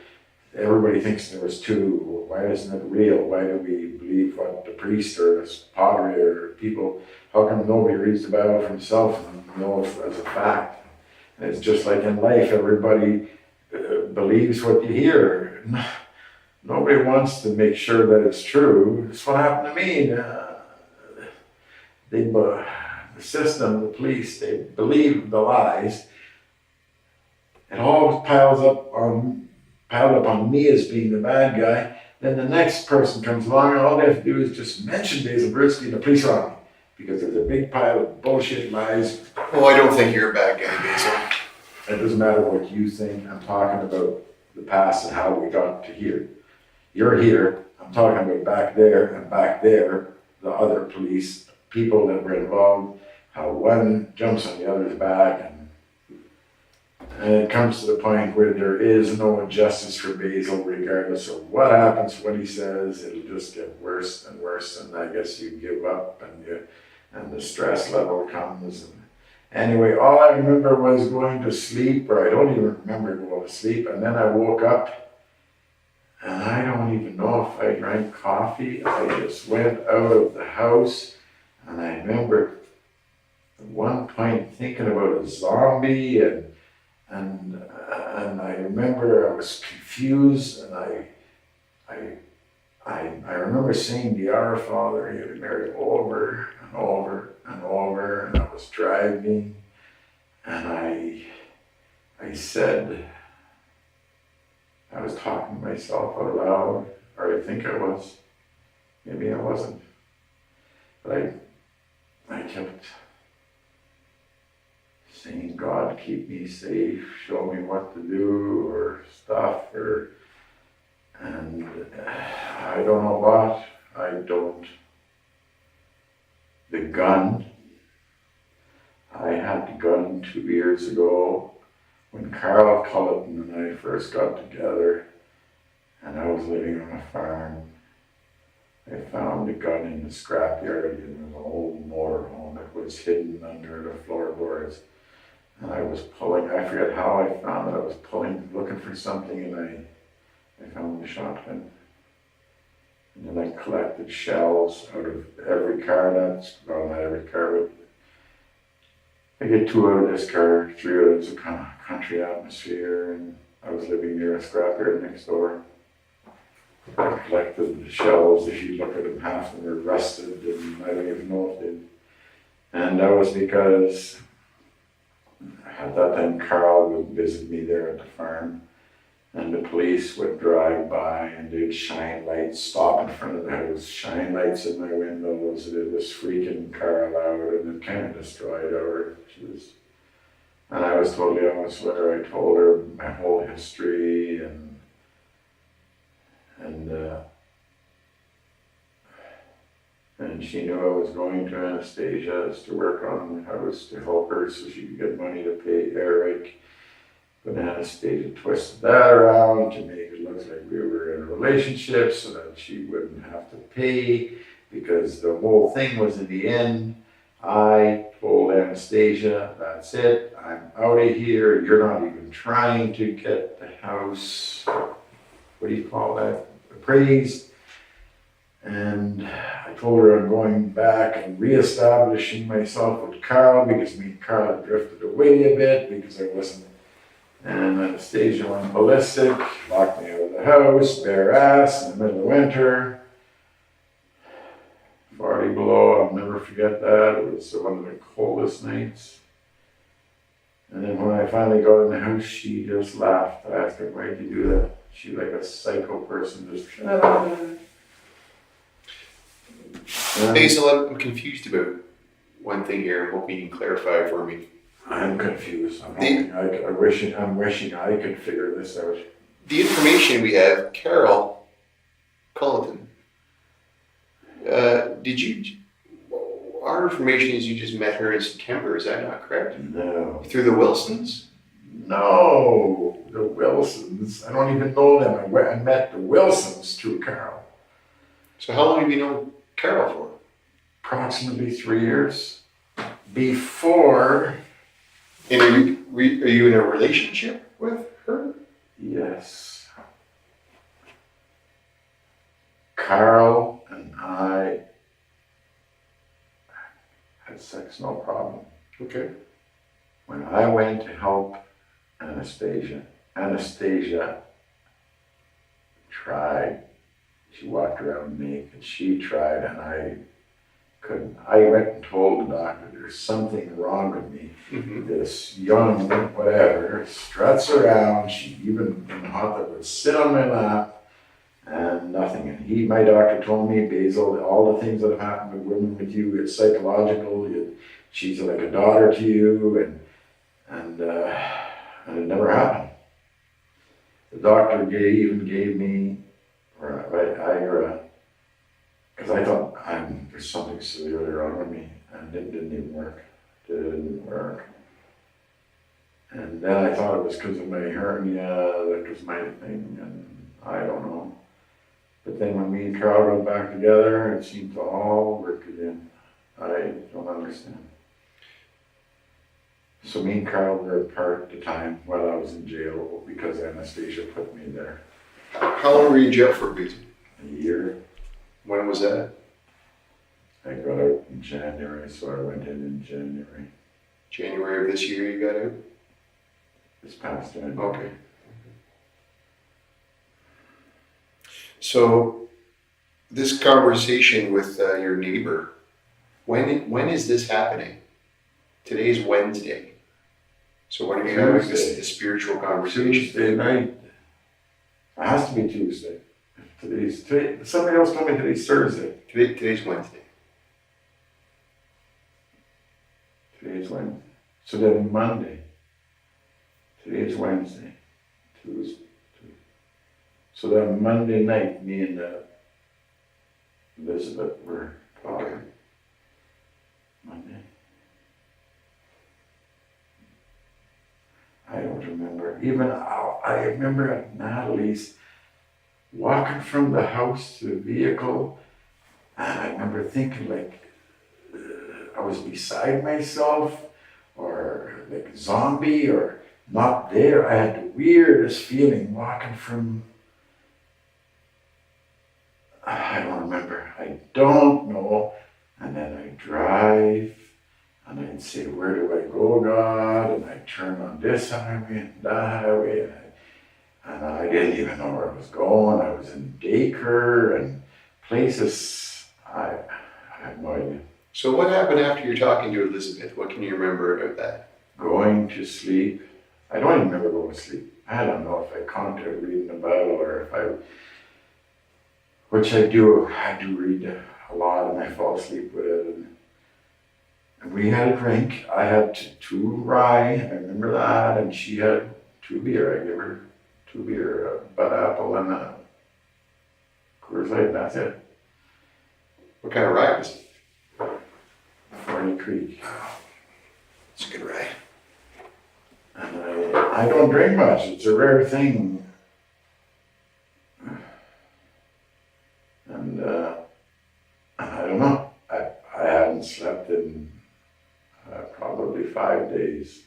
everybody thinks there was 2. Why isn't it real? Why do we believe what the priest or the pottery or people, how come nobody reads the Bible for himself and knows as a fact? And it's just like in life, everybody believes what you hear. Nobody wants to make sure that it's true. It's what happened to me. The system, the police, they believe the lies. It all piled up on me as being the bad guy. Then the next person comes along, and all they have to do is just mention Basil Borutski and the police are on me. Because there's a big pile of bullshit lies. Oh, I don't think you're a bad guy, Basil. It doesn't matter what you think. I'm talking about the past and how we got to here. You're here. I'm talking about back there, and back there, the other police, people that were involved, how one jumps on the other's back, and it comes to the point where there is no justice for Basil, regardless of what happens, what he says. It'll just get worse and worse, and I guess you give up, and the stress level comes. And anyway, all I remember was going to sleep, or I don't even remember going to sleep, and then I woke up, and I don't even know if I drank coffee. I just went out of the house, and I remember at one point thinking about a zombie, and I remember I was confused, and I remember saying the Our Father, Hail Mary, over and over and over, and I was driving, and I said, I was talking to myself out loud, or I think I was, maybe I wasn't. But I kept saying, God, keep me safe, show me what to do or stuff, and I don't know what, the gun, I had the gun 2 years ago when Carl Culleton and I first got together and I was living on a farm. I found the gun in the scrapyard in an old motorhome that was hidden under the floorboards. And I was pulling, I forget how I found it, I was looking for something, and I found the shotgun. And then I collected shells out of every car well, not every car, but I get 2 out of this car, 3 out of it's a kind of country atmosphere, and I was living near a scrapyard next door. I collected the shells. If you look at them, half of them are rusted, and I don't even know if they. And that was because at that time Carl would visit me there at the farm, and the police would drive by and they'd shine lights, stop in front of the house, shine lights in my windows. It was freaking Carl out, and it kind of destroyed her. And I was totally honest with her. I told her my whole history, and she knew I was going to Anastasia's to work on the house to help her so she could get money to pay Eric. But Anastasia twisted that around to make it look like we were in a relationship so that she wouldn't have to pay, because the whole thing was, in the end, I told Anastasia, that's it, I'm out of here, you're not even trying to get the house, what do you call that, appraised. And I told her I'm going back and reestablishing myself with Carl, because me and Carl had drifted away a bit because I wasn't. And Anastasia went ballistic, locked me out of the house, bare ass in the middle of winter. 40 below, I'll never forget that. It was one of the coldest nights. And then when I finally got in the house, she just laughed. I asked her, why'd you do that? She, like a psycho person, just Basil, I'm confused about one thing here. I'm hoping you can clarify for me. I'm confused. I'm wishing I could figure this out. The information we have, Carol Culleton. Our information is you just met her in September. Is that not correct? No. Through the Wilsons? No, the Wilsons. I don't even know them. I met the Wilsons through Carol. So how long have you known Carol for? Approximately 3 years. Before. And are you in a relationship with her? Yes. Carl and I had sex, no problem. Okay. When I went to help Anastasia tried. She walked around naked. She tried, and I couldn't. I went and told the doctor, there's something wrong with me. Mm-hmm. This young, whatever, struts around. She even in the hot tub would sit on my lap, and nothing. And my doctor told me, Basil, all the things that have happened with women with you, it's psychological. She's like a daughter to you, and it never happened. The doctor even gave me Viagra, because I thought there's something severely wrong with me, and it didn't even work. Didn't work. And then I thought it was because of my hernia, that was my thing, and I don't know. But then when me and Carl got back together, it seemed to all work again. I don't understand. So me and Carl were apart at the time while I was in jail because Anastasia put me there. How long were you in jail for, Basil? A year. When was that? I got out in January, so I went in January. January of this year you got out? This past January. Okay. So, this conversation with your neighbor, when is this happening? Today's Wednesday. So when are you having this spiritual conversation? Tuesday night. It has to be Tuesday. Today, somebody else told me today's Thursday. Today's Wednesday. Today's Wednesday. So then Monday. Today's Wednesday. Tuesday. So then Monday night, me and Elizabeth were talking. Okay. Monday. I don't remember. Even I remember at Natalie's walking from the house to the vehicle, and I remember thinking like I was beside myself, or like a zombie, or not there. I had the weirdest feeling walking from. I don't remember. I don't know. And then I drive. And I'd say, where do I go, God? And I'd turn on this highway and that highway. And I didn't even know where I was going. I was in Dacre and places. I have no idea. So what happened after you're talking to Elizabeth? What can you remember about that? Going to sleep. I don't even remember going to sleep. I don't know if I counted reading the Bible or if I, which I do read a lot and I fall asleep with it. And we had a drink. I had two rye, I remember that, and she had 2 beer. I gave her 2 beer, a Bud Apple and a Coors Light, and that's it. What kind of ride was it? Ferny Creek. It's a good ride. And I don't drink much. It's a rare thing. And I don't know. I hadn't slept in probably 5 days.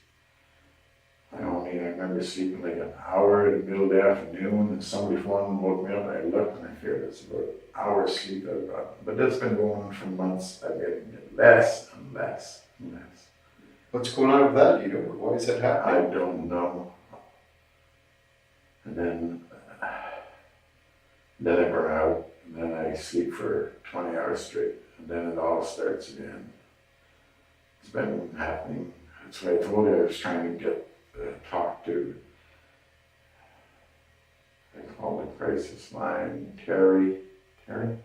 I remember sleeping like an hour in the middle of the afternoon, and somebody phoned and woke me up, and I looked and I figured it's about an hour's sleep I've got. But that's been going on for months. I'm getting less and less and less. What's going on with that? You know, why is that I happening? don't know. And then I burn out, and then I sleep for 20 hours straight, and then it all starts again. It's been happening. That's why I told you I was trying to get talk to, I call it crisis line, Terry. When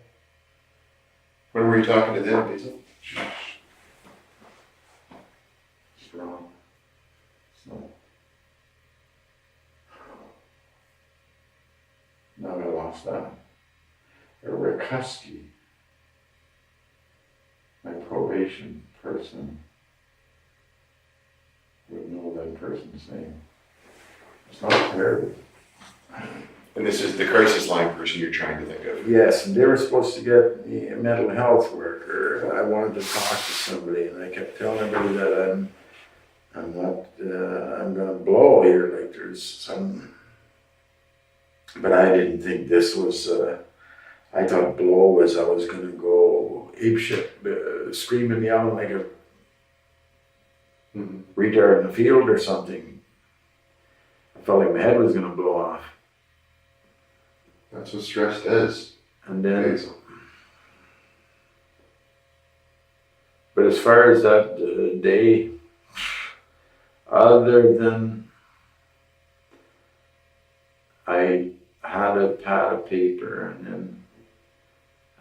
were you talking to them, Basil? Strong. So. Now I lost that. Rikuski, my probation person, would know that person's name. It's not fair. And this is the crisis line person you're trying to think of. Yes, and they were supposed to get me a mental health worker. I wanted to talk to somebody, and I kept telling everybody that I'm gonna blow here. Like there's some, but I didn't think this was. I thought blow was I was gonna go apeshit, screaming, yelling like a retard in the field or something. I felt like my head was gonna blow off. That's what stress does. And then, Basil. but as far as that day, other than I had a pad of paper and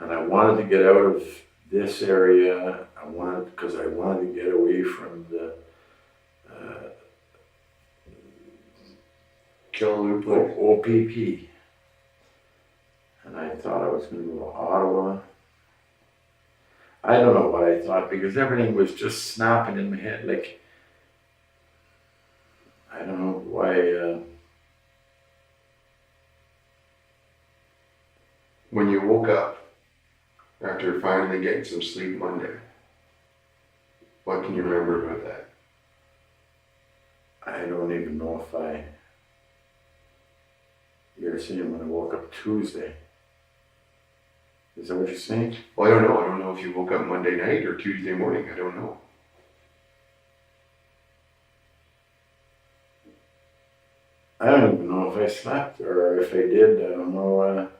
I wanted to get out of this area. Because I wanted to get away from the Killing place. OPP. And I thought I was going to go to Ottawa. I don't know what I thought because everything was just snapping in my head. Like, I don't know why. When you woke up after finally getting some sleep Monday, what can you remember about that? I don't even know if you're saying when I woke up Tuesday. Is that what you're saying? Well, I don't know. I don't know if you woke up Monday night or Tuesday morning. I don't know. I don't even know if I slept or if I did. I don't know.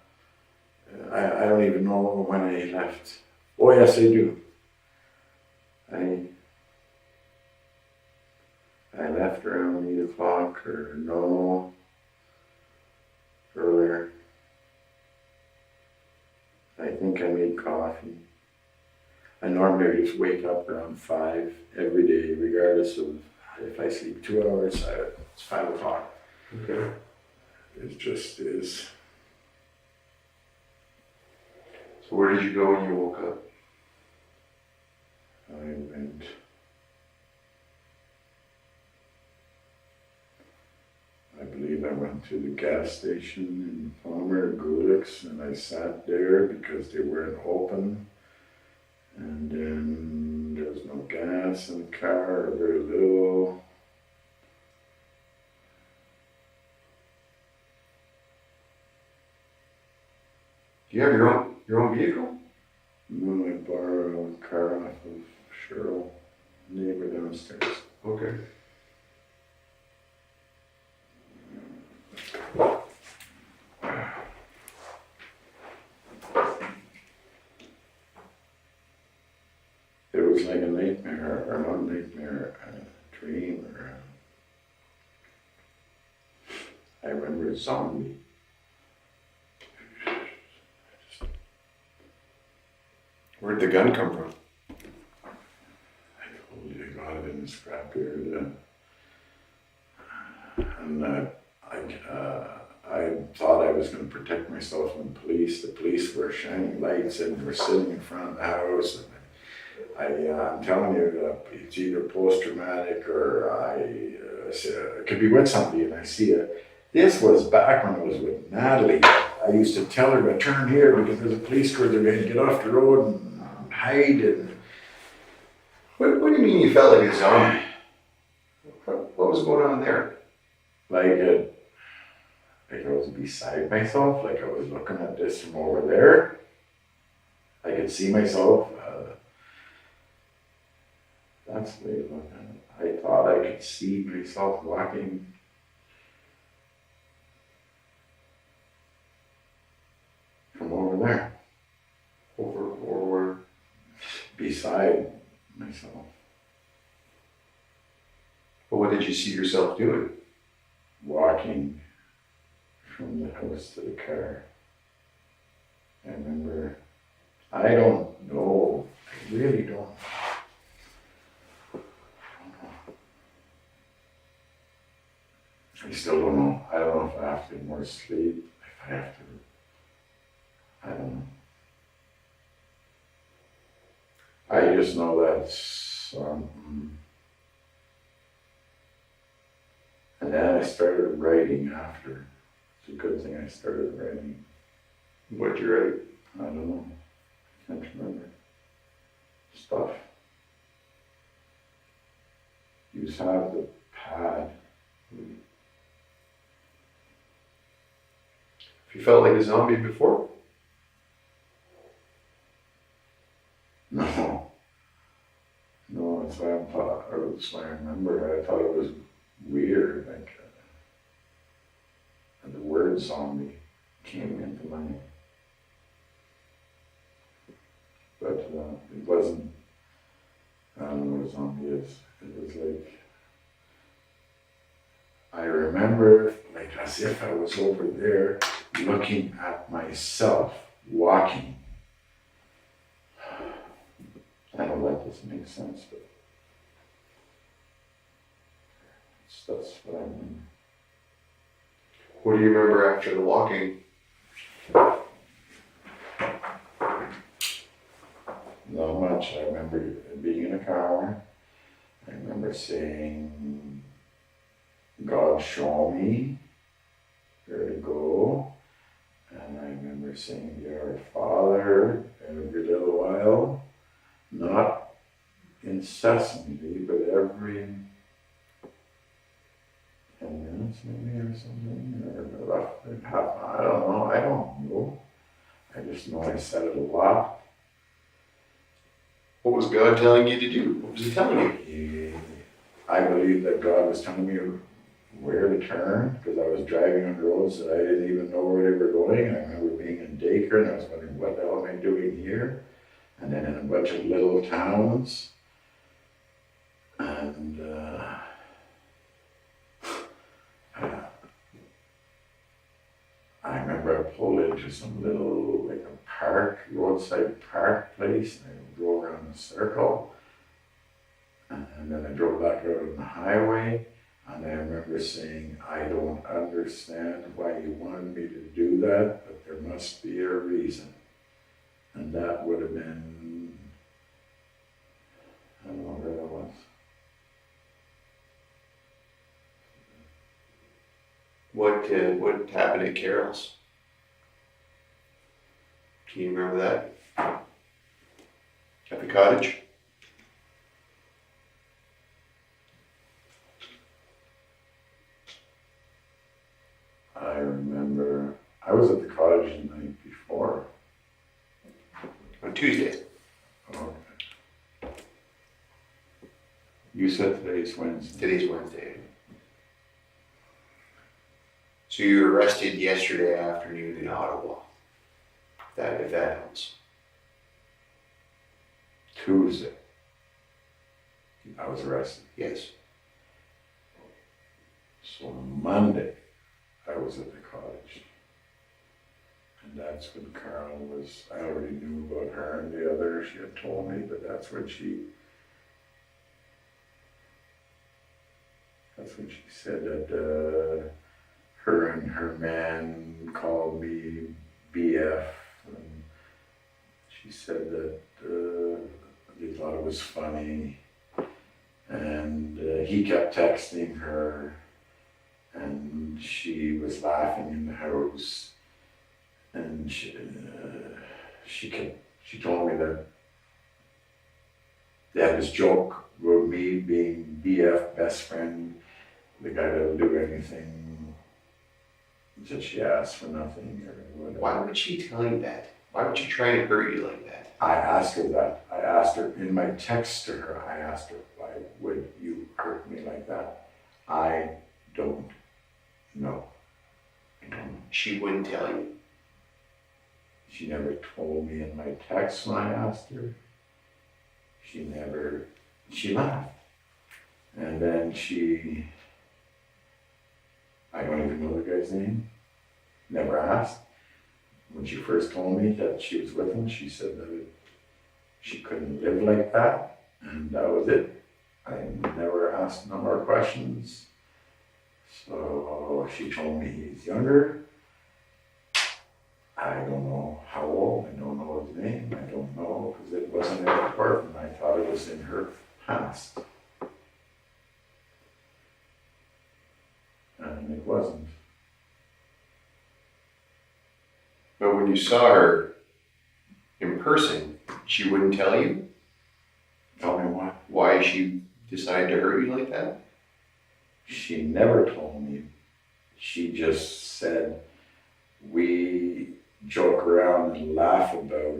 I don't even know when I left. Oh yes, I do. I left around 8 o'clock or no, earlier. I think I made coffee. I normally just wake up around 5 every day, regardless of if I sleep 2 hours. It's 5 o'clock. Okay. It just is. So where did you go when you woke up? I went. I believe I went to the gas station in Palmer, Gulix, and I sat there because they weren't open. And then there was no gas in the car, or very little. Do you have your own vehicle? And then I borrowed a car off of Cheryl, neighbor downstairs. Okay. It was like a nightmare, or not a nightmare, a dream, or I remember a zombie. Where'd the gun come from? I told you I got it in the scrapyard, and I thought I was going to protect myself from the police. The police were shining lights and were sitting in front of the house. And I'm telling you, it's either post-traumatic or it could be with somebody, and I see it. This was back when I was with Natalie. I used to tell her to turn here because there's a police cruiser going to get off the road and hide. And What do you mean you felt like a zombie? What was going on there? like I was beside myself, like I was looking at this from over there. I could see myself. That's the way to look at it. I thought I could see myself walking from over there, Or beside myself, what did you see yourself doing? walking from the house to the car. I remember, I don't know, I really don't. I still don't know. I don't know if I have to get more sleep, if I have to, I don't know. I just know that's, and then I started writing after. It's a good thing I started writing. What'd you write? I don't know. I can't remember. Stuff. You just have the pad. Have you felt like a zombie before? No. No, that's why I thought, or that's why I remember. I thought it was weird. Like, and the word zombie came into my. But it wasn't. I don't know what a zombie is. It was like. I remember, like, as if I was over there looking at myself walking. I know that doesn't make sense, but that's what I remember. What do you remember after the walking? Not much. I remember being in a car. I remember saying, God, show me where to go. And I remember saying, Dear Father, every little while. Not incessantly, but every 10 minutes maybe or something, or roughly half, I don't know. I just know I said it a lot. What was God telling you to do? What was he telling you? I believe that God was telling me where to turn, because I was driving on roads that I didn't even know where they were going. I remember being in Dacre and I was wondering, what the hell am I doing here? And then in a bunch of little towns. And I remember I pulled into some little, like a park, roadside park place, and I drove around a circle. And then I drove back out on the highway, and I remember saying, I don't understand why you wanted me to do that, but there must be a reason. And that would have been, I don't know where that was. What happened at Carol's? Can you remember that? At the cottage? I remember, I was at the cottage the night before. On Tuesday. Okay. You said today's Wednesday. Today's Wednesday. So you were arrested yesterday afternoon in Ottawa. If that helps. Tuesday. I was arrested. Yes. So Monday, I was at the cottage. And that's when Carol was, I already knew about her and the other, she had told me, but that's when she said that her and her man called me BF, and she said that they thought it was funny, and he kept texting her, and she was laughing in the house, and she told me that they had this joke about me being BF, best friend, the guy that'll do anything that she asked for nothing or whatever. Why would she tell you that? Why would she try to hurt you like that? I asked her that. I asked her in my text to her, I asked her, why would you hurt me like that? I don't know. She wouldn't tell you. She never told me in my text when I asked her. She laughed. And then I don't even know the guy's name, never asked. When she first told me that she was with him, she said that she couldn't live like that, and that was it. I never asked no more questions. So she told me he's younger. I don't know how old, I don't know his name, I don't know, because it wasn't in her apartment. I thought it was in her past. And it wasn't. But when you saw her in person, she wouldn't tell you? Tell me what? Why she decided to hurt you like that? She never told me. She just said, we joke around and laugh about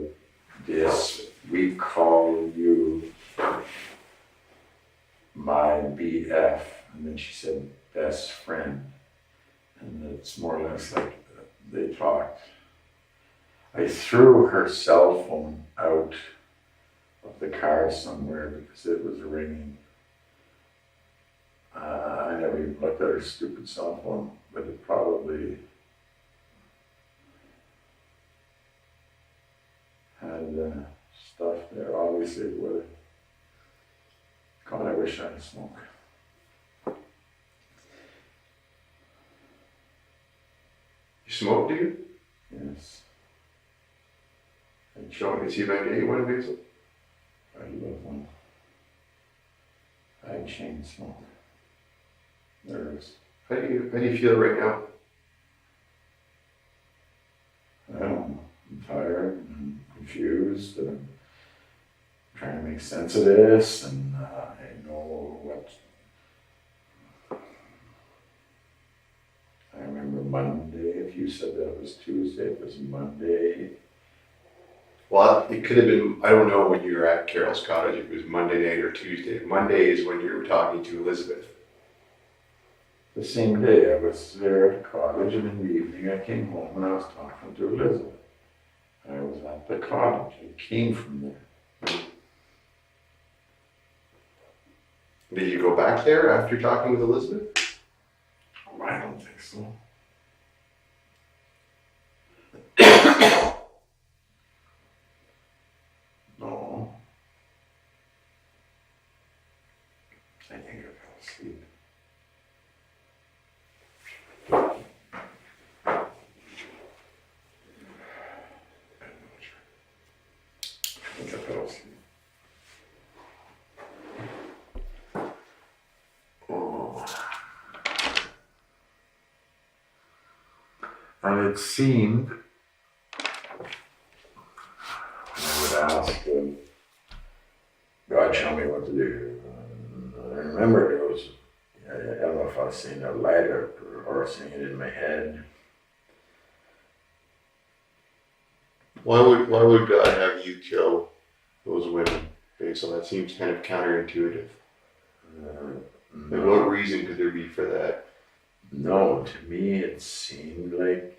this. We call you my BF. And then she said, best friend. And it's more or less like they talked. I threw her cell phone out of the car somewhere because it was ringing. I never even looked at her stupid cell phone, but it probably had stuff there. Obviously it would have. God, I wish I had smoked. You smoke, do you? Yes. And show me, see if I can get you one, Basil. I love one. I chain smoke. Nervous. How do you feel right now? I don't know. I'm tired and confused and I'm trying to make sense of this, and I know what. I remember Monday. If you said that was Tuesday, it was Monday. Well, it could have been, I don't know when you were at Carol's cottage, if it was Monday night or Tuesday. Monday is when you were talking to Elizabeth. The same day I was there at the cottage, and in the evening I came home and I was talking to Elizabeth. I was at the cottage. I came from there. Did you go back there after talking with Elizabeth? I don't think so. No. asleep. I think I fell asleep. Oh. And it seemed, I would ask God, show me what to do. And I remember it was, I don't know if I was seeing a light or seeing it in my head. Why would God have you kill those women, Basil? That seems kind of counterintuitive. Like, what reason could there be for that? No, to me it seemed like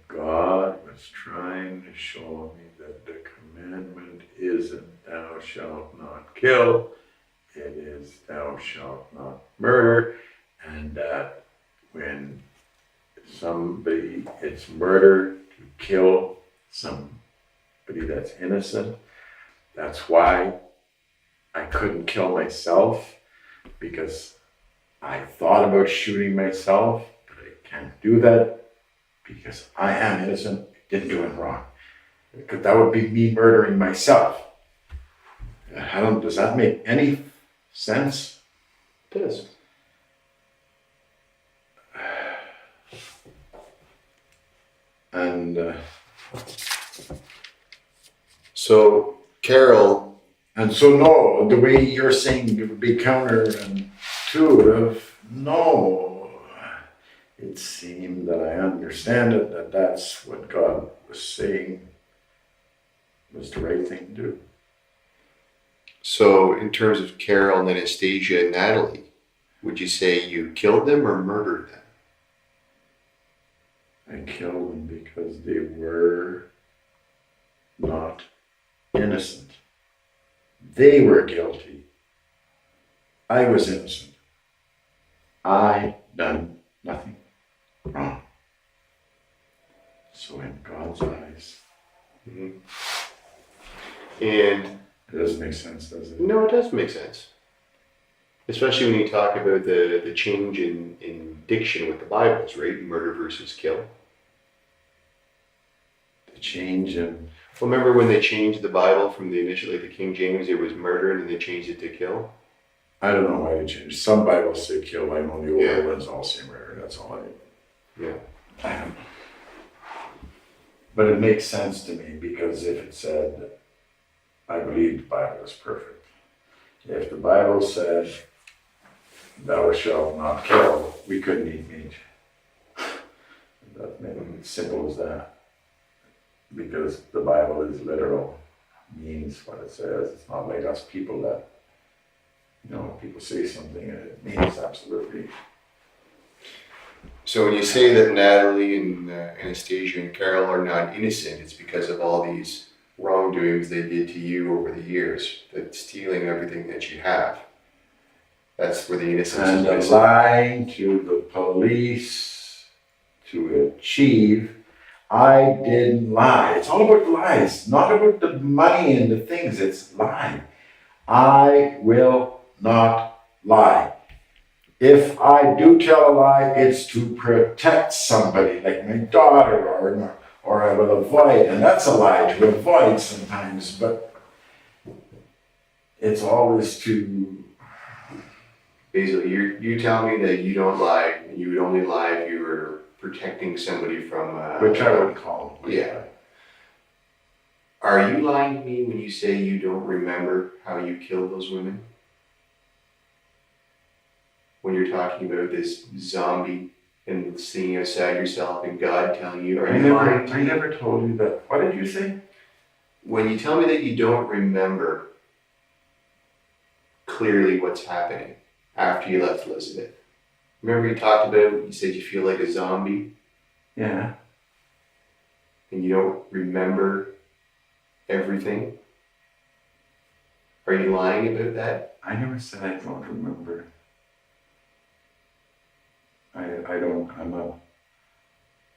God was trying to show me that the commandment isn't thou shalt not kill, it is thou shalt not murder, and that when it's murder to kill somebody that's innocent. That's why I couldn't kill myself, because I thought about shooting myself, but I can't do that because I am innocent, I didn't do it wrong. Because that would be me murdering myself. Does that make any sense? It does. And So, Carol, so no, the way you're saying it would be counterintuitive, no. It seemed that I understand it, that that's what God was saying was the right thing to do. so in terms of Carol and Anastasia and Natalie, would you say you killed them or murdered them? I killed them because they were not innocent. They were guilty. I was innocent. I done nothing wrong. So in God's eyes, Mm-hmm. And it doesn't make sense, does it? no, it does make sense. Especially when you talk about the change in diction with the Bibles, right? Murder versus kill. The change in, Well, remember when they changed the Bible from the initially the King James, it was murder, and then they changed it to kill? I don't know why they changed. Some Bibles say kill, I know the older Yeah. ones all say murder, that's all I Yeah. I don't know. But it makes sense to me, because if it said, I believe the Bible is perfect. If the Bible said, thou shalt not kill, we couldn't eat meat. That made it simple as that. Because the Bible is literal, means what it says. It's not like us people that, people say something and it means absolutely. So when you say that Natalie and Anastasia and Carol are not innocent, it's because of all these wrongdoings they did to you over the years, that stealing everything that you have. That's where the innocence And is. lying to the police to achieve, I didn't lie. It's all about lies, not about the money and the things, it's lie. I will not lie. If I do tell a lie, it's to protect somebody, like my daughter, or I will avoid, and that's a lie to avoid sometimes, but it's always to. Basil, you tell me that you don't lie, and you would only lie if you were protecting somebody from... Which I would call it. Yeah. Are you lying to me when you say you don't remember how you killed those women? When you're talking about this zombie and seeing outside yourself and God telling you, are you lying to I me? never told you that. What did you say? When you tell me that you don't remember clearly what's happening after you left Elizabeth, remember you talked about, you said you feel like a zombie Yeah. and you don't remember everything? Are you lying about that? I never said I don't remember.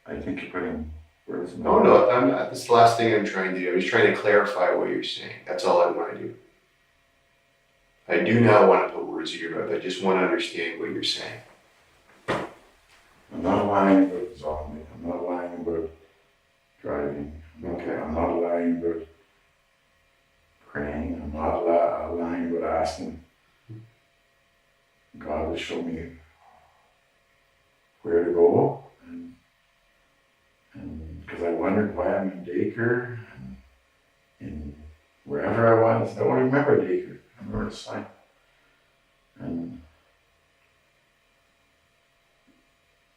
I think you're putting words in my Oh no, this is the last thing I'm trying to do. I'm just trying to clarify what you're saying. That's all I want to do. I do not want to put words in your mouth. I just want to understand what you're saying. I'm not lying about zombie. I'm not lying about driving. Okay. I'm not lying about praying. I'm not lying about asking God to show me where to go. And because I wondered why I'm in daycare and wherever I was. I don't remember daycare. I remember the sign. And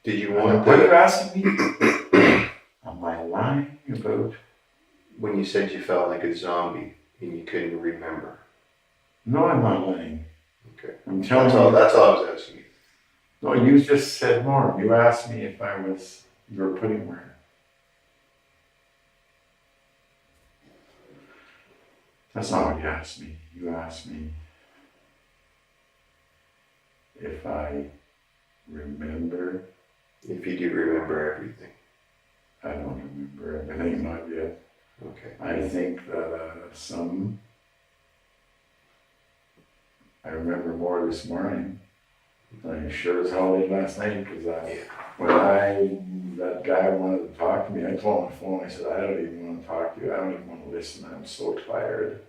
Did you want what are you the, asking me? Am I lying about? when you said you felt like a zombie and you couldn't remember? No, I'm not lying. Okay. I'm telling you. That's all I was asking you. No, you just said more. You asked me if you were putting where. That's not what you asked me. You asked me if I remember. If you do remember everything. I don't remember everything, not yet. Okay. I think that I remember more this morning than I sure as hell did last night, because that guy wanted to talk to me, I told him on the phone, I said, I don't even want to talk to you, I don't even want to listen, I'm so tired.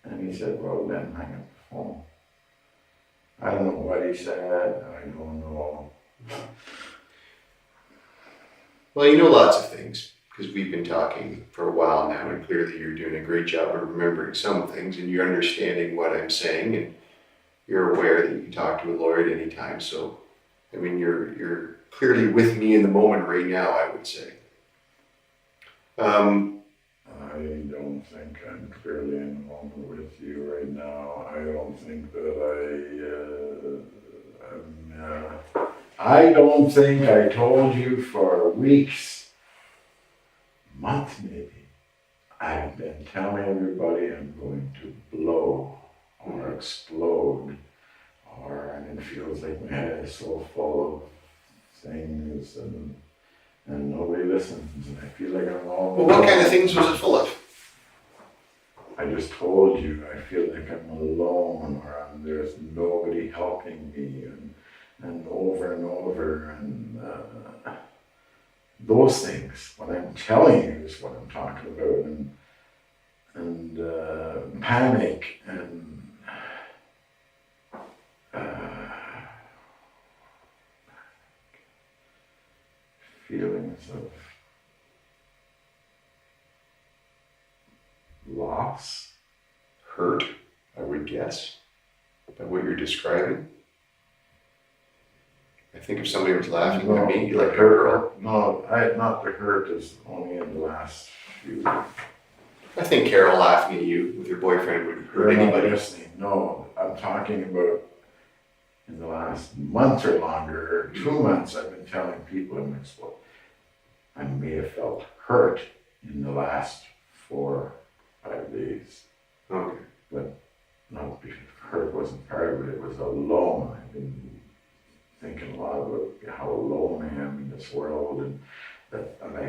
And he said, well, then hang up the phone. I don't know what he said, I don't know. Well, you know lots of things because we've been talking for a while now, and clearly you're doing a great job of remembering some things, and you're understanding what I'm saying, and you're aware that you can talk to a lawyer at any time. So, I mean, you're clearly with me in the moment right now, I would say. I don't think I'm clearly in the moment with you right now. I don't think that I don't think I told you for weeks, months maybe. I've been telling everybody I'm going to blow or explode, and it feels like my head is so full of things and nobody listens, and I feel like I'm all. Well, what kind of things was it full of? I just told you, I feel like I'm alone, or there's nobody helping me, and over, and those things. What I'm telling you is what I'm talking about, and panic, and feelings of loss. Hurt, I would guess, by what you're describing. I think if somebody was laughing at me, like a girl. No, not the hurt is only in the last few. I think Carol laughing at you with your boyfriend would hurt You're not anybody. listening. No, I'm talking about in the last month or longer, or 2 months, I've been telling people I may have felt hurt in the last 4 or 5 days. Okay. But not because hurt wasn't part of it, it was alone. I've been thinking a lot about how alone I am in this world, and I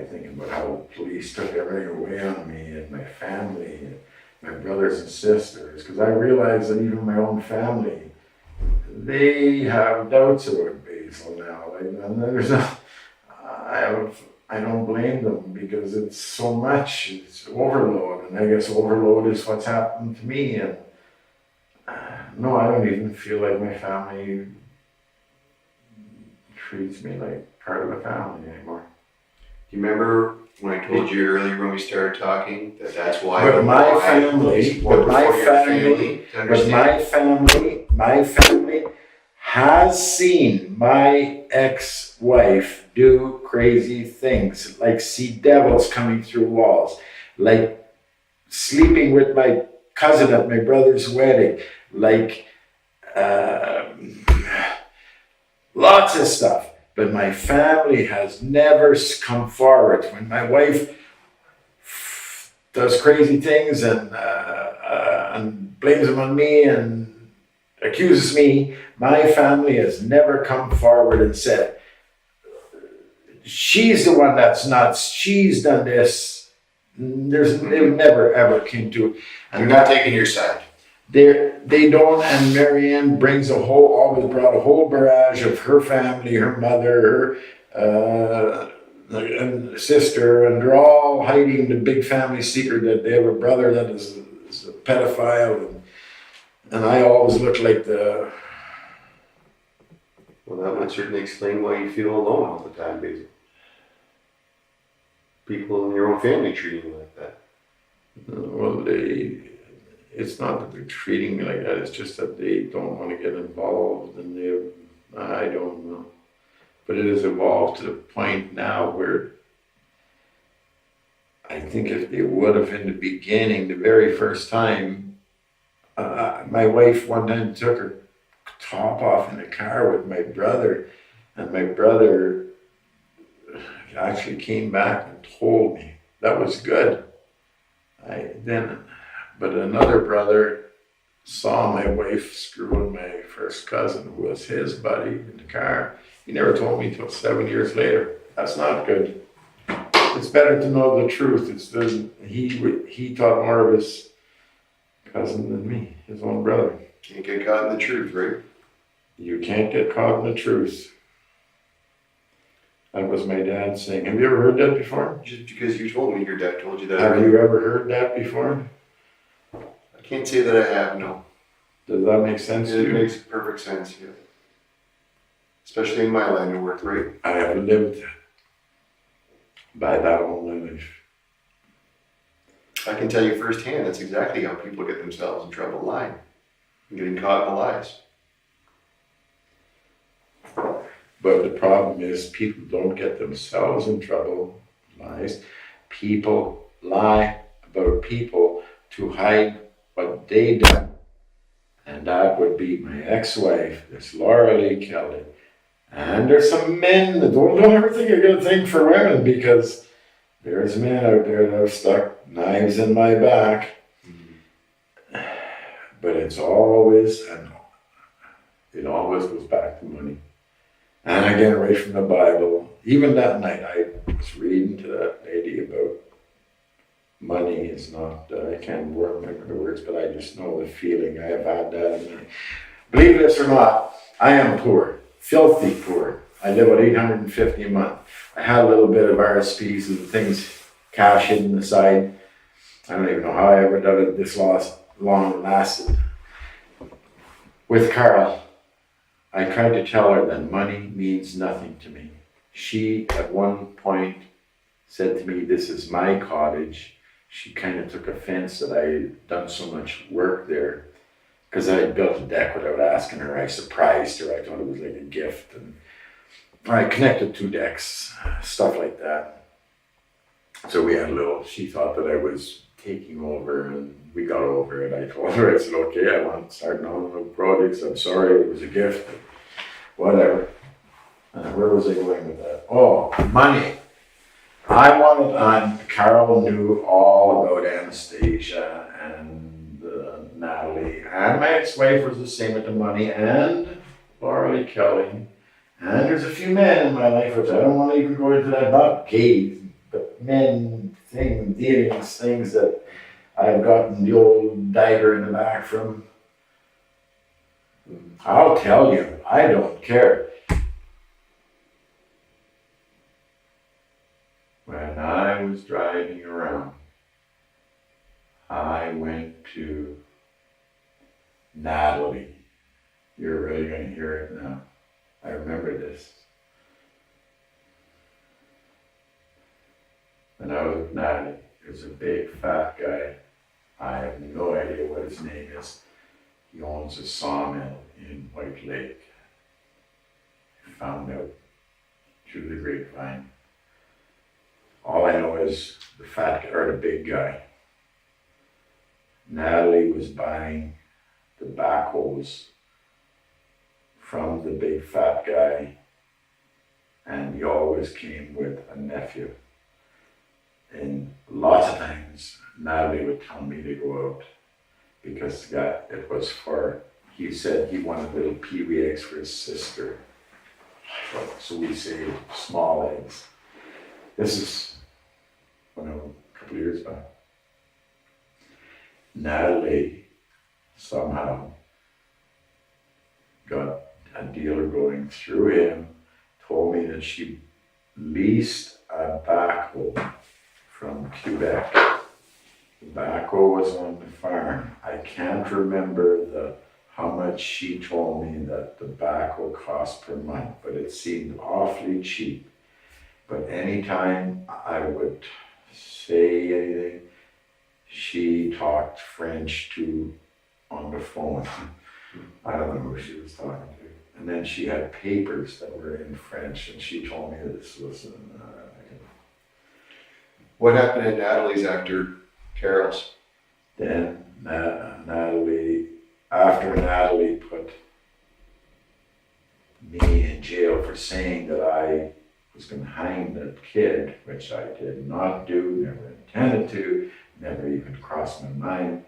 thinking about how the police took everything away on me and my family and my brothers and sisters, because I realize that even my own family, they have doubts about Basil now. And there's I don't blame them, because it's so much, it's overload, and I guess overload is what's happened to me. And no, I don't even feel like my family treats me like part of the family anymore. Do you remember when I told you earlier when we started talking that's why? But my family has seen my ex-wife do crazy things, like see devils coming through walls, like sleeping with my cousin at my brother's wedding, like lots of stuff. But my family has never come forward. When my wife does crazy things and blames them on me and accuses me, my family has never come forward and said, she's the one that's nuts, she's done this. They never ever came to it. And not taking your side. they don't, and Marianne brings always brought a whole barrage of her family, her mother, her and sister, and they're all hiding the big family secret that they have a brother that is a pedophile, and I always look like the. Well, that would certainly explain why you feel alone all the time, Basil. People in your own family treating you like that. Well, it's not that they're treating me like that, it's just that they don't want to get involved, and I don't know. But it has evolved to the point now where I think if they would have in the beginning, the very first time, my wife one time took her top off in the car with my brother, and my brother actually came back and told me. That was good. But another brother saw my wife screwing my first cousin, who was his buddy, in the car. He never told me till 7 years later. That's not good. It's better to know the truth. He thought more of his cousin than me, his own brother. Can't get caught in the truth, right? You can't get caught in the truth. That was my dad saying. Have you ever heard that before? Just because you told me your dad told you that. Have you ever heard that before? I can't say that I have, no. Does that make sense to It you? makes perfect sense, yeah. Especially in my line of work, right? I have lived by that all my life. I can tell you firsthand, that's exactly how people get themselves in trouble, lying. Getting caught in the lies. But the problem is people don't get themselves in trouble, lies. People lie about people to hide what they done. And that would be my ex-wife, this Laura Lee Kelly. And there's some men that don't ever think a good thing for women, because there's men out there that have stuck knives in my back. But it always goes back to money. And I get away from the Bible. Even that night, I was reading to that lady about money is not, I can't remember the words, but I just know the feeling. I have had that in me. Believe this or not, I am poor, filthy poor. I live at $850 a month. I had a little bit of RSPs and things, cash hidden aside. I don't even know how I ever done it this long lasted. With Carl, I tried to tell her that money means nothing to me. She, at one point, said to me, "This is my cottage." She kind of took offense that I had done so much work there, because I had built a deck without asking her. I surprised her. I thought it was like a gift. And I connected 2 decks, stuff like that. So we had she thought that I was taking over, and we got over it. I told her, I said, okay, I want to start on no projects. I'm sorry, it was a gift. Whatever. Where was I going with that? Oh, money. I wanted on. Carol knew all about Anastasia and Natalie. And my ex-wife was the same with the money. And Laura Lee Kelly. And there's a few men in my life, which I don't want to even go into that, not gay, but men, dealings, things that I've gotten the old dagger in the back from. I'll tell you, I don't care. When I was driving around, I went to Natalie. You're really going to hear it now. I remember this. When I was with Natalie, there's a big fat guy. I have no idea what his name is. He owns a sawmill in White Lake. I found out through the grapevine. All I know is the big guy. Natalie was buying the backhoes from the big fat guy, and he always came with a nephew. And lots of times, Natalie would tell me to go out because he said he wanted little peewee eggs for his sister. So we saved small eggs. This is a couple of years back. Natalie somehow got a dealer going through him, told me that she leased a backhoe from Quebec. The backhoe was on the farm. I can't remember how much she told me that the backhoe cost per month, but it seemed awfully cheap. But anytime I would say anything, she talked French too on the phone. I don't know who she was talking to. And then she had papers that were in French, and she told me this was What happened at Natalie's after Carol's? then after Natalie put me in jail for saying that I was going to hang that kid, which I did not do, never intended to, never even crossed my mind.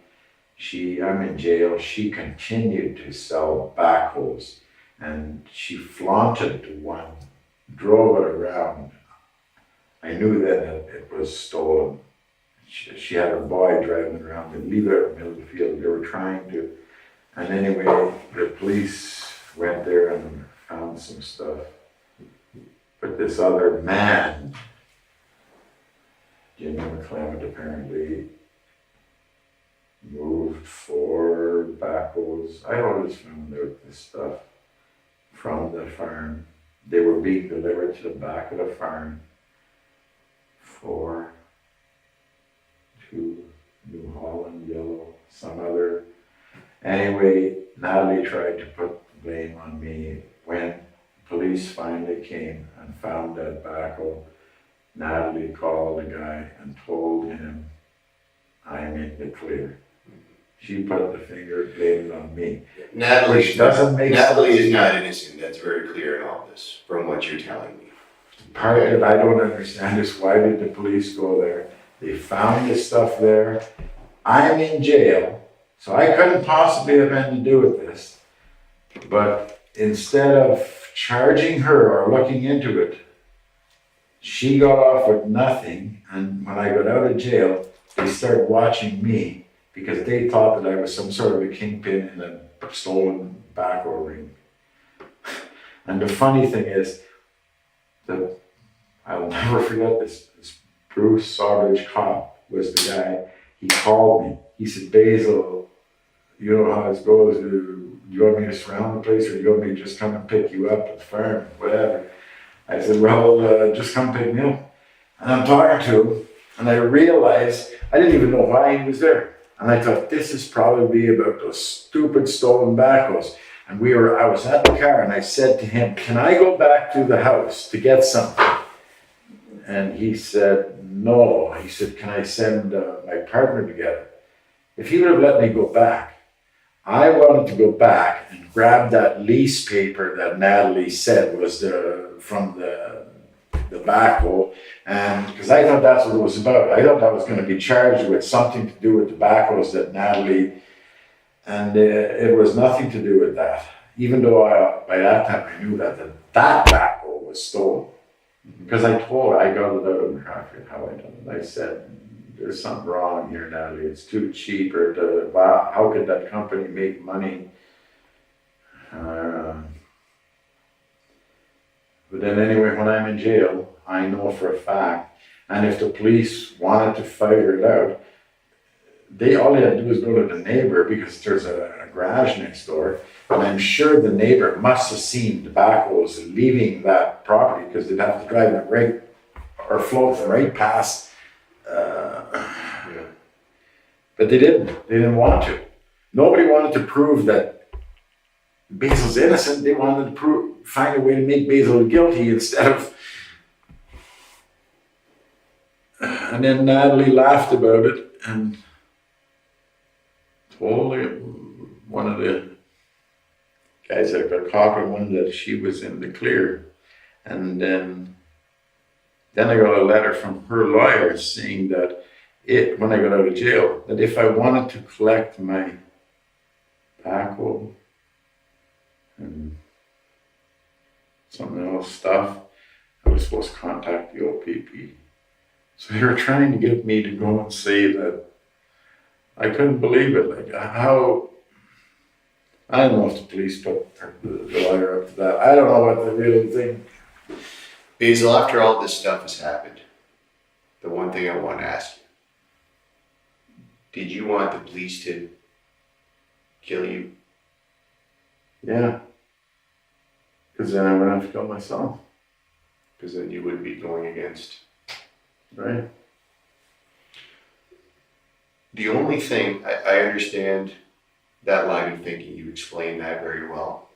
I'm in jail. She continued to sell backhoes, and she flaunted one, drove it around. I knew that it was stolen. She had a boy driving around and leave it out in the middle of the field. They were trying to. And anyway, the police went there and found some stuff. But this other man, Jimmy McClement, apparently moved 4 backhoes. I always found out this stuff from the farm. They were being delivered to the back of the farm for 2 New Holland yellow, some other. Anyway, Natalie tried to put the blame on me. When police finally came and found that backhoe, Natalie called the guy and told him, I'm in the clear. She put the finger blame on me. Natalie, Which doesn't make Natalie sense. is not innocent. That's very clear in all this, from what you're telling me. Part that I don't understand is why did the police go there? They found the stuff there. I'm in jail, so I couldn't possibly have anything to do with this. But instead of charging her or looking into it, she got off with nothing. And when I got out of jail, they started watching me because they thought that I was some sort of a kingpin in a stolen backhoe ring. And the funny thing is, I will never forget this Bruce Sawbridge cop was the guy. He called me. He said, Basil, you know how this goes. Do you want me to surround the place or do you want me to just come and pick you up at the farm, whatever? I said, well, just come pick me up. And I'm talking to him and I realized I didn't even know why he was there. And I thought, this is probably about those stupid stolen backhoes. And I was at the car and I said to him, can I go back to the house to get something? And he said, no. He said, can I send my partner to get it? If he would have let me go back, I wanted to go back and grab that lease paper that Natalie said was from the backhoe. And because I thought that's what it was about. I thought I was going to be charged with something to do with the backhoes that Natalie, and it was nothing to do with that. Even though by that time I knew that backhoe was stolen. Because I got it out of her, I forget how I done it. I said, there's something wrong here, Natalie. It's too cheap. How could that company make money? But then anyway, when I'm in jail, I know for a fact, and if the police wanted to figure it out, all they had to do was go to the neighbor because there's a garage next door. And I'm sure the neighbor must have seen the backhoes leaving that property because they'd have to drive it right or float right past. But they didn't. They didn't want to. Nobody wanted to prove that Basil's innocent. They wanted to find a way to make Basil guilty instead of. And then Natalie laughed about it and told one of the guys that got caught on one that she was in the clear. And then I got a letter from her lawyer saying that when I got out of jail, that if I wanted to collect my backhoe and some else stuff, I was supposed to contact the OPP. So they were trying to get me to go and say that I couldn't believe it. Like how I don't know if the police put the lawyer up to that. I don't know what the real thing. Basil, after all this stuff has happened, the one thing I want to ask you, did you want the police to kill you? Yeah. Because then I would have to kill myself, Because then you would be going against. right? The only thing, I understand that line of thinking, you explained that very well.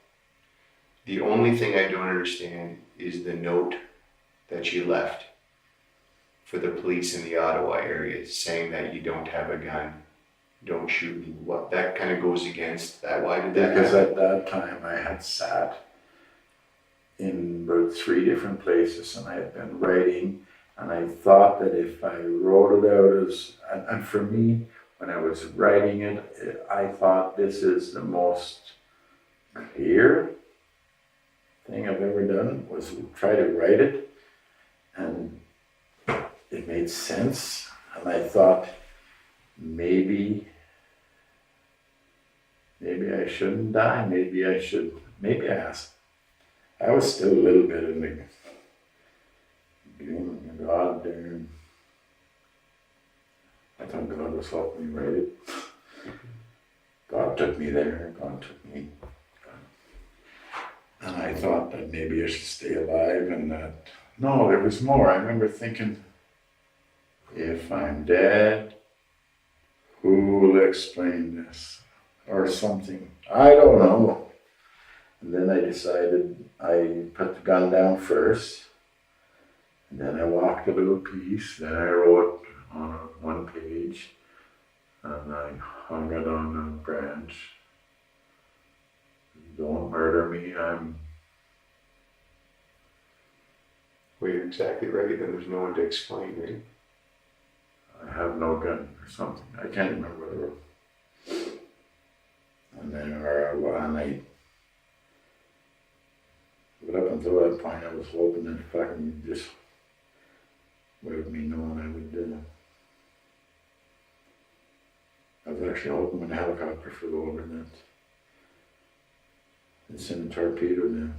The only thing I don't understand is the note that you left for the police in the Ottawa area saying that you don't have a gun, don't shoot me. What, that kind of goes against that? Why did that Because happen? at that time I had sat in about 3 different places and I had been writing, and I thought that if I wrote it out as, and for me, when I was writing it, I thought this is the most clear thing I've ever done, was try to write it, and it made sense, and I thought maybe I shouldn't die, maybe I asked. I was still a little bit in the game of God there, and I thought God was helping me write it. God took me there, God took me. And I thought that maybe I should stay alive, and that, no, there was more. I remember thinking, if I'm dead, who will explain this? Or something. I don't know. And then I decided I put the gun down first, and then I walked a little piece, then I wrote on 1 page, and I hung it on a branch. Don't murder me, I'm... Well, you're exactly right, and there's no one to explain, right? I have no gun or something. I can't remember what I wrote. And then, but up until that point, I was hoping that fucking just without me knowing I would, I was actually hoping when the helicopter flew over that and sent a torpedo down.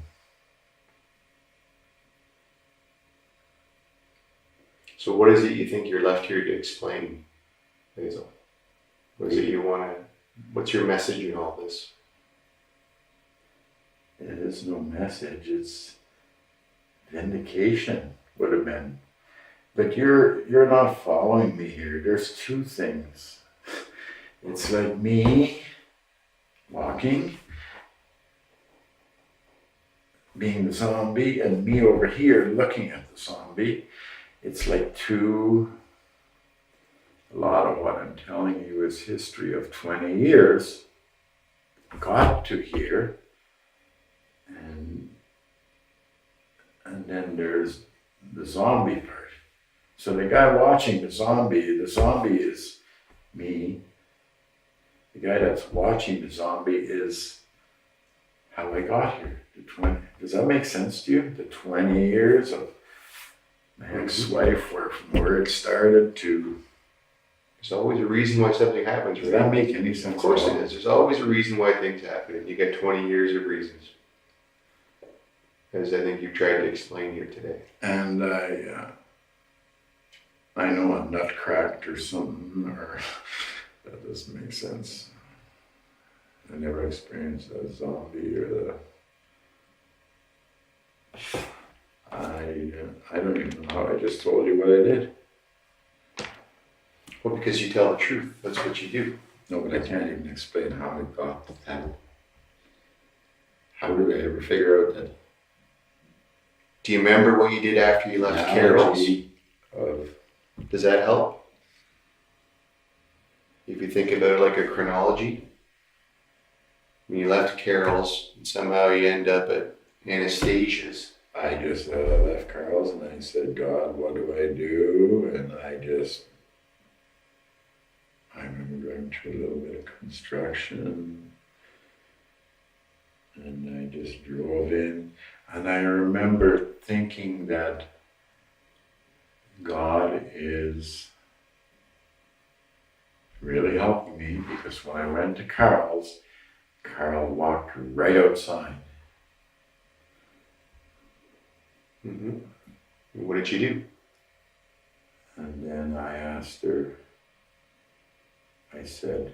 So what is it you think you're left here to explain, Basil? What is it you want to, what's your message in all this? It is no message, it's vindication would have been. But you're not following me here. There's 2 things. It's like me walking, being the zombie, and me over here looking at the zombie. It's like a lot of what I'm telling you is history of 20 years got to here. And then there's the zombie part. So the guy watching the zombie is me. The guy that's watching the zombie is how I got here. Does that make sense to you? The 20 years of my ex-wife, where it started to... There's always a reason why something happens, Does right? that make any sense? Of course it is. There's always a reason why things happen, and you get 20 years of reasons. As I think you tried to explain here today. And I know I'm nut cracked or something, or that doesn't make sense. I never experienced a zombie or I don't even know how I just told you what I did. Well, because you tell the truth. That's what you do. No, but I can't even explain how I got that. How did I ever figure out that Do you remember what you did after you left Carol's? analogy of... Does that help? If you think about it like a chronology, when you left Carol's, and somehow you end up at Anastasia's. I just left Carl's and I said, God, what do I do? And I remember going through a little bit of construction, and I just drove in, and I remember thinking that God is really helping me, because when I went to Carl's, Carl walked right outside. Mm-hmm. What did she do? And then I asked her, I said,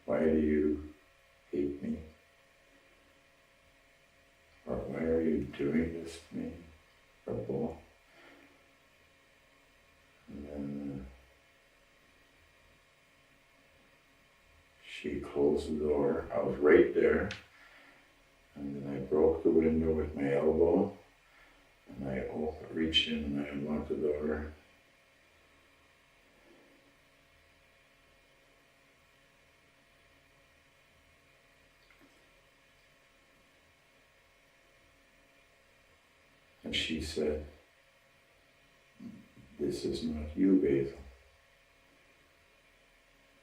why do you hate me? Or why are you doing this to me, Rebel? And then she closed the door. I was right there. And then I broke the window with my elbow. And I reached in and I unlocked the door. And she said, this is not you, Basil.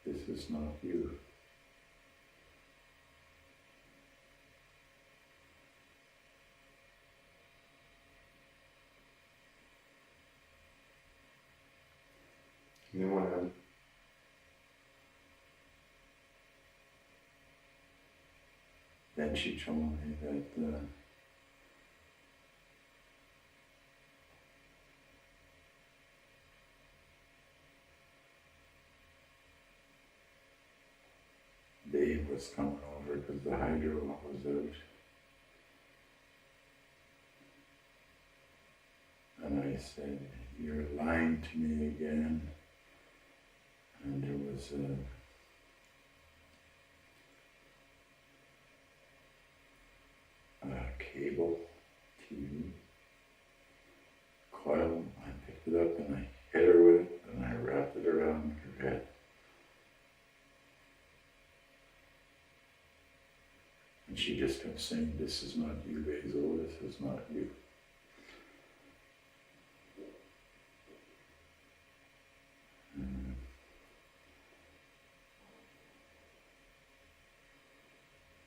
This is not you. And then what happened? Then she told me that Dave was coming over because the hydro was out. And I said, you're lying to me again. And there was a cable TV coil. I picked it up and I hit her with it and I wrapped it around her head. And she just kept saying, this is not you, Basil, this is not you.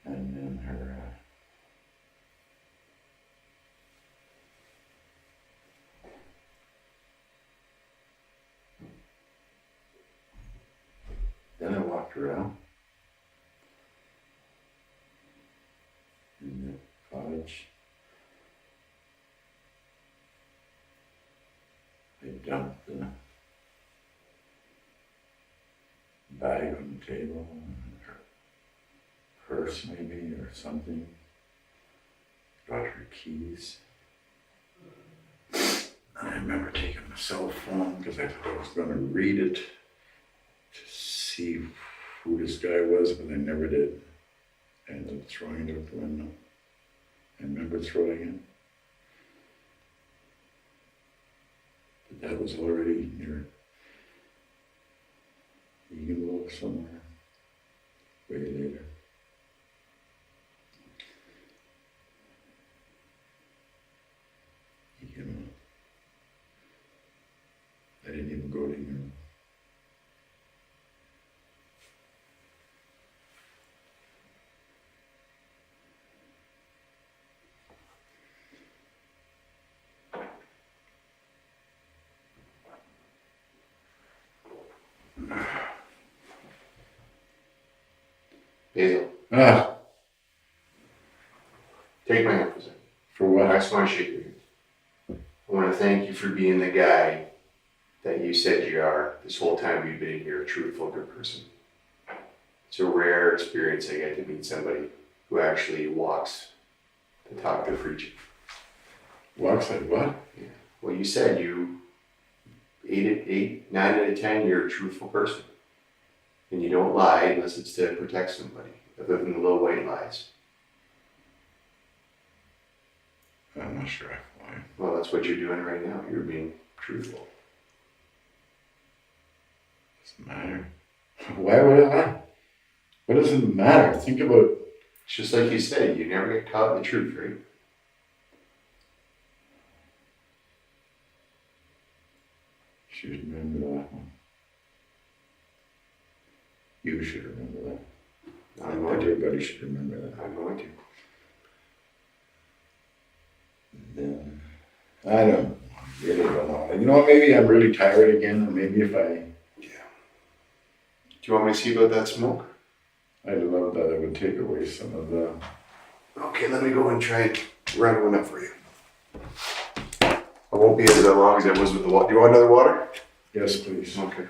And then her then I walked around in the cottage. I dumped the bag on the table, and her purse maybe or something. Got her keys. And I remember taking my cell phone because I thought I was going to read it to see who this guy was, but I never did. I ended up throwing it out the window. I remember throwing it. But that was already near Eagle somewhere, way later. You know, I didn't even go to him. Basil, Ah, take my hand for a second. for what? I just want to shake your hand. I want to thank you for being the guy that you said you are this whole time you've been here, a truthful, good person. It's a rare experience I get to meet somebody who actually walks the talk to preaching. Walks like what? Yeah. Well, you said you 9 out of 10, you're a truthful person. And you don't lie unless it's to protect somebody, other than the little white lies. I'm not sure why. Well, that's what you're doing right now. You're being truthful. Doesn't matter. Why would I lie? What does it matter? Think about It's just like you said, you never get caught in the truth, right? should remember that one. You should remember that. I'm going to. Everybody should remember that. I'm going to. Then I really don't know. You know what? Maybe I'm really tired again, and maybe if I Yeah. Do you want me to see about that smoke? I'd love that. It would take away some of the. Okay, let me go and try and round one up for you. I won't be as long as it was with the water. Do you want another water? Yes, please. Okay.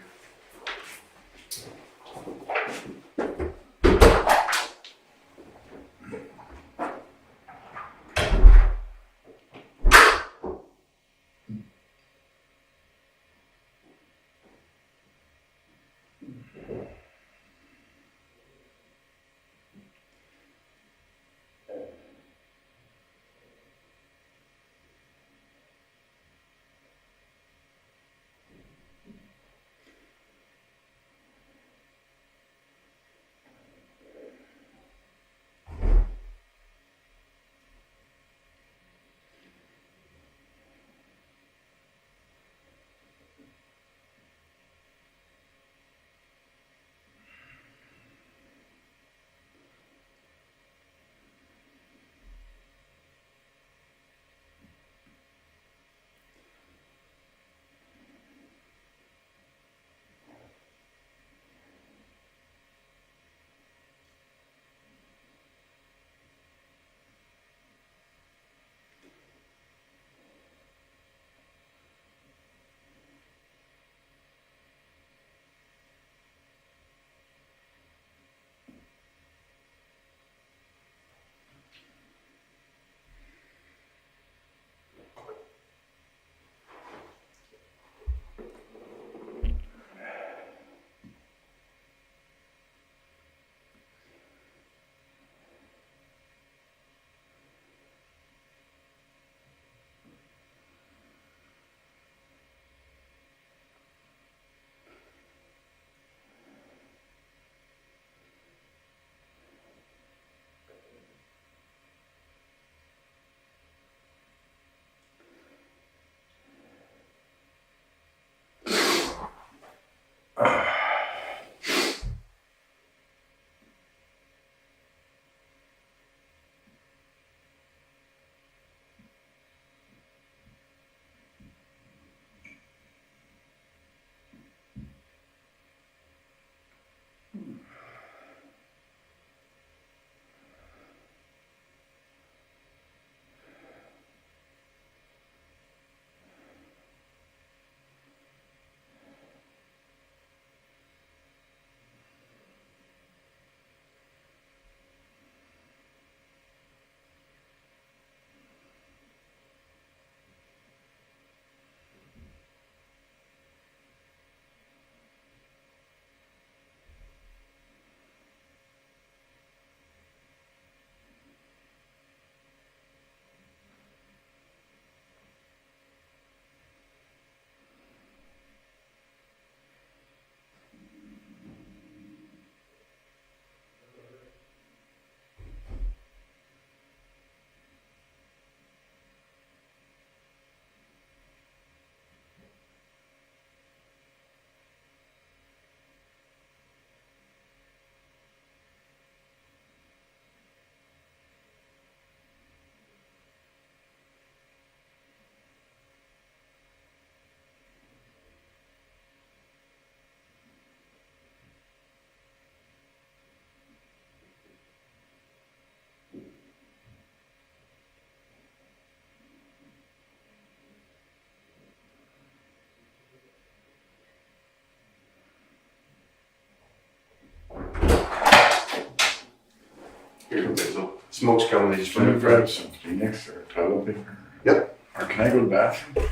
Here, Basil. Smoke's coming. They just Can put you it in grab front. some Kleenex or toilet paper? Yep. Or can I go to the bathroom?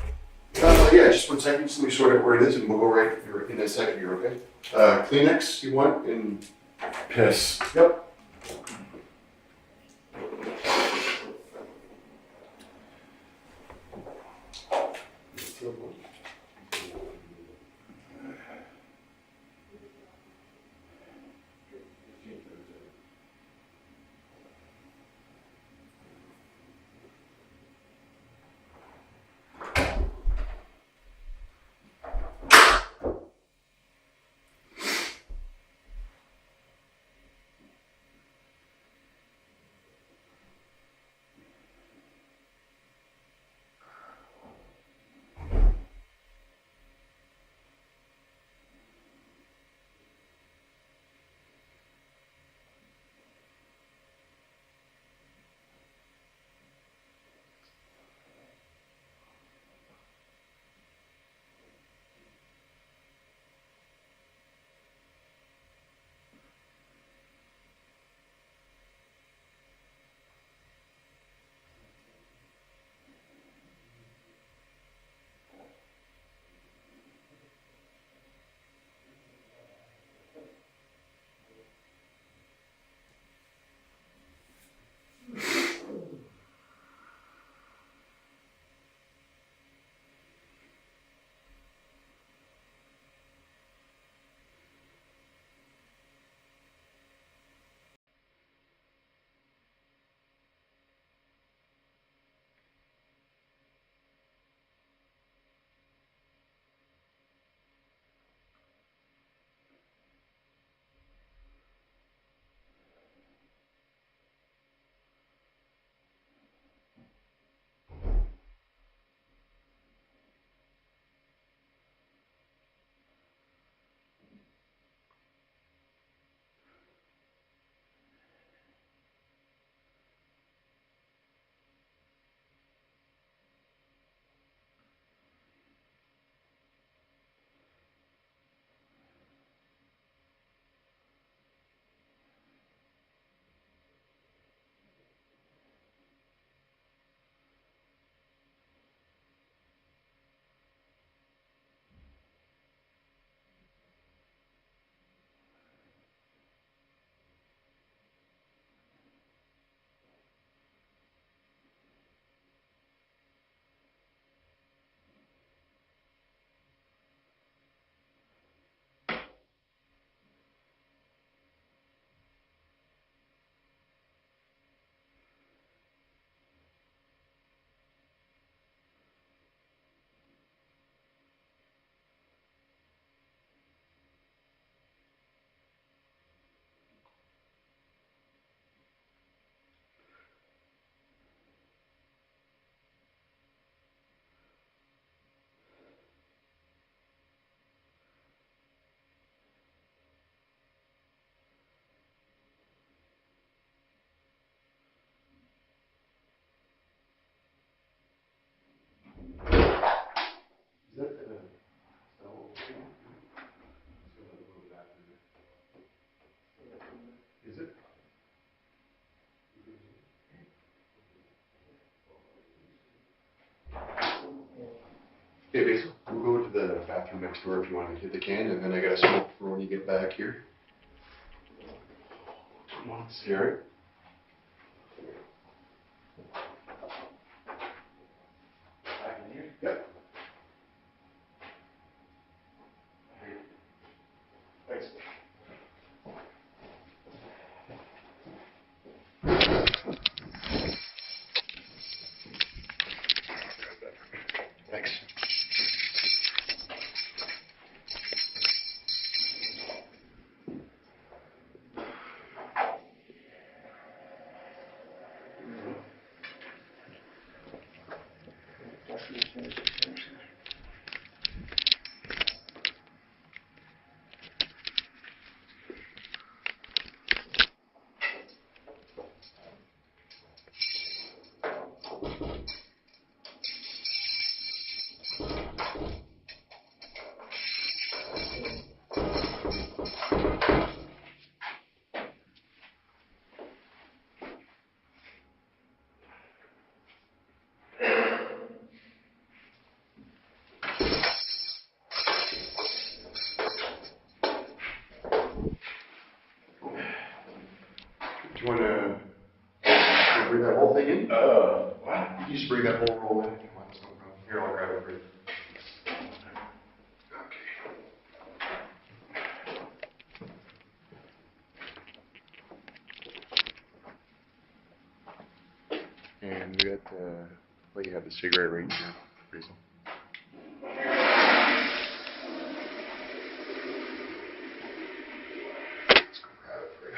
Yeah, just 1 second. So we sort out where it is, and we'll go right in a second here. Okay. Kleenex, you want? And Piss. yep. Hey, Basil, we'll go to the bathroom next door if you want to hit the can, and then I got a smoke for when you get back here. Come on, see, all right? Back in here? Yep. Thanks. Thanks. Do you want to bring that whole thing in? What? You just bring that whole roll in if you want. It's no problem. Here, I'll grab it for you. Okay. And we got well, you have the cigarette right here, Basil. Let's go grab it for you.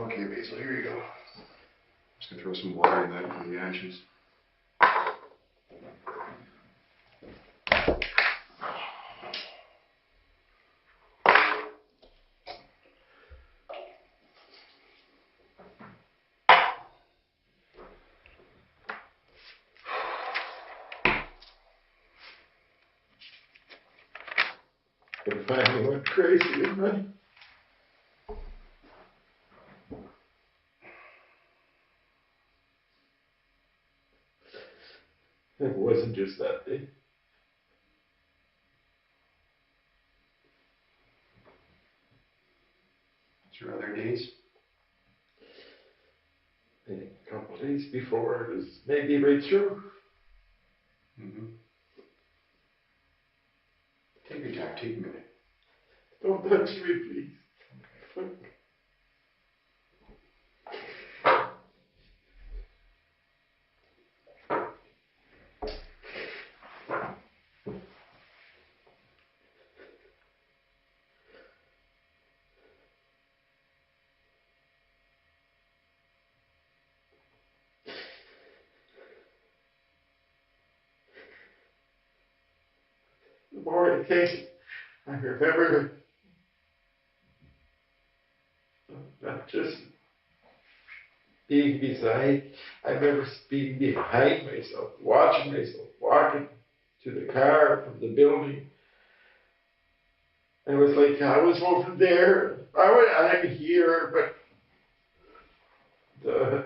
Okay, Basil, here you go. Just gonna throw some water in that for the ashes. It finally went crazy, didn't it? It wasn't just that day. Is there other days? A couple of days before, it was maybe right through. Mm-hmm. Take your time, take a minute. Don't touch me, please. The more I think, I remember not just being beside, I remember being behind myself, watching myself, walking to the car from the building. And it was like I was over there. I'm here, but the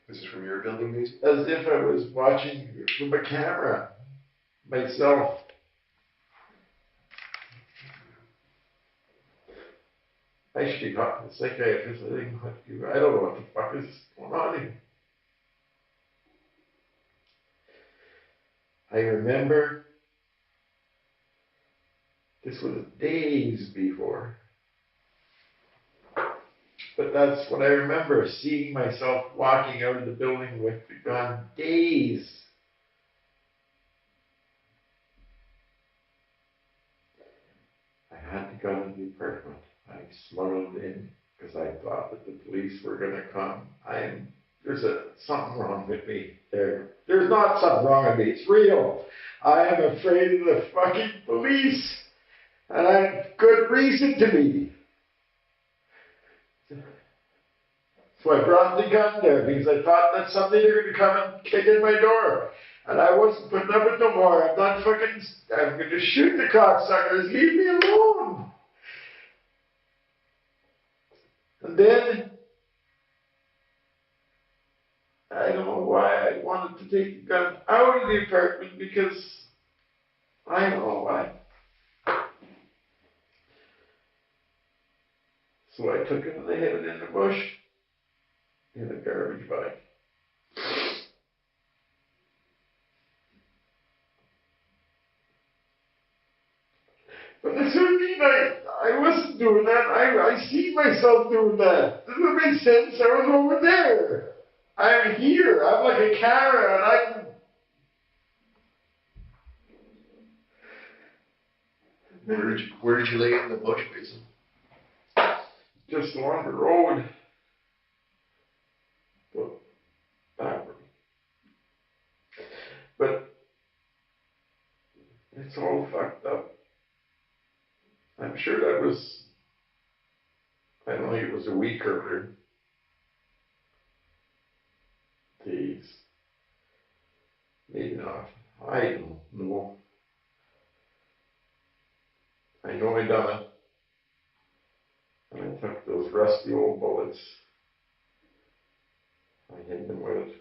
This is from your building, Basil? as if I was watching from a camera myself. I should be talking to the psychiatrist. I don't know what the fuck is going on here. I remember this was days before. But that's what I remember, seeing myself walking out of the building with the gun. Days. I had the gun in the apartment. I smuggled in because I thought that the police were going to come. There's something wrong with me there. There's not something wrong with me. It's real. I am afraid of the fucking police. And I have good reason to be. So I brought the gun there because I thought that someday they're going to come and kick in my door. And I wasn't putting up with no more. I'm going to shoot the cocksuckers. Leave me alone. And then, I don't know why I wanted to take the gun out of the apartment because I don't know why. So I took it and I hid it in the bush, in a garbage bag. But that doesn't mean I wasn't doing that. I see myself doing that. Doesn't it make sense? I was over there. I'm here. I'm like a camera and I can... Where did you lay it in the bush, Basil? Just along the road. Well, backward. But it's all fucked up. I'm sure that was, I don't think it was a week or days. Maybe not. I don't know. I know I done it. And I took those rusty old bullets. I hid them with it.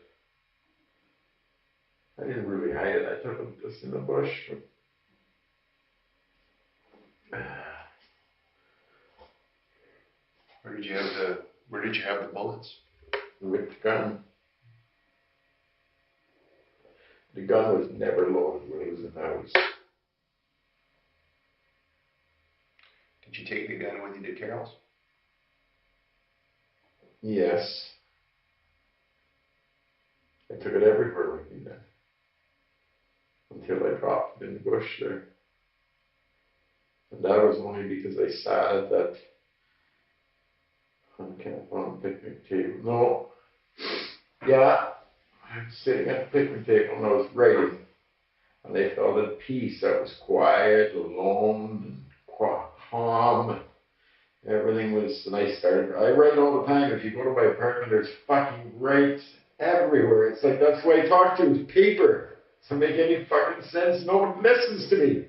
I didn't really hide it. I took them just in the bush. But Where did you have the bullets? with the gun. The gun was never loaded when it was in the house. Did you take the gun with you to Carol's? Yes. I took it everywhere with me then. until I dropped it in the bush there. And that was only because I sat at that on the picnic table. No. Yeah. I was sitting at the picnic table and I was writing. And I felt at peace. I was quiet, alone, and calm. Everything was, and I write all the time. If you go to my apartment, there's fucking rights everywhere. It's like, that's what I talk to, is paper. It doesn't make any fucking sense. No one listens to me.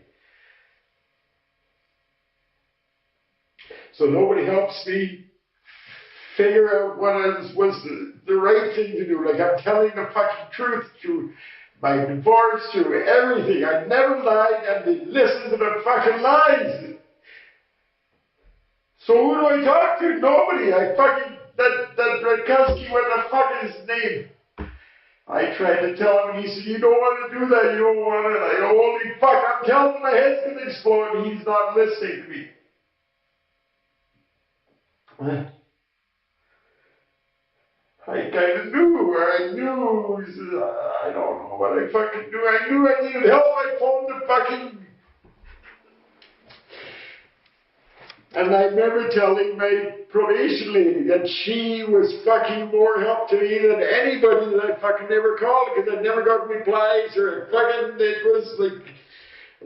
So nobody helps me figure out what was the right thing to do. Like, I'm telling the fucking truth through my divorce, through everything. I never lied, and they listen to the fucking lies. So who do I talk to? Nobody. I fucking, that Borutski, what the fuck is his name? I tried to tell him, and he said, you don't want to do that, you don't want it. I go, holy fuck, I'm telling him my head's going to explode, and he's not listening to me. I kind of knew where I knew. He said, I don't know what I fucking knew. I knew I needed help. I phoned the fucking. And I remember telling my probation lady that she was fucking more help to me than anybody that I fucking ever called, because I'd never got replies or fucking, it was like,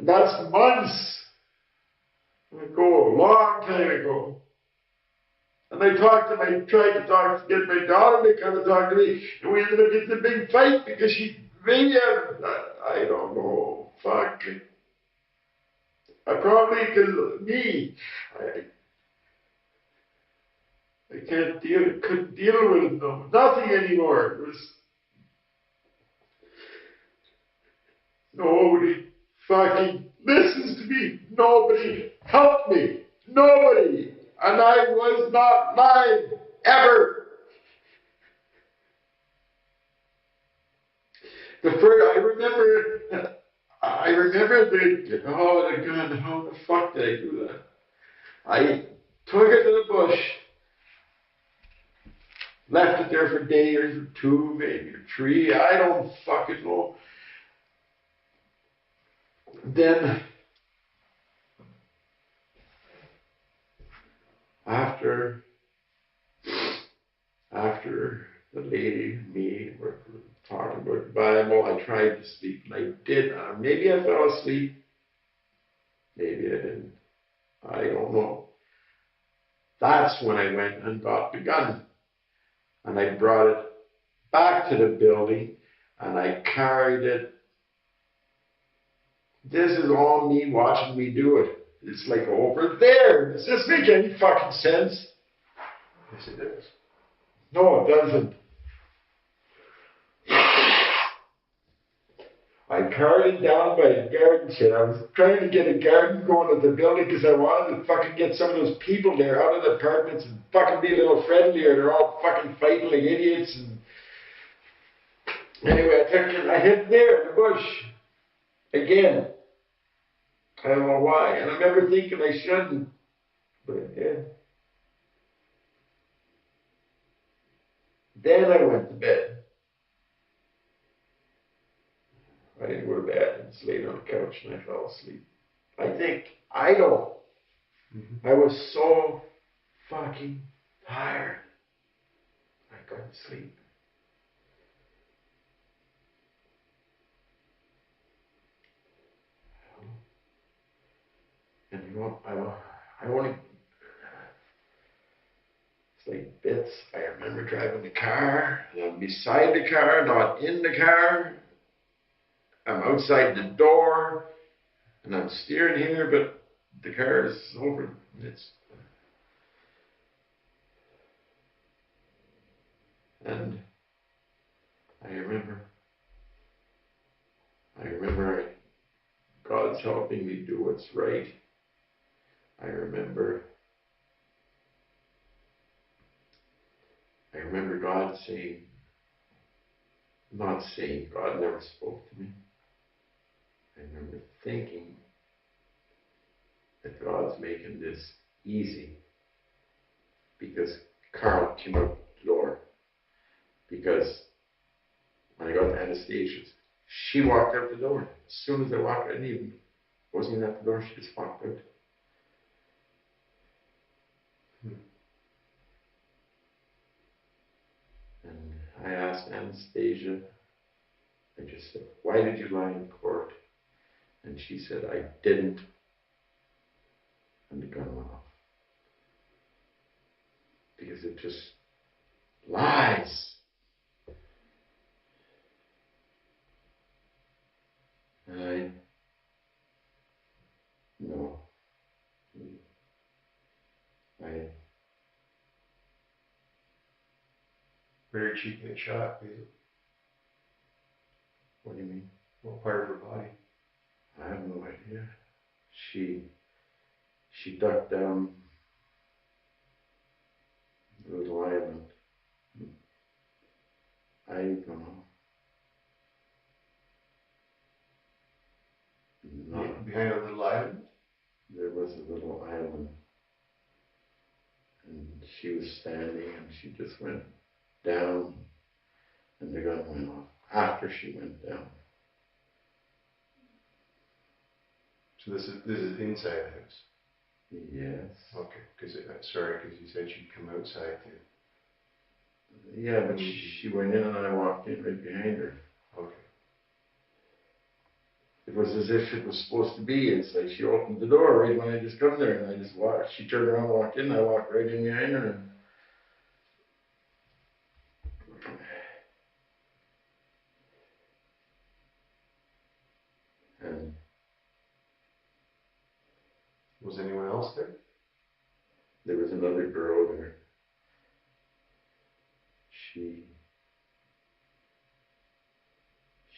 that's months ago, a long time ago. And I tried to get my daughter to come and talk to me, and we ended up getting a big fight because she, maybe, I don't know, fuck. I probably, because me, I couldn't deal with it, no, nothing anymore. It was, nobody fucking listens to me. Nobody helped me. Nobody. And I was not lying, ever. I remember the gun, how the fuck did I do that? I took it to the bush, left it there for a day or two, maybe, or three, I don't fucking know. Then, after the lady and me were talking about the Bible, I tried to sleep, and I did. Maybe I fell asleep. Maybe I didn't. I don't know. That's when I went and got the gun. And I brought it back to the building, and I carried it. This is all me watching me do it. It's like over there. Does this make any fucking sense? Yes, it does. No, it doesn't. I carried it down by the garden shed. I was trying to get a garden going at the building because I wanted to fucking get some of those people there out of the apartments and fucking be a little friendlier. They're all fucking fighting like idiots. And anyway, I hid there in the bush. Again. I don't know why. And I remember thinking I shouldn't. But yeah. Then I went to bed. I didn't go to bed. I just laid on the couch and I fell asleep. I know. Mm-hmm. I was so fucking tired. I couldn't sleep. And you know, I only, it's like bits. I remember driving the car, and I'm beside the car, not in the car. I'm outside the door, and I'm steering here, but the car is over. And I remember God's helping me do what's right. I remember God saying, not saying, God never spoke to me. I remember thinking that God's making this easy because Carl came out the door. Because when I got to Anastasia's, She walked out the door. As soon as I walked, I didn't even, wasn't even at the door, she just walked out. And I asked Anastasia, I just said, why did you lie in court? And she said, I didn't. And the gun went off. Because it just lies. No. Where did she get shot, Basil? What do you mean? What part of her body? I have no idea. She ducked down the little island. I don't know. No, Behind a little island? there was a little island. And she was standing and she just went down and the gun went off after she went down. So this is inside the house? Yes. Okay, because you said she'd come outside too. Yeah, but she went in and I walked in right behind her. Okay. It was as if it was supposed to be. It's like she opened the door right when I just come there and I just walked. She turned around, walked in, I walked right in behind her. And Was anyone else there? there was another girl there. She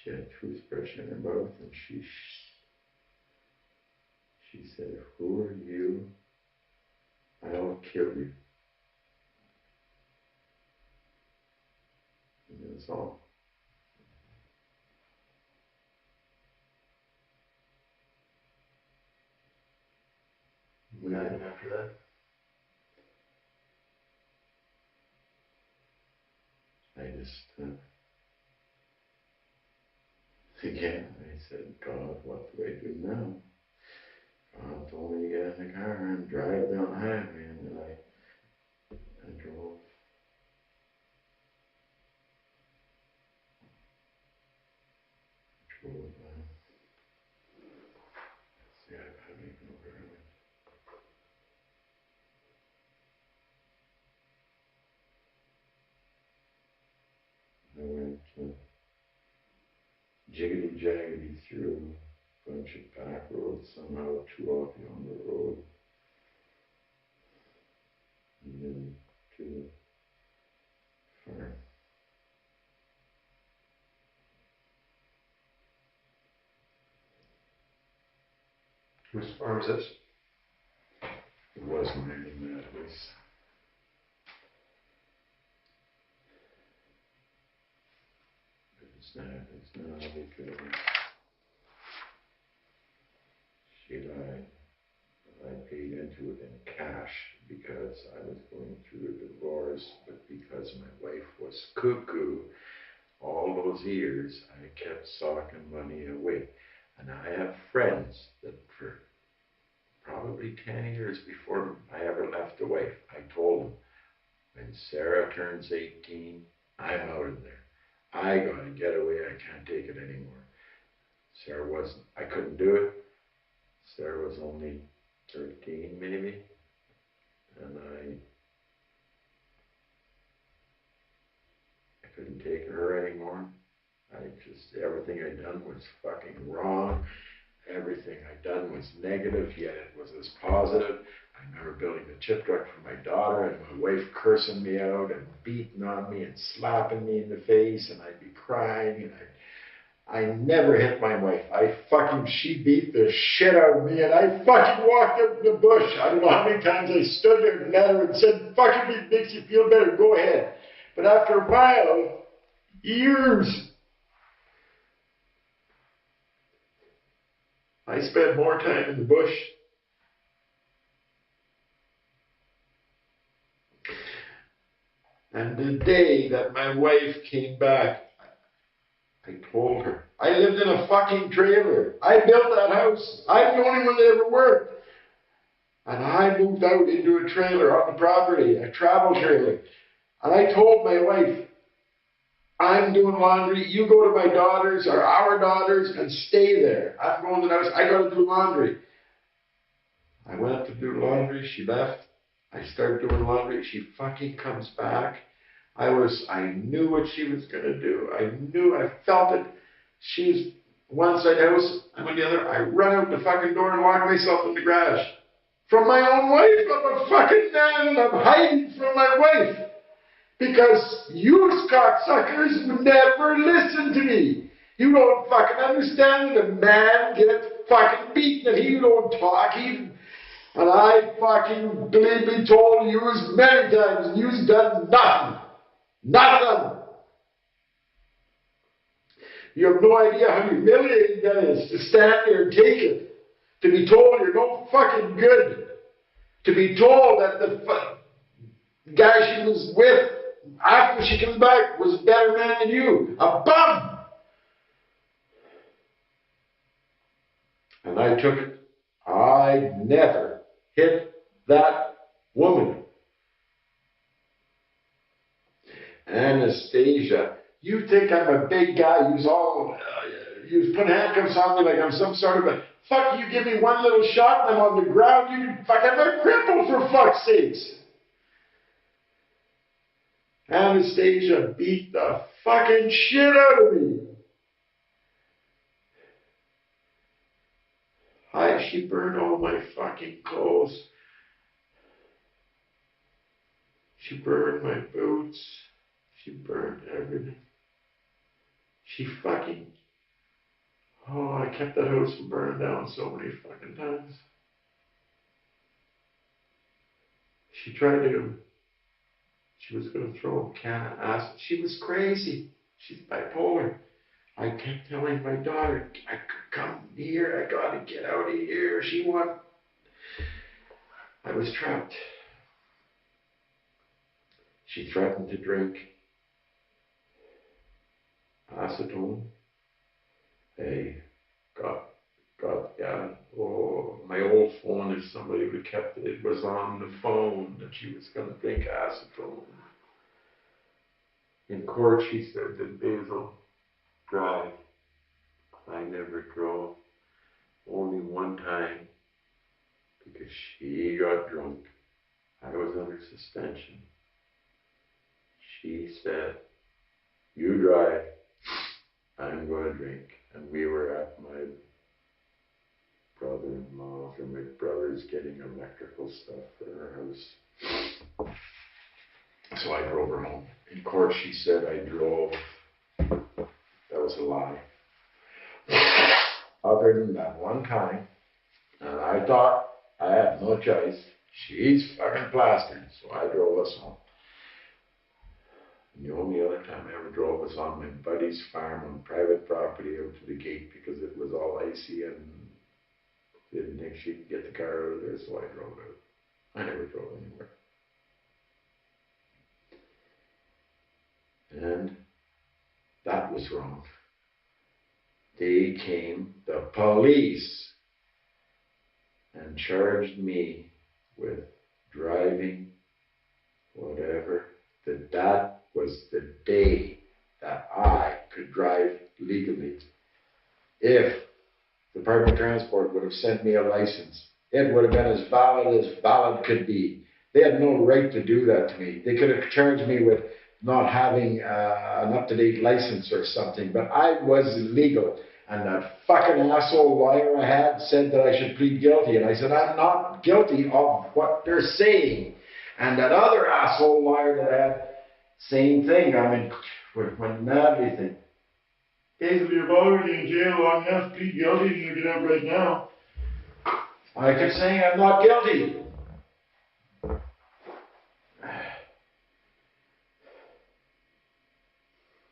had a toothbrush in her mouth and she said, who are you? I'll kill you. And that's all. What happened after that? I just, again, I said, God, what do I do now? God told me to get in the car and drive down the highway, and then I drove. See, I don't even know where I went. I went jiggity-jaggedy through a bunch of back roads, somehow 2 off on the road, and then to the farm. Whose farm is this? It wasn't anything that was. It's not because she lied. I paid into it in cash because I was going through a divorce, but because my wife was cuckoo all those years, I kept socking money away. And I have friends that for probably 10 years before I ever left the wife, I told them, when Sarah turns 18, I'm out of there. I gotta get away, I can't take it anymore. Sarah wasn't, I couldn't do it. Sarah was only 13 maybe, and I couldn't take her anymore. Everything I'd done was fucking wrong. Everything I'd done was negative, yet it was as positive. I remember building a chip truck for my daughter and my wife cursing me out and beating on me and slapping me in the face, and I'd be crying, and I never hit my wife. She beat the shit out of me, and I fucking walked out in the bush. I don't know how many times I stood there and met her and said, fucking if it makes you feel better, go ahead. But after a while, years, I spent more time in the bush. And the day that my wife came back, I told her, I lived in a fucking trailer. I built that house. I'm the only one that ever worked. And I moved out into a trailer on the property, a travel trailer. And I told my wife, I'm doing laundry. You go to my daughters or our daughters and stay there. I'm going to the house. I got to do laundry. I went to do laundry. She left. I started doing laundry. She fucking comes back. I knew what she was going to do. I felt it. She's one side house, I'm on the other. I run out the fucking door and lock myself in the garage. From my own wife. I'm a fucking man and I'm hiding from my wife. Because you cocksuckers would never listen to me. You don't fucking understand that a man gets fucking beaten and he don't talk even. And I fucking believe me told you many times and you've done nothing. Nothing. You have no idea how humiliating that is to stand there and take it. To be told you're no fucking good. To be told that the guy she was with after she comes back was a better man than you. A bum! And I took it. I never hit that woman. Anastasia, you think I'm a big guy who's all, you put handcuffs on me like I'm some sort of a, fuck, you give me one little shot and I'm on the ground, you fucking, I'm a cripple for fuck's sakes. Anastasia beat the fucking shit out of me. She burned all my fucking clothes. She burned my boots. She burned everything. She fucking... Oh, I kept that house from burning down so many fucking times. She was going to throw a can of acid. She was crazy. She's bipolar. I kept telling my daughter, I could come here, I gotta get out of here. I was trapped. She threatened to drink acetone. My old phone, if somebody would have kept it, it was on the phone that she was going to drink acetone. In court, she said that Basil drive. I never drove. Only one time because she got drunk. I was under suspension. She said, you drive, I'm going to drink. And we were at my brother-in-law's or my brother's getting electrical stuff for her house. So I drove her home. In court, she said I drove. That was a lie. Other than that one time, and I thought I had no choice. She's fucking plastered, so I drove us home. And the only other time I ever drove was on my buddy's farm on private property out to the gate because it was all icy and didn't think she could get the car out of there, so I drove out. I never drove anywhere. And that was wrong. They came, the police, and charged me with driving, whatever. That was the day that I could drive legally. If the Department of Transport would have sent me a license, it would have been as valid could be. They had no right to do that to me. They could have charged me with not having an up-to-date license or something, but I was legal. And that fucking asshole lawyer I had said that I should plead guilty. And I said, I'm not guilty of what they're saying. And that other asshole lawyer that I had, same thing. I mean, when everything. Basil, you're already in jail long enough. Plead guilty and you get out right now. I kept saying I'm not guilty.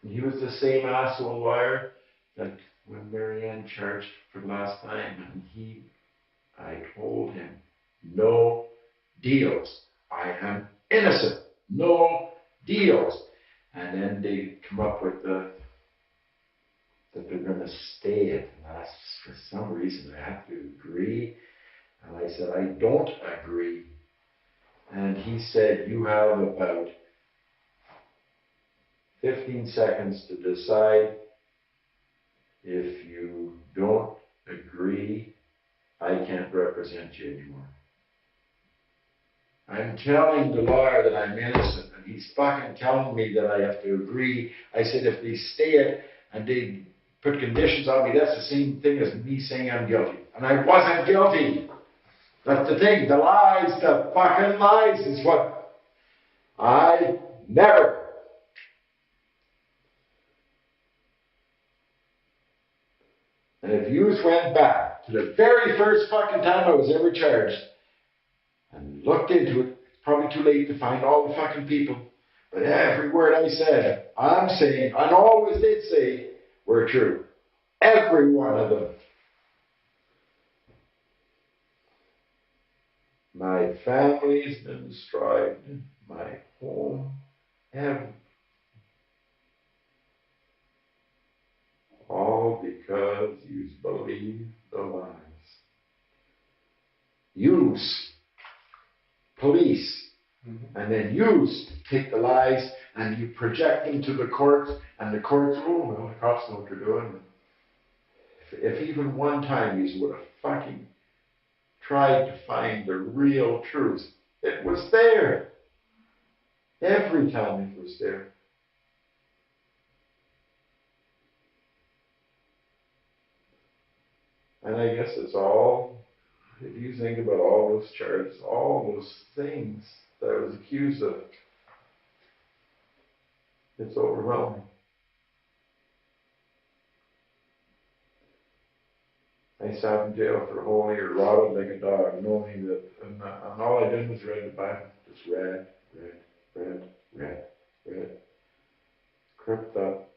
He was the same asshole lawyer that when Marianne charged for last time, and I told him, no deals. I am innocent. No deals. And then they come up with the that they're gonna stay it. And for some reason, I have to agree. And I said, I don't agree. And he said, you have about 15 seconds to decide. If you don't agree, I can't represent you anymore. I'm telling the lawyer that I'm innocent, and he's fucking telling me that I have to agree. I said, if they stay it and they put conditions on me, that's the same thing as me saying I'm guilty. And I wasn't guilty. That's the thing. The lies, the fucking lies is what I never. And if you went back to the very first fucking time I was ever charged and looked into it, it's probably too late to find all the fucking people. But every word I said, I'm saying, and always did say, were true. Every one of them. My family's been destroyed. My home. All because you believe the lies. Use police. And then use take the lies and you project them to the courts, and the courts rule. Well, the cops know what they're doing. If even one time you would have fucking tried to find the real truth, it was there. Every time it was there. And I guess it's all, if you think about all those charges, all those things that I was accused of, it's overwhelming. I sat in jail for a whole year, rotted like a dog, knowing that, and all I did was read the Bible. Just read. Crept up,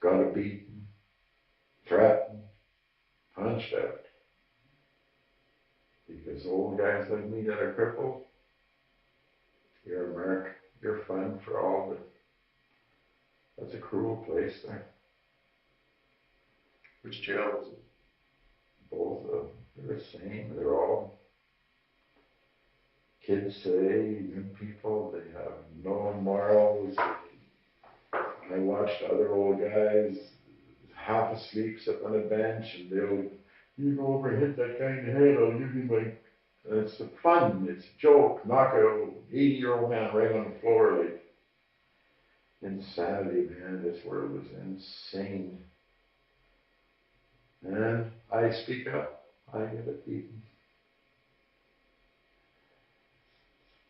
got a beaten, threatened, punched out. Because old guys like me that are crippled, you're a mark, you're fun for all of it. That's a cruel place there. Which jail was it? Both of them, they're the same, they're all kids today, young people, they have no morals. I watched other old guys half asleep sitting on a bench, and they'll, you go over and hit that guy in the head, I'll give you my, and it's fun, it's a joke, knock a 80-year-old man right on the floor, like, insanity, man, this world was insane. And I speak up, I get it beaten.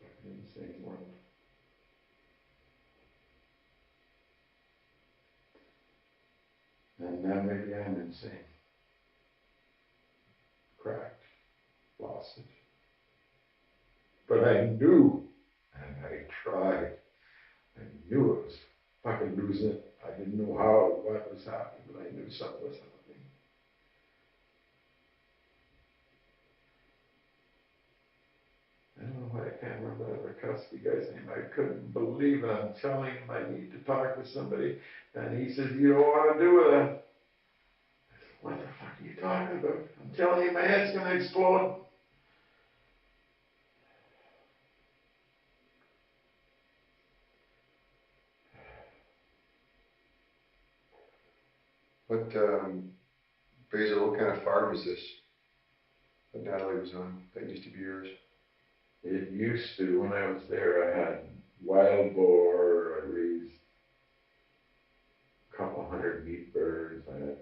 It's a fucking insane world. And now maybe I'm insane. Cracked. Lost it. But I knew, and I tried. I knew it was fucking losing it. I didn't know how, what was happening, but I knew something was happening. I don't know why I can't remember that other custody guy's name. I couldn't believe it. I'm telling him I need to talk with somebody. And he says, you don't want to do it. I said, what the fuck are you talking about? I'm telling you, my head's going to explode. What, Basil, what kind of farm is this that Natalie was on? That used to be yours? It used to, when I was there, I had wild boar, I raised a couple hundred meat birds, I had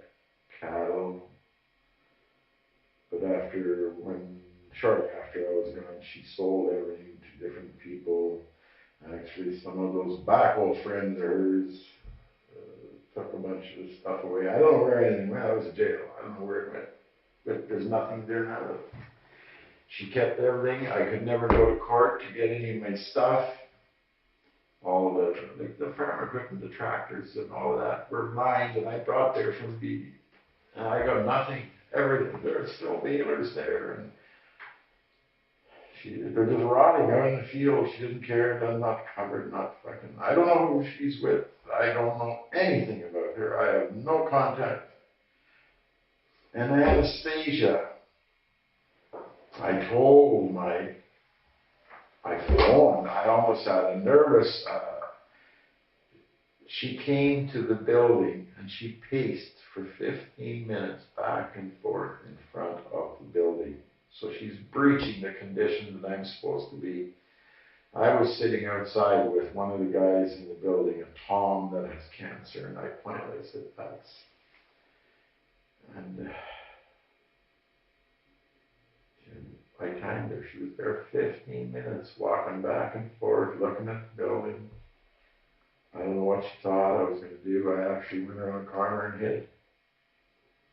cattle. But shortly after I was gone, she sold everything to different people. Actually, some of those backhoe friends of hers took a bunch of the stuff away. I don't know where anything went. I was in jail. I don't know where it went. But there's nothing there now. She kept everything. I could never go to court to get any of my stuff. All the farm equipment, the tractors and all of that were mine that I brought there from BB. And I got nothing. Everything. There's still balers there. And they're just rotting out in the field. She didn't care. I'm not covered, not fucking. I don't know who she's with. I don't know anything about her. with her. I have no contact. And Anastasia, I told my phone, I almost had a nervous, she came to the building and she paced for 15 minutes back and forth in front of the building. So she's breaching the condition that I'm supposed to be. I was sitting outside with one of the guys in the building, a Tom that has cancer, and I finally said, that's, and I timed her. She was there 15 minutes, walking back and forth, looking at the building. I don't know what she thought I was going to do. I actually went around the corner and hid.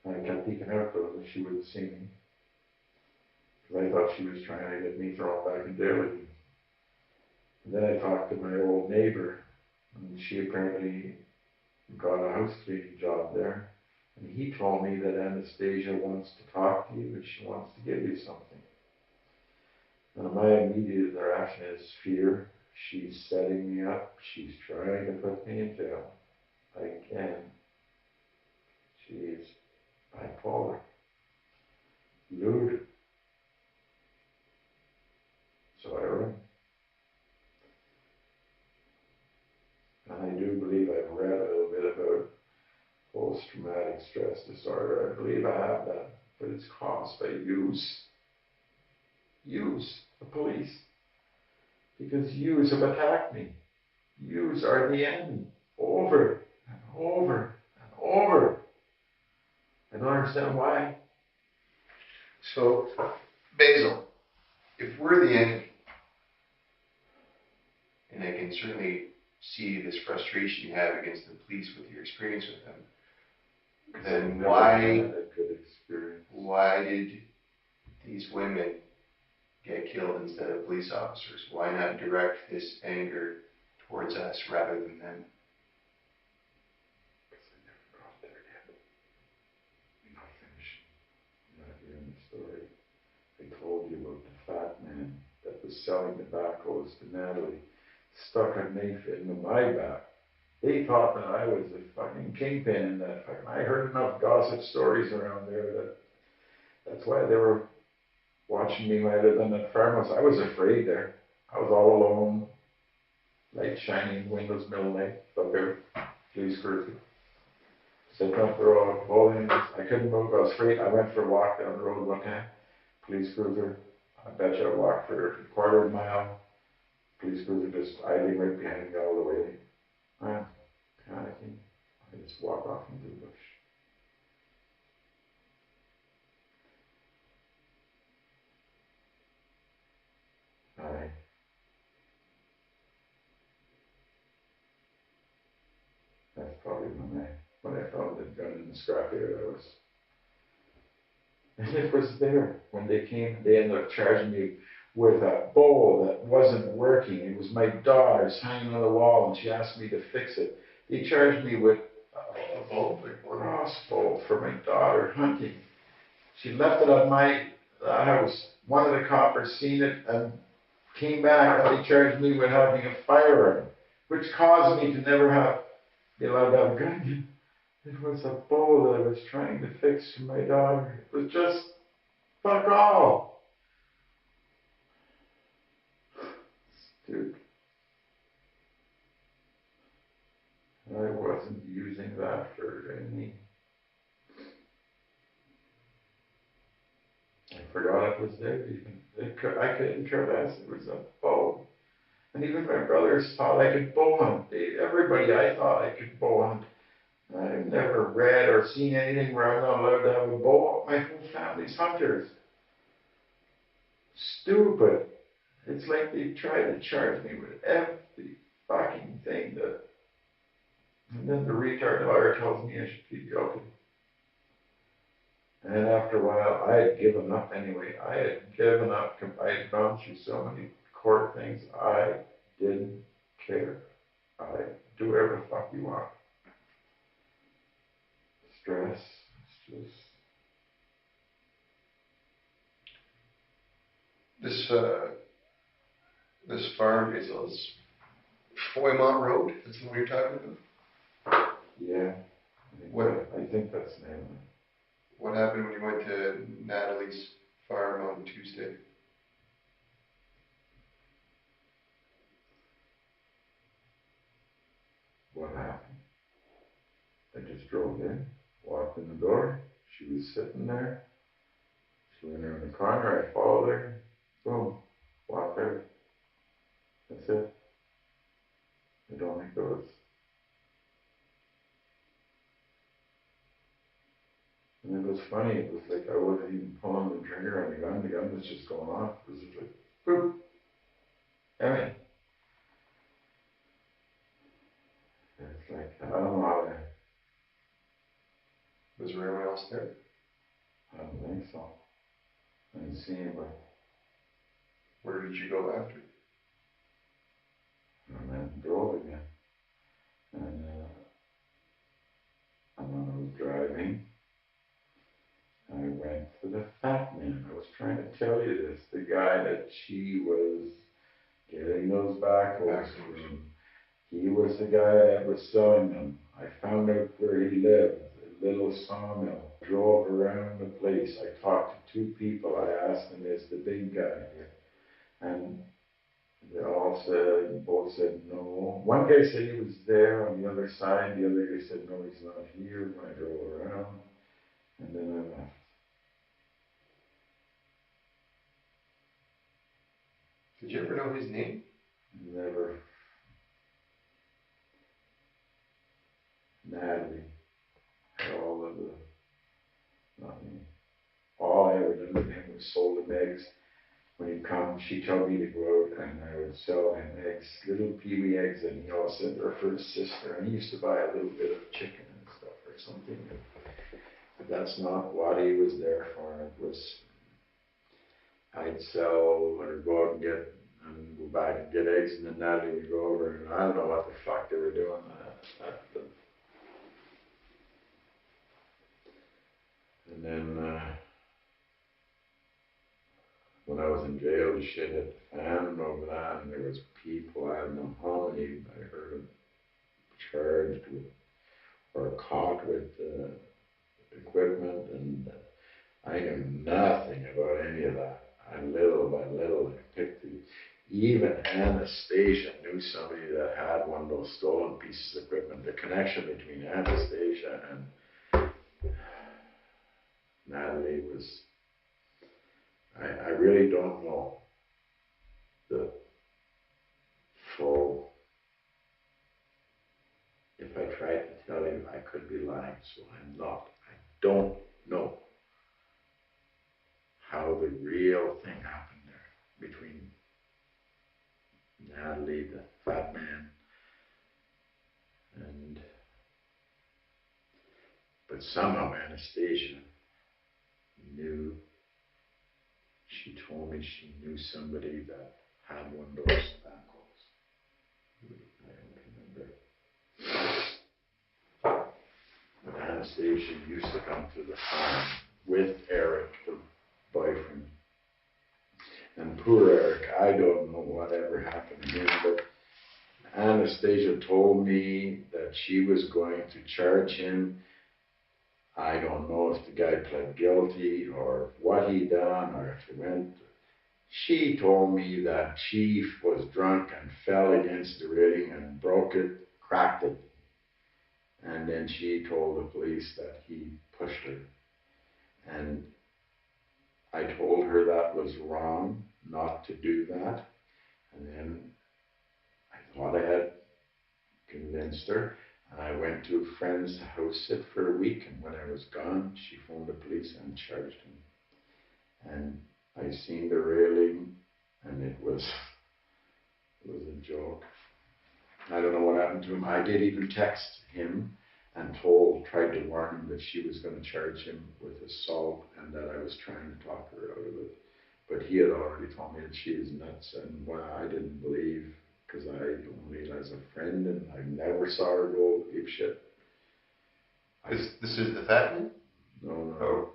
I kept peeking out though, that she wouldn't see me. Because I thought she was trying to get me thrown back in jail again. And then I talked to my old neighbor, and she apparently got a house cleaning job there. And he told me that Anastasia wants to talk to you, and she wants to give you something. And my immediate reaction is fear. She's setting me up. She's trying to put me in jail. Again. She is bipolar. Lewd. So I run. And I do believe I've read a little bit about post-traumatic stress disorder. I believe I have that, but it's caused by use. The police. Because yous have attacked me. Yous are the enemy. Over and over and over. I don't understand why. So, Basil, if we're the enemy, and I can certainly see this frustration you have against the police with your experience with them, then why did these women get killed instead of police officers? Why not direct this anger towards us rather than them? Because I never got there yet. I'm not finished. I'm not hearing the story. I told you about the fat man that was selling tobaccos to Natalie, stuck a knife into my back. They thought that I was a fucking kingpin in that fucking. I heard enough gossip stories around there that's why they were watching me when I lived on that farmhouse. I was afraid there. I was all alone, light shining, windows middle night, up there, police cruiser. Sitting up the road, bowling. I couldn't move. I was afraid. I went for a walk down the road one time. Police cruiser. I bet you I walked for a quarter of a mile. Police cruiser just idling right behind me all the way. I'm panicking. I just walk off into the bush. That's probably when I found the gun in the scrapyard. And it was there when they came. They ended up charging me with a bowl that wasn't working. It was my daughter's hanging on the wall, and she asked me to fix it. They charged me with a crossbow for my daughter hunting. She left it at my house. One of the coppers seen it and came back, and they charged me with having a firearm, which caused me to never be allowed to have a gun. It was a bowl that I was trying to fix for my daughter. It was just fuck all. Dude, I wasn't using that for any. I forgot it was there even. I couldn't care less. It was a bow. And even my brothers thought I could bow hunt. Everybody, I thought I could bow hunt. I've never read or seen anything where I'm not allowed to have a bow. My whole family's hunters. Stupid. It's like they tried to charge me with every fucking thing and then the retard lawyer tells me I should plead guilty. And after a while, I had given up anyway. I had given up. I had gone through so many court things. I didn't care. I do whatever the fuck you want. Stress. It's just. This farm is Foymont Road. That's what you're talking about. Yeah. I think that's the name. What happened when you went to Natalie's farm on Tuesday? What happened? I just drove in, walked in the door. She was sitting there. She went around the corner. I followed her. Boom. Walked out. That's it. I don't think there was. And it was funny. It was like I wasn't even pulling the trigger on the gun. The gun was just going off. It was just like, boop. I mean, it's like, I don't know how to. Was there anyone else there? I don't think so. I didn't see anybody. Where did you go after? And then drove again. And when I was driving, I went to the fat man. I was trying to tell you this. The guy that she was getting those backhoes from. He was the guy that was selling them. I found out where he lived, a little sawmill. Drove around the place. I talked to two people. I asked them, is the big guy here? And they all said, both said no. One guy said he was there on the other side. The other guy said, no, he's not here. When I drove around, and then I left. Did you ever know his name? Never. Natalie. All of the, nothing. All I ever done with him was sold him eggs. When he'd come, she told me to go out and I would sell him eggs, little peewee eggs, and he always said they're for his sister. And he used to buy a little bit of chicken and stuff or something. But that's not what he was there for. It was, I'd sell or go out and get, and go back and get eggs, and then Natalie would go over, and I don't know what the fuck they were doing. And then when I was in jail, the shit hit the fan over that, and there was people, I don't know how many I heard of charged with or caught with equipment, and I knew nothing about any of that. And little by little, I picked it. Even Anastasia knew somebody that had one of those stolen pieces of equipment. The connection between Anastasia and Natalie was, I really don't know the full, if I tried to tell you, I could be lying, so I'm not. I don't know how the real thing happened there between Natalie, the fat man, and, but somehow Anastasia knew, she told me she knew somebody that had one of those backhoes. I don't remember. But Anastasia used to come to the farm with Eric, the boyfriend. And poor Eric, I don't know whatever happened to him, but Anastasia told me that she was going to charge him. I don't know if the guy pled guilty or what he done or if he went. She told me that Chief was drunk and fell against the railing and broke it, cracked it. And then she told the police that he pushed her. And I told her that was wrong, not to do that. And then I thought I had convinced her. And I went to a friend's house sit for a week, and when I was gone, she phoned the police and charged him. And I seen the railing, and it was a joke. I don't know what happened to him. I did even text him and tried to warn him that she was going to charge him with assault and that I was trying to talk her out of it. But he had already told me that she was nuts, and I didn't believe, because I only as a friend, and I never saw her go apeshit. This is the fat man? No. Oh.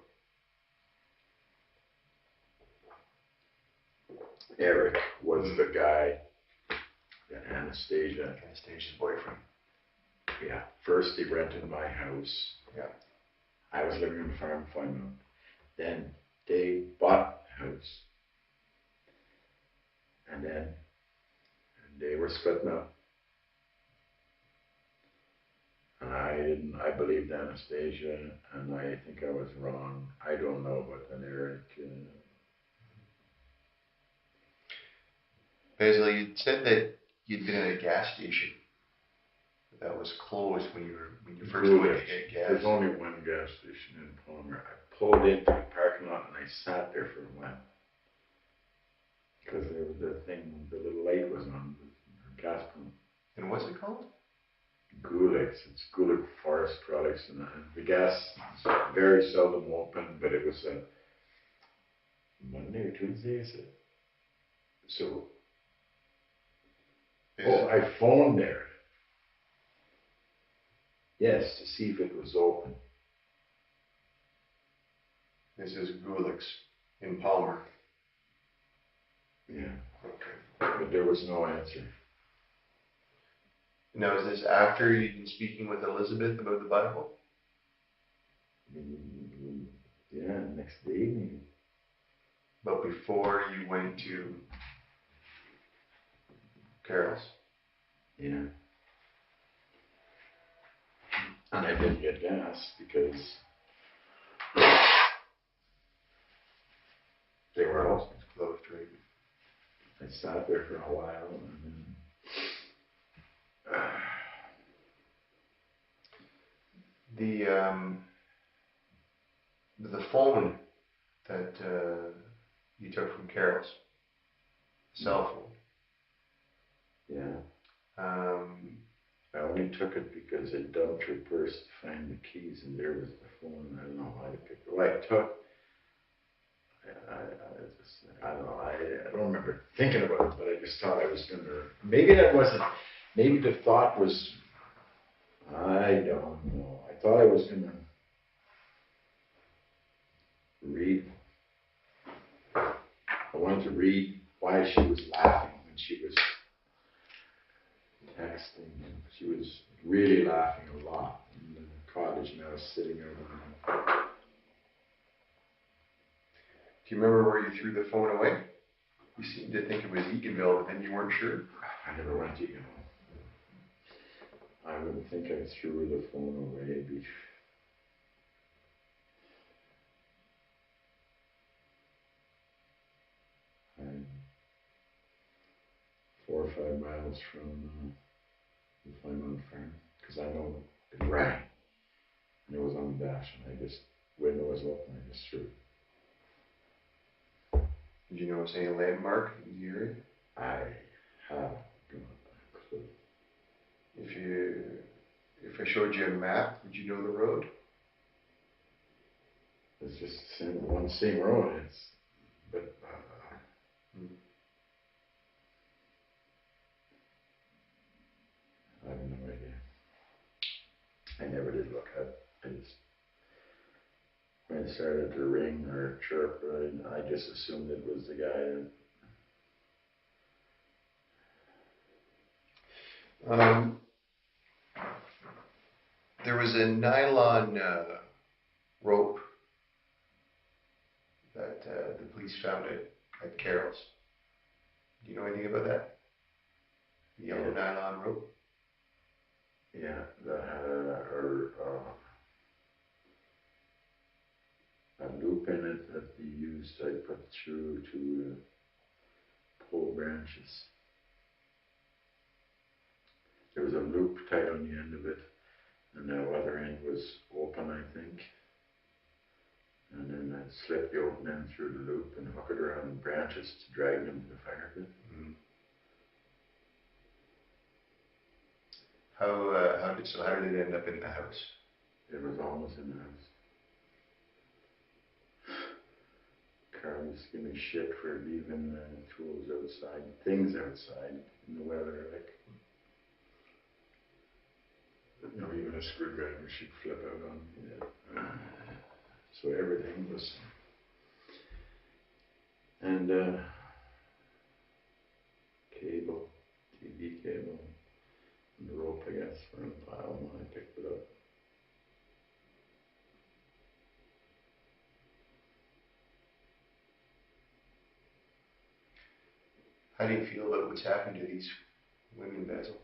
Eric was the guy that Anastasia's boyfriend. Yeah, first they rented my house. Yeah. I was living in Farm Final. Then they bought the house. And then they were splitting up. And I believed Anastasia, and I think I was wrong. I don't know, but then Eric. Basil, you said that you'd been at a gas station that was closed when you first went to get gas. There's only one gas station in Palmer. I pulled into the parking lot and I sat there for a while. Because the little light was on, the gas pump. And what's it called? Gulex. It's Gulick Forest Products, and the gas is very seldom open, but it was a Monday or Tuesday, is it? So, I phoned there. Yes, to see if it was open. This is Gulix in Palmer. Yeah, Okay. but there was no answer. Now, is this after you'd been speaking with Elizabeth about the Bible? Yeah, next day maybe. But before you went to Carol's? Yeah. And I didn't get gas because they were all Closed, right? I sat there for a while and then the phone that you took from Carol's, cell phone. yeah. I I only took it because I dumped her purse to find the keys and there was the phone. I don't know why I picked it. Well, I took. I don't know. I don't remember thinking about it, but I just thought I was gonna. Maybe that wasn't. Maybe the thought was. I don't know. I thought I was gonna read. I wanted to read why she was laughing when she was texting. She was really laughing a lot in the cottage now, sitting over there. Do you remember where you threw the phone away? You seemed to think it was Eganville, but then you weren't sure. I never went to Eganville. I wouldn't think I threw the phone away. I'm 4 or 5 miles from the Flyman farm because I know it rang and it was on the dash and I just window was open. I just threw it. Did you notice any landmark in the area? I have no clue. If I showed you a map, would you know the road? It's just the same road. But I have no idea. I never did look at it. When it started to ring or chirp, I just assumed it was the guy. There was a nylon rope that the police found at Carol's. Do you know anything about that? The yellow nylon rope? Yeah, that had a loop in it that they used. I put through to pole branches. There was a loop tied on the end of it, and the other end was open, I think. And then I slipped the open end through the loop and hook it around branches to drag them to the fire pit. Mm-hmm. How did it end up in the house? It was almost in the house. Carl was giving me shit for leaving tools outside, things outside in the weather, like, you know, even a screwdriver she'd flip out on. Yeah. So everything was, and cable, TV cable, and the rope, I guess, for a pile of How do you feel about what's happened to these women, Basil?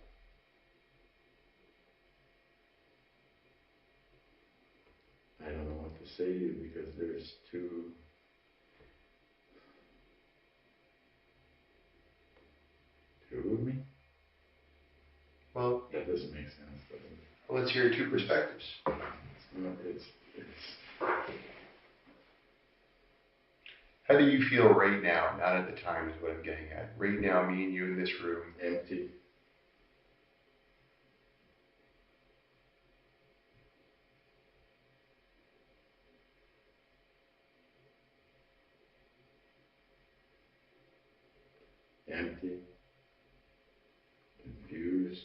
I don't know what to say to you because there's two of me. Well, That doesn't make sense, does it? let's hear two perspectives. It's not, it's How do you feel right now? Not at the time is what I'm getting at. Right now, me and you in this room. empty. Empty, confused,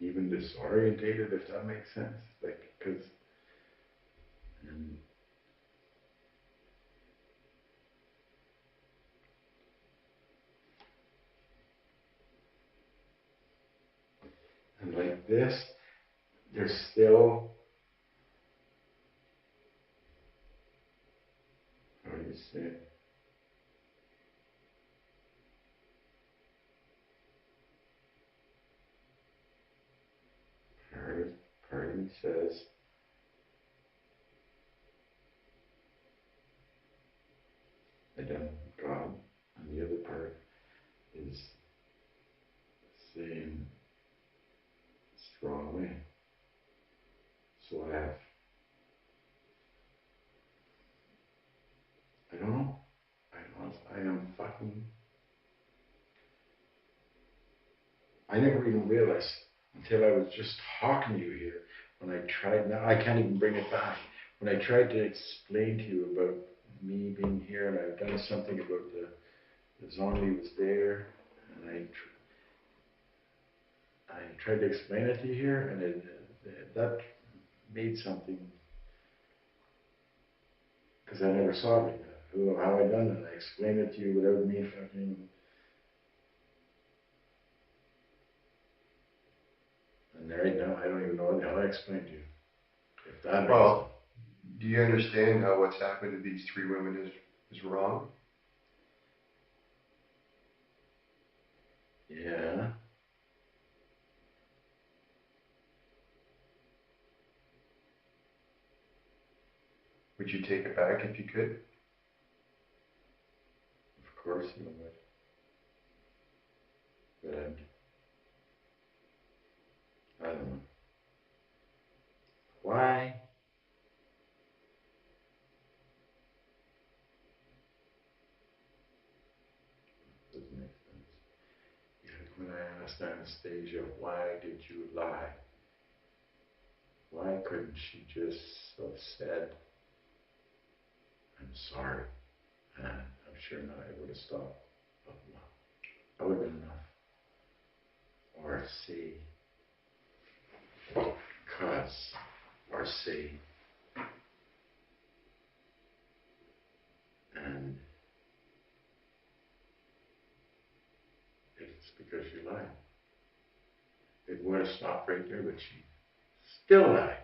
even disorientated, if that makes sense. Like, because, and, and like this, there's still, how do you say it? Part of me says, I done God, and the other part is saying it's the wrong way. So I don't know. I am fucking, I never even realized until I was just talking to you here when I tried, now I can't even bring it back. When I tried to explain to you about me being here and I've done something about the zombie was there and I tried to explain it to you here and that made something, because I never saw it like that. How I done it, I explained it to you without me fucking, and right now I don't even know what the hell I explained to you. If that makes Well, do you understand how what's happened to these three women is wrong? yeah. Would you take it back if you could? Of course you would. But I don't know. Why? Doesn't make sense. Yet when I asked Anastasia, why did you lie? Why couldn't she just have said, I'm sorry? And I'm sure now it would have stopped. But no, that would have been enough. Or say, cause, or say, and it's because she lied. It would have stopped right there, but she still lied.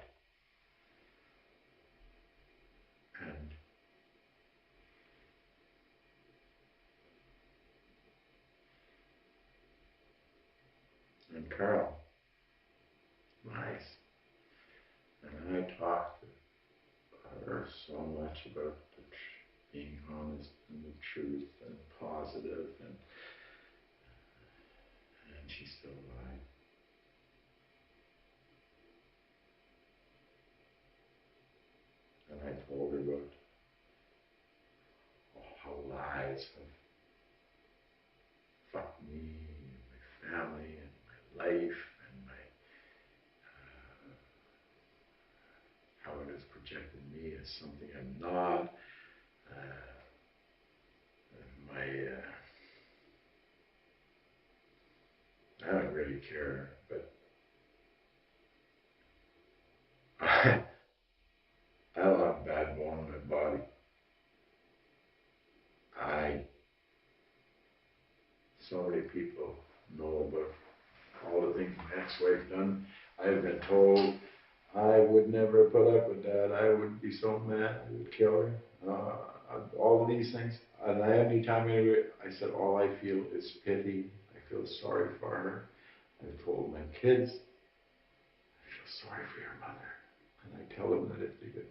And Carl lies. And I talked to her so much about being honest and the truth and positive, and she still lied. And I told her about how lies have fucked me and my family and my life and how it has projected me as something I'm not. My I don't really care, but I don't have bad bone in my body. So many people know about all the things my ex-wife done. I have been told I would never put up with that. I would be so mad. I would kill her. All of these things. And anytime I said, all I feel is pity. I feel sorry for her. I told my kids, I feel sorry for your mother. And I tell them that if they could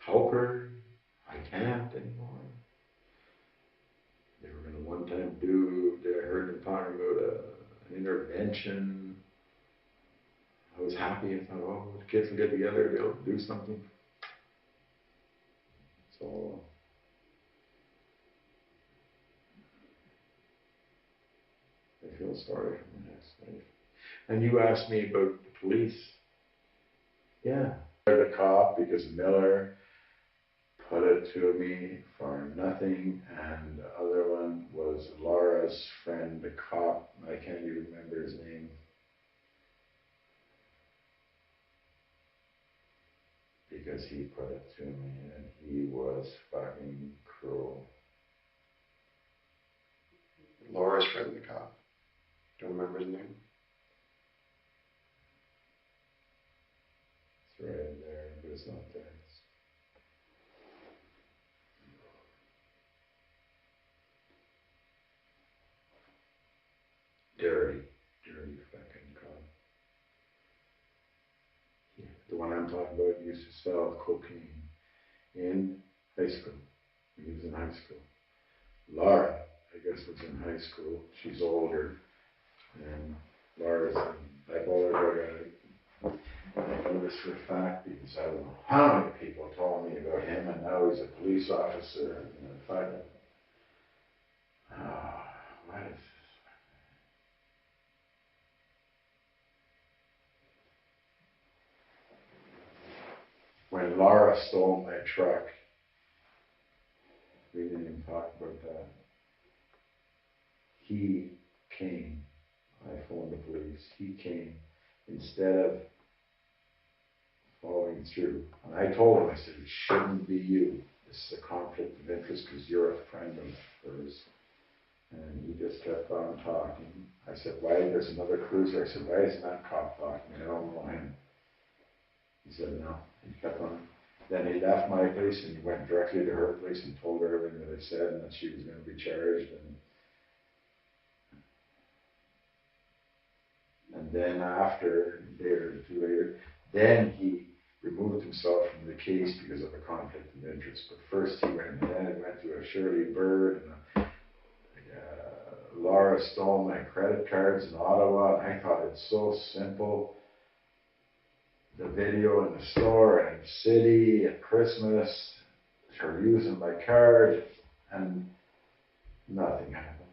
help her, I can't anymore. They were going to one time I heard them talking about an intervention. I was happy. I thought, oh, the kids will get together, they'll do something. So I feel sorry for my ex-wife. And you asked me about the police. Yeah. The cop, because Miller put it to me for nothing, and the other one was Laura's friend, the cop. I can't even remember his name. Because he put it to me, and he was fucking cruel. Laura's friend, the cop. Don't remember his name. It's right there, but it's not there. Dirty, dirty fucking cop. Yeah. The one I'm talking about used to sell cocaine in high school. He was in high school. Laura, I guess, was in high school. She's older. And Laura's a bipolar drug addict. I know this for a fact because I don't know how many people told me about him, and now he's a police officer. And fucking, what is this? When Laura stole my truck, we didn't even talk about that. He came. I phoned the police. He came instead of following through. And I told him, I said, it shouldn't be you. This is a conflict of interest because you're a friend of hers. And he just kept on talking. I said, why? There's another cruiser. I said, why isn't that cop talking? I don't know him. He said, no. He kept on. Then he left my place and he went directly to her place and told her everything that I said and that she was going to be charged. And then after, a day or two later, then he removed himself from the case because of a conflict of interest. But first he went to a Shirley Bird, and Laura stole my credit cards in Ottawa, and I thought it's so simple. The video in the store and in the city at Christmas, her using my card, and nothing happened.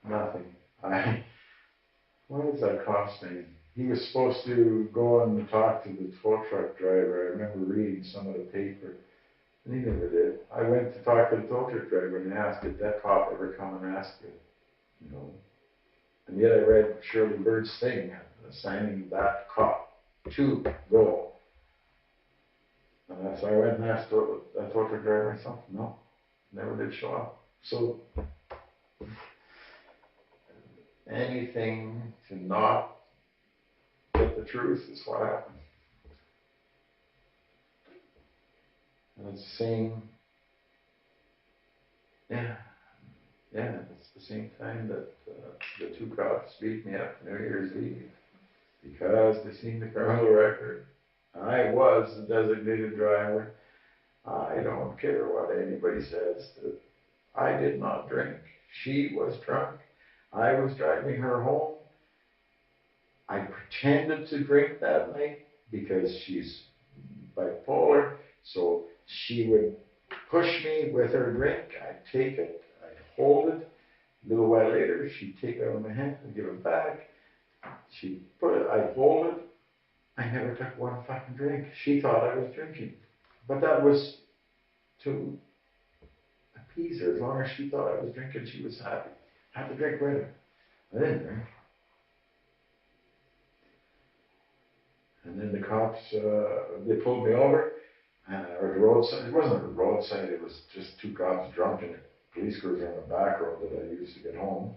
Nothing. What does that cost me? He was supposed to go and talk to the tow truck driver. I remember reading some of the paper, and he never did. I went to talk to the tow truck driver and asked, did that cop ever come and ask you? You know. And yet I read Shirley Bird's thing, assigning that cop to go. And so I went and asked that tow truck driver myself. No, never did show up. So anything to not get the truth is what happened. And it's the same, it's the same time that the two cops beat me up New Year's Eve because they seen the criminal record. I was the designated driver. I don't care what anybody says. I did not drink. She was drunk. I was driving her home. I pretended to drink that night because she's bipolar. So she would push me with her drink. I'd take it. I'd hold it. A little while later, she'd take it out of my hand and give it back. She'd put it. I'd hold it. I never took one fucking drink. She thought I was drinking. But that was to appease her. As long as she thought I was drinking, she was happy. I had to drink with her. I didn't drink. And then the cops, they pulled me over, or the roadside. It wasn't a roadside, it was just two cops drunk in a police cruiser on the back road that I used to get home.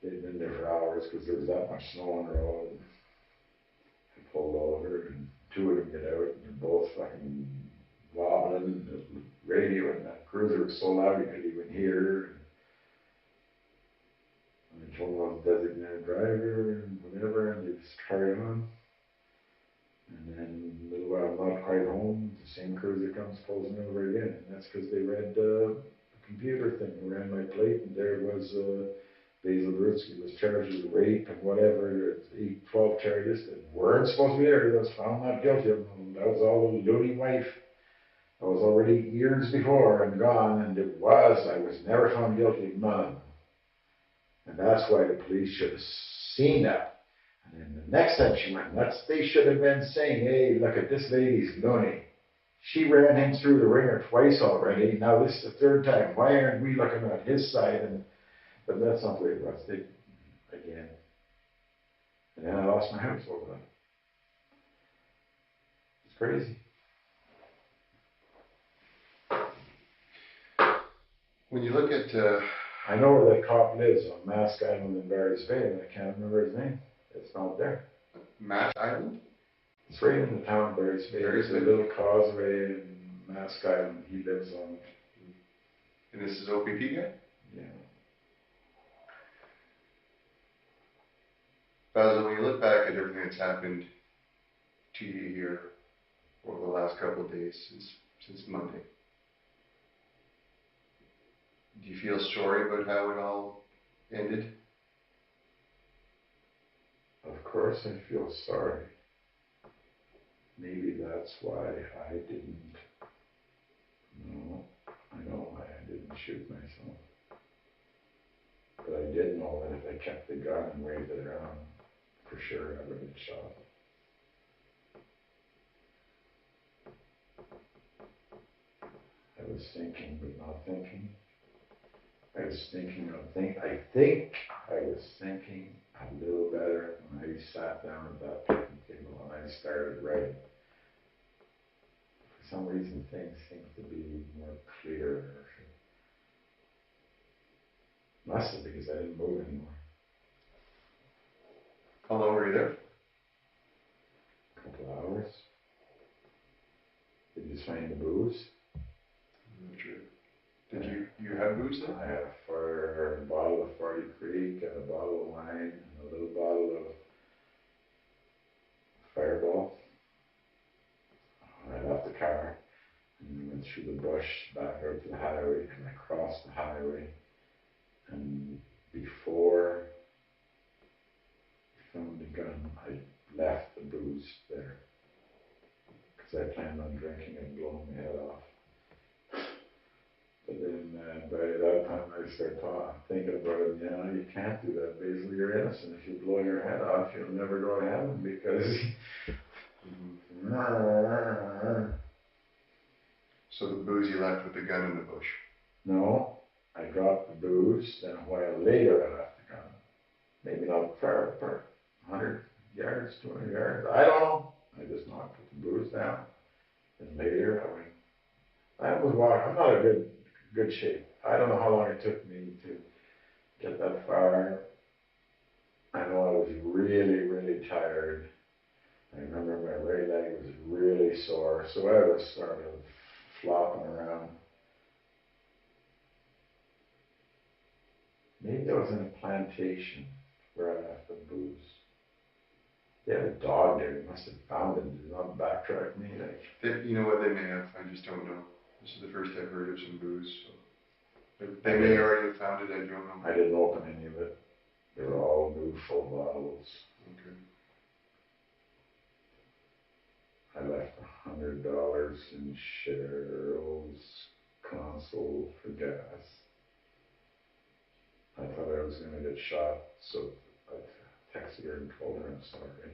They'd been there for hours because there was that much snow on the road. pulled over, and two of them get out, and they're both fucking wobbling, and the radio in that cruiser was so loud you couldn't even hear. And I told them I was a designated driver and whatever, and they just carried on. And then a little while not quite home, the same cruiser comes pulling over again, and that's because they read the computer thing, ran my plate, and there was Basil Borutski was charged with rape and whatever, 12 charges that weren't supposed to be there. He was found not guilty of them. That was all the loony wife. I was already years before and gone, and I was never found guilty of none of them. And that's why the police should have seen that. And then the next time she went nuts, they should have been saying, hey, look at this lady's loony. She ran him through the ringer twice already. Now this is the third time. Why aren't we looking at his side? But that's not the way it was. Again. And then I lost my house over that. It's crazy. When you look at, I know where that cop lives on Mask Island in Barry's Bay, and I can't remember his name. It's not there. Match Island? It's right in the town of Barry's Bay. There's a little causeway in Mask Island he lives on. And this is OPP guy? Yeah. Basil, when you look back at everything that's happened to you here over the last couple of days since Monday, do you feel sorry about how it all ended? Of course I feel sorry. Maybe that's why I didn't. No, I know why I didn't shoot myself. But I did know that if I kept the gun and waved it around, for sure I would have been shot. I was thinking but not thinking. I was thinking I think I was thinking a little better when I sat down at that picnic table and I started writing. For some reason things seem to be more clear. Must have because I didn't move anymore. How long were you there? A couple of hours. Did you find the booze? Not sure. Did you have booze there? I had a bottle of 40 Creek and a bottle of wine and a little bottle of Fireball. I left the car and we went through the bush back out to the highway and I crossed the highway. And before I found the gun, I left the booze there because I planned on drinking and blowing my head off. But then by that time I started thinking about it, you can't do that, Basil, you're innocent. If you blow your head off, you'll never go to heaven because... So the booze you left with the gun in the bush? No, I dropped the booze, then a while later I left the gun. Maybe not far apart, 100 yards, 200 yards, I don't know. I just knocked the booze down. Then later I was walking, I'm not in good shape. I don't know how long it took me to get that far. I know I was really, really tired. I remember my right leg was really sore, so I was sort of flopping around. Maybe I was in a plantation where I left the booze. They had a dog there, they must have found it. Did not backtrack me. You know what, they may have, I just don't know. This is the first I've heard of some booze, so. They may already have found it, I don't know. I didn't open any of it. They were all new full bottles. Okay. I left $100 in Cheryl's console for gas. I thought I was going to get shot, so I texted her and told her I'm sorry.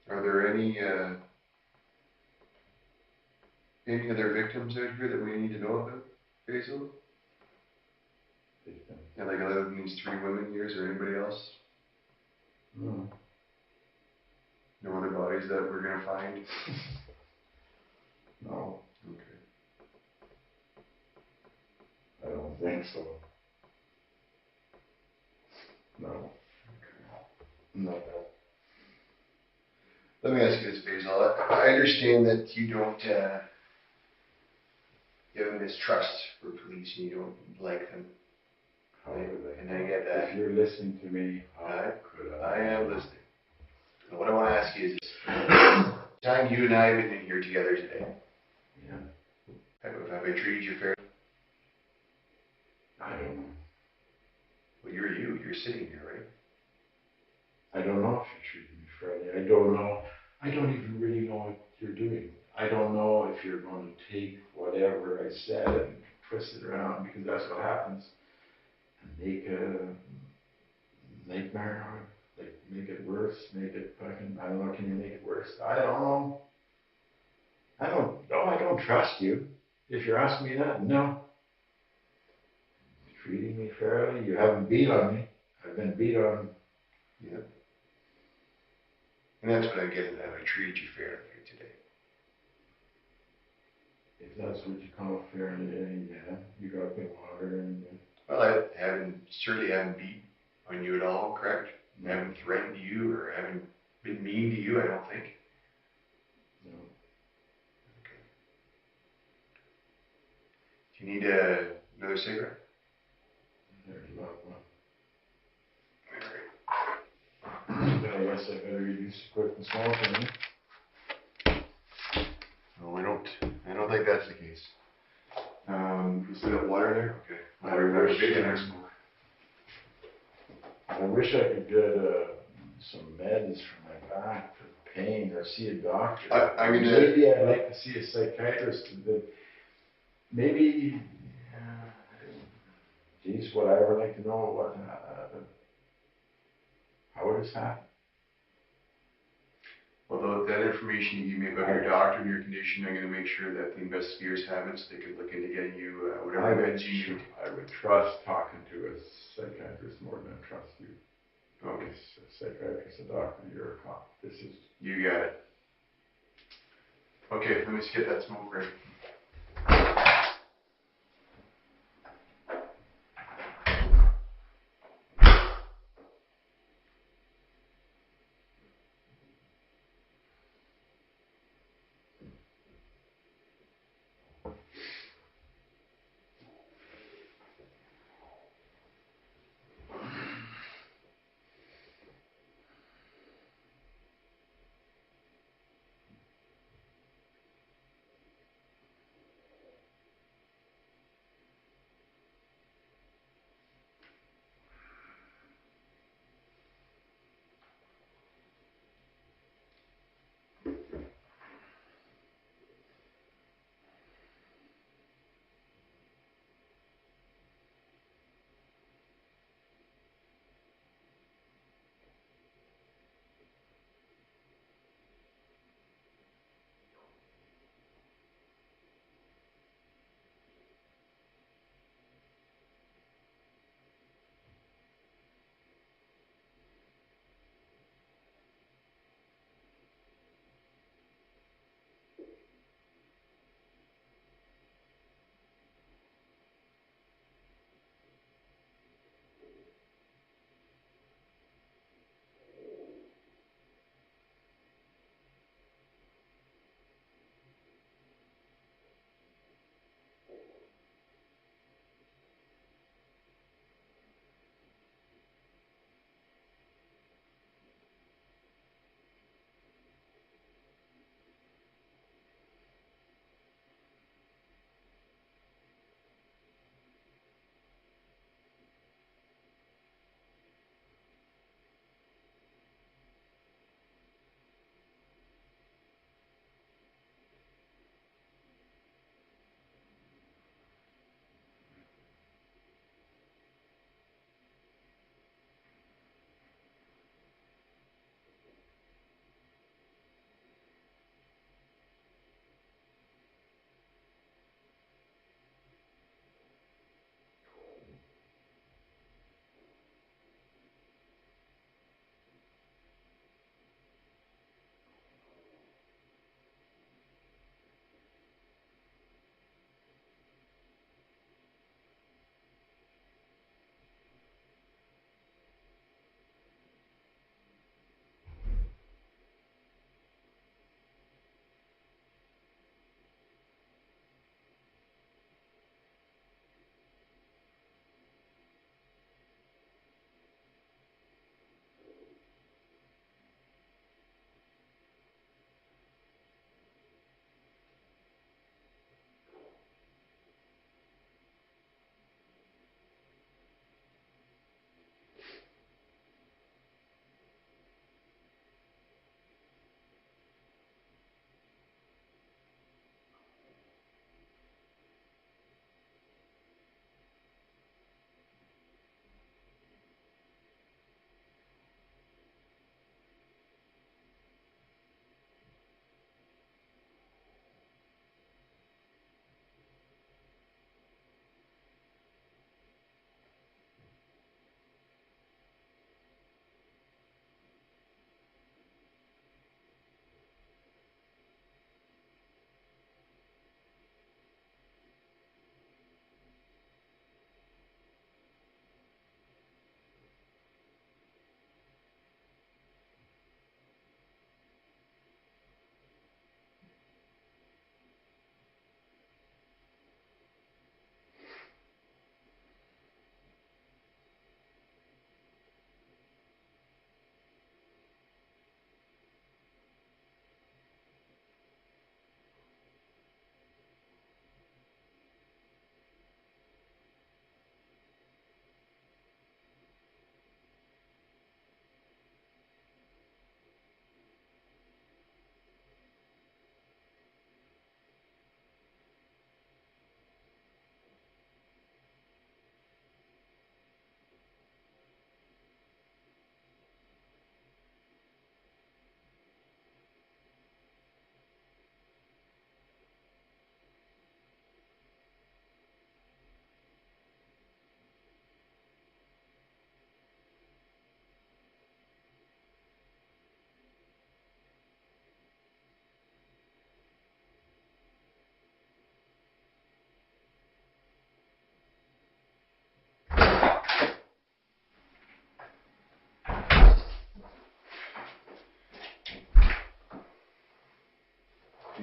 Are there any other victims out here that we need to know about, Basil? Yeah, like other than these 3 women here, is there anybody else? No. No other bodies that we're gonna find? No, Okay. I don't think so. Not bad. Let me ask you this, Basil. I understand that you don't, you have a mistrust for police and you don't like them. How would I? And I get that. If you're listening to me, how I- could I am listening. And what I want to ask you is this. The time you and I have been in here together today, Yeah, have I treated you fairly? I don't know. Well, you're sitting here, right? I don't know if you're treating me fairly. I don't know. I don't even really know what you're doing. I don't know if you're going to take whatever I said and twist it around, because that's what happens, and make a nightmare out of it. Like, make it worse, make it fucking, I don't know, can you make it worse? I don't know. I don't trust you. If you're asking me that, no. Treating me fairly, you haven't beat on me. I've been beat on. Yeah. And that's what I'm getting at. Have I treated you fairly here today? If that's what you call fairly, yeah, you got me water and Well, I certainly haven't beat on you at all, correct? I haven't threatened you or haven't been mean to you, I don't think. no. Okay. Do you need another cigarette? There's a lot more. All right. But I guess I better reduce the quick and small for me. No, I don't think that's the case. You still got water there? Okay. I wish, Smoke. I wish I could get some meds for my back for pain or see a doctor. I mean, maybe I'd like to see a psychiatrist. That maybe, geez, would I ever like to know what how it has happened? Although that information you gave me about your doctor and your condition, I'm going to make sure that the investigators have it so they can look into getting you whatever meds you need. I would trust talking to a psychiatrist more than I trust you. Okay. A psychiatrist, a doctor, you're a cop. This is. You got it. Okay, let me just get that smoke ready.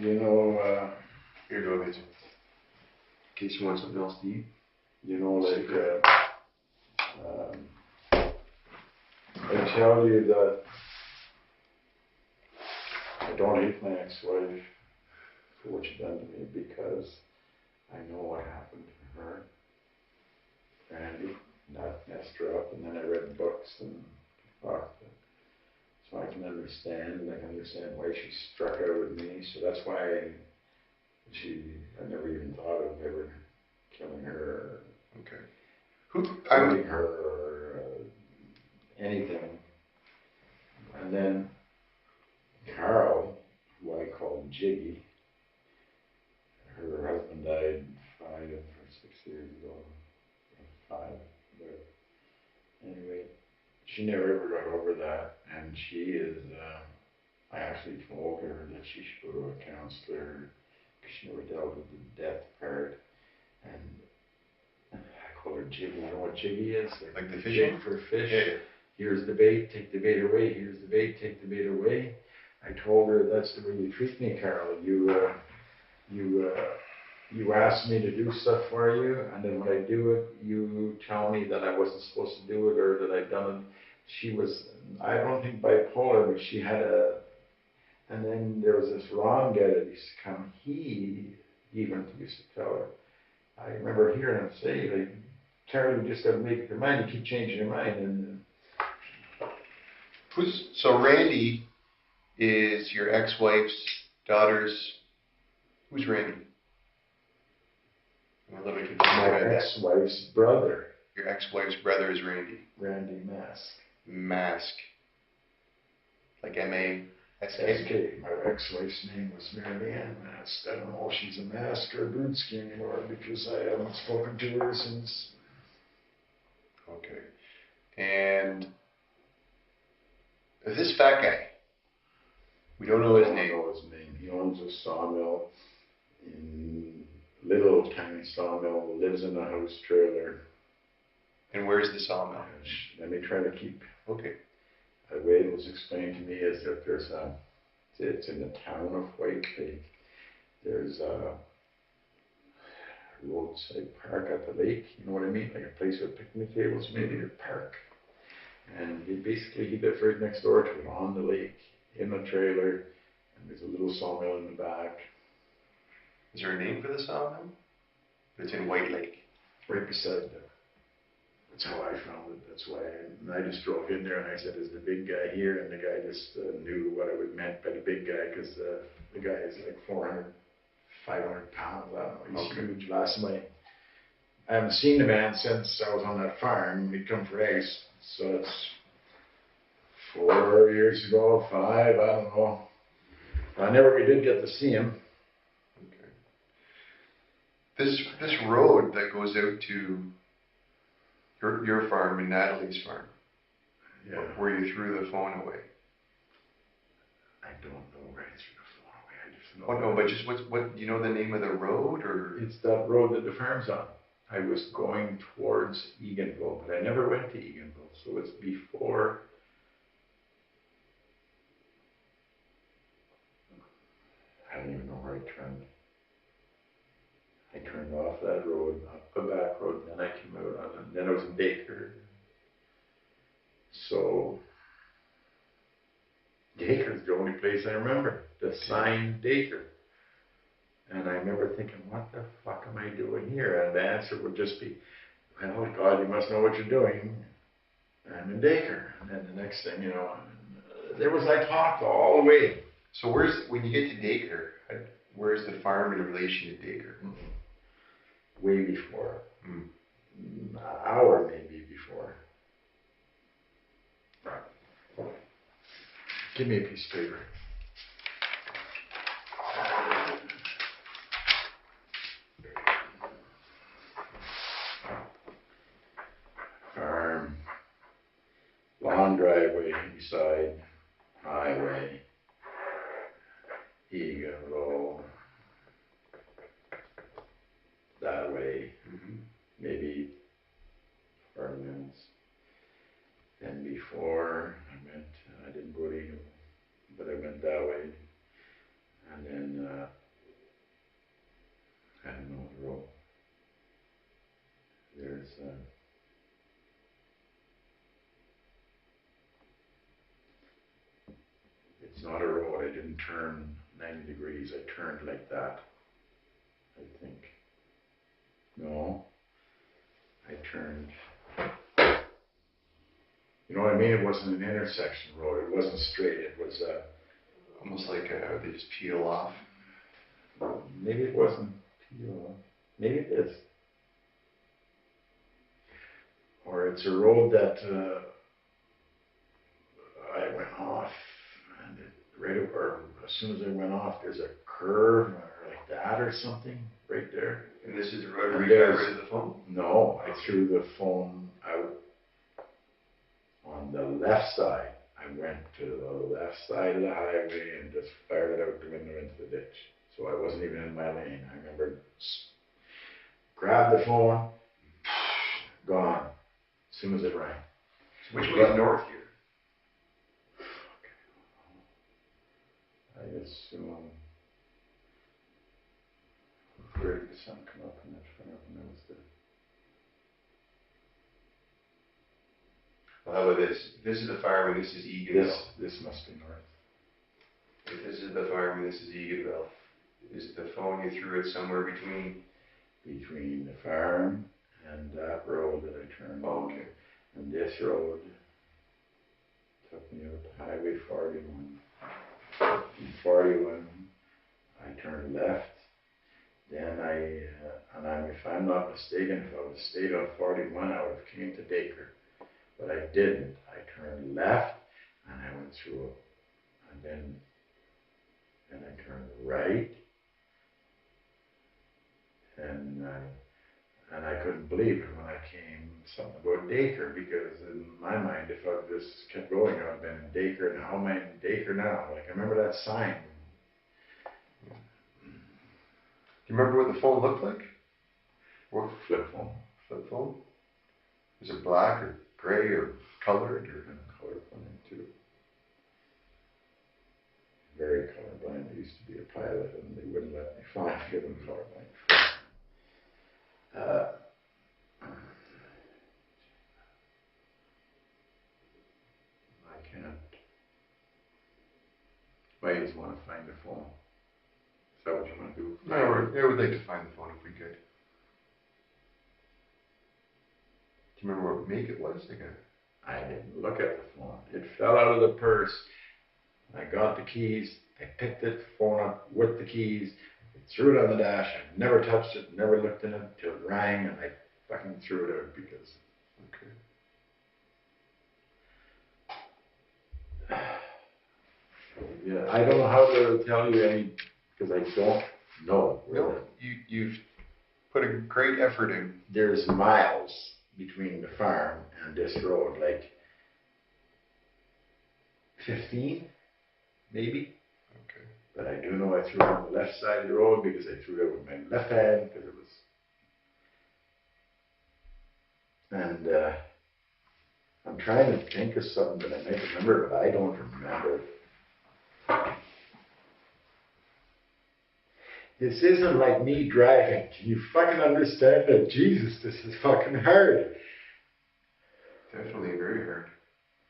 You know, Here you go, Basil. In case you want something else to eat. like, I tell you that I don't hate my ex-wife for what she done to me because I know what happened to her, Randy, and that messed her up. And then I read books and talked to her. So I can understand. I can understand why she struck out with me. So that's why I never even thought of ever killing her, Okay. Who? hurting her, or anything. And then Carol, who I called Jiggy, her husband died 5 or 6 years ago. 5. But anyway, she never ever got over that. And she is, I actually told her that she should go to a counselor because she never dealt with the death part. And I call her Jiggy. You know what Jiggy is? Like the fish? Jig for fish. Yeah. Here's the bait, take the bait away. Here's the bait, take the bait away. I told her that's the way you treat me, Carol. You ask me to do stuff for you, and then when I do it, you tell me that I wasn't supposed to do it or that I'd done it. She was, I don't think bipolar, but she had and then there was this Ron guy that used to come. He even used to tell her. I remember hearing him say, like, Carol, you just got to make up your mind. You keep changing your mind, and So Randy is your ex-wife's daughter's. Who's Randy? I'm a little bit confused my about that. ex-wife's brother, Your ex-wife's brother is Randy. Randy Mask. Mask. Like M-A-S-K? SK. My ex-wife's name was Mary Ann Mask. I don't know if she's a Mask or a Borutski anymore because I haven't spoken to her since. Okay. And this fat guy, we don't know his I name. don't know his name. He owns a sawmill in little tiny sawmill, lives in a house trailer. And where's the sawmill? Let me try to keep. Okay. The way it was explained to me is that it's in the town of White Lake. There's a roadside park at the lake, you know what I mean? Like a place with picnic tables, maybe a park. And he lives right next door to it on the lake, in a trailer, and there's a little sawmill in the back. Is there a name for the sawmill? It's in White Lake. Right beside it. That's how I found it. That's why. And I just drove in there and I said, "Is the big guy here?" And the guy just knew what I would meant by the big guy because the guy is like 400, 500 pounds. I don't know. He's huge. Last night, I haven't seen the man since I was on that farm. He'd come for eggs. So it's 4 years ago, 5. I don't know. We did get to see him. Okay. This road that goes out to your farm and Natalie's farm, Yeah. where you threw the phone away. I don't know where I threw the phone away. I just know. Oh no, but just what do you know the name of the road or? It's that road that the farm's on. I was going towards Eganville, but I never went to Eganville, so it's before. I don't even know where I turned. I turned off that road, up the back road, and then I came out on it, and then I was in Baker. So, Daker's the only place I remember. The sign Daker. And I remember thinking, what the fuck am I doing here? And the answer would just be, well, God, you must know what you're doing. I'm in Daker. And then the next thing, I talked all the way. So when you get to Daker, where's the farm in relation to Daker? Way before. Mm. An hour maybe before. Give me a piece of paper. Farm. Long driveway, beside highway. Eganville. That way. Mm-hmm. Maybe 4 minutes. Then before I didn't go to Eganville, but I went that way. And then it's not a road. I didn't turn 90 degrees. I turned like that, I think. No, I turned. You know what I mean? It wasn't an intersection road. It wasn't straight. It was Almost like they just peel off. maybe it wasn't. You know, maybe it is. Or it's a road that I went off, and as soon as I went off, there's a curve or like that or something right there. And this is the road And where you got there's- rid of the phone? No, I threw the phone out on the left side. I went to the left side of the highway and just fired it out the window into the ditch. So I wasn't even in my lane. I remember grabbed the phone, gone, as soon as it rang. So which way is north here? I assume. Where did the sun come up in that fire when I was there? Well, how about this? If this is the fireman, this is Eganville. This must be north. If this is the fireman, this is Eganville. Is the phone you threw it somewhere between? Between the farm and that road that I turned Oh, on. okay. And this road took me out to Highway 41. From 41, I turned left. Then if I'm not mistaken, if I would have stayed on 41, I would have came to Baker. But I didn't. I turned left, and I went through, and then I turned right, and I couldn't believe it when I came something about Dacre, because in my mind, if I just kept going, I would have been in Dacre, and how am I in Dacre now? Like, I remember that sign. Do you remember what the phone looked like? What Flip phone. flip phone? Was it black or gray or colored or? Colorblind too. Very colorblind. I used to be a pilot, and they wouldn't let me fly because I'm colorblind. I can't. I just want to find the phone. Is that what you want to do? I would like to find the phone if we could. Do you remember what make it was? I didn't look at the phone. It fell out of the purse. I got the keys. I picked the phone up with the keys. I threw it on the dash. I never touched it, never looked in it until it rang, and I fucking threw it out because. Okay. Yeah, I don't know how to tell you any, because I don't know. No, you've put a great effort in. There's miles between the farm and this road, like 15, maybe. Okay. But I do know I threw it on the left side of the road because I threw it with my left hand because it was. And I'm trying to think of something that I might remember, but I don't remember. This isn't like me driving. Can you fucking understand that? Jesus, this is fucking hard. Definitely very hard.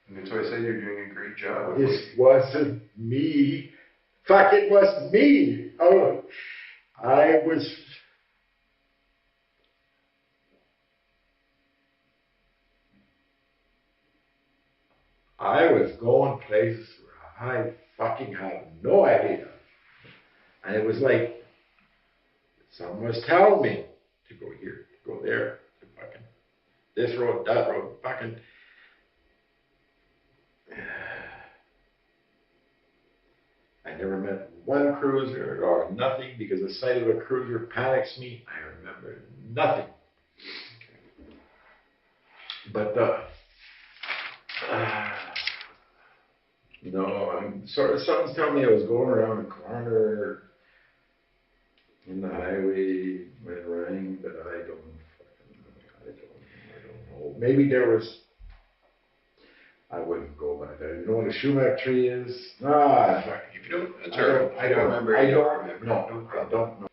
And that's why I said you're doing a great job. This wasn't me. Fuck, it was me. Oh, I was. I was going places where I fucking have no idea. And it was like someone was telling me to go here, to go there, to fucking this road, that road, fucking. I never met one cruiser or nothing because the sight of a cruiser panics me. I remember nothing. But no, I'm sort of, someone's telling me I was going around a corner in the highway when it rang, but I don't know. Maybe there was. I wouldn't go by there. You know what a sumac tree is? Ah, fuck. If you don't, that's I all right. don't, If you don't remember. I you don't remember. know. No I problem. don't know.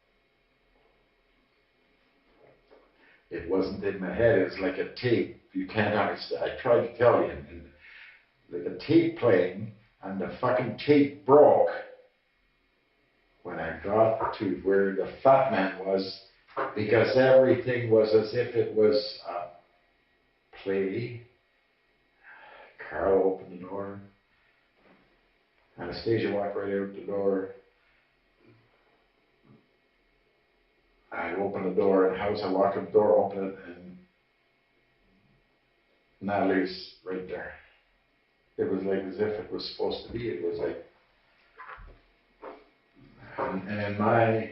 It wasn't in my head, it was like a tape. You can't understand. I tried to tell you, and like a tape playing, and the fucking tape broke when I got to where the fat man was, because everything was as if it was a play. Carl opened the door. Anastasia walked right out the door. I opened the door in the house. I walked up the door, opened it, and Natalie's right there. It was like as if it was supposed to be. It was like, and in my,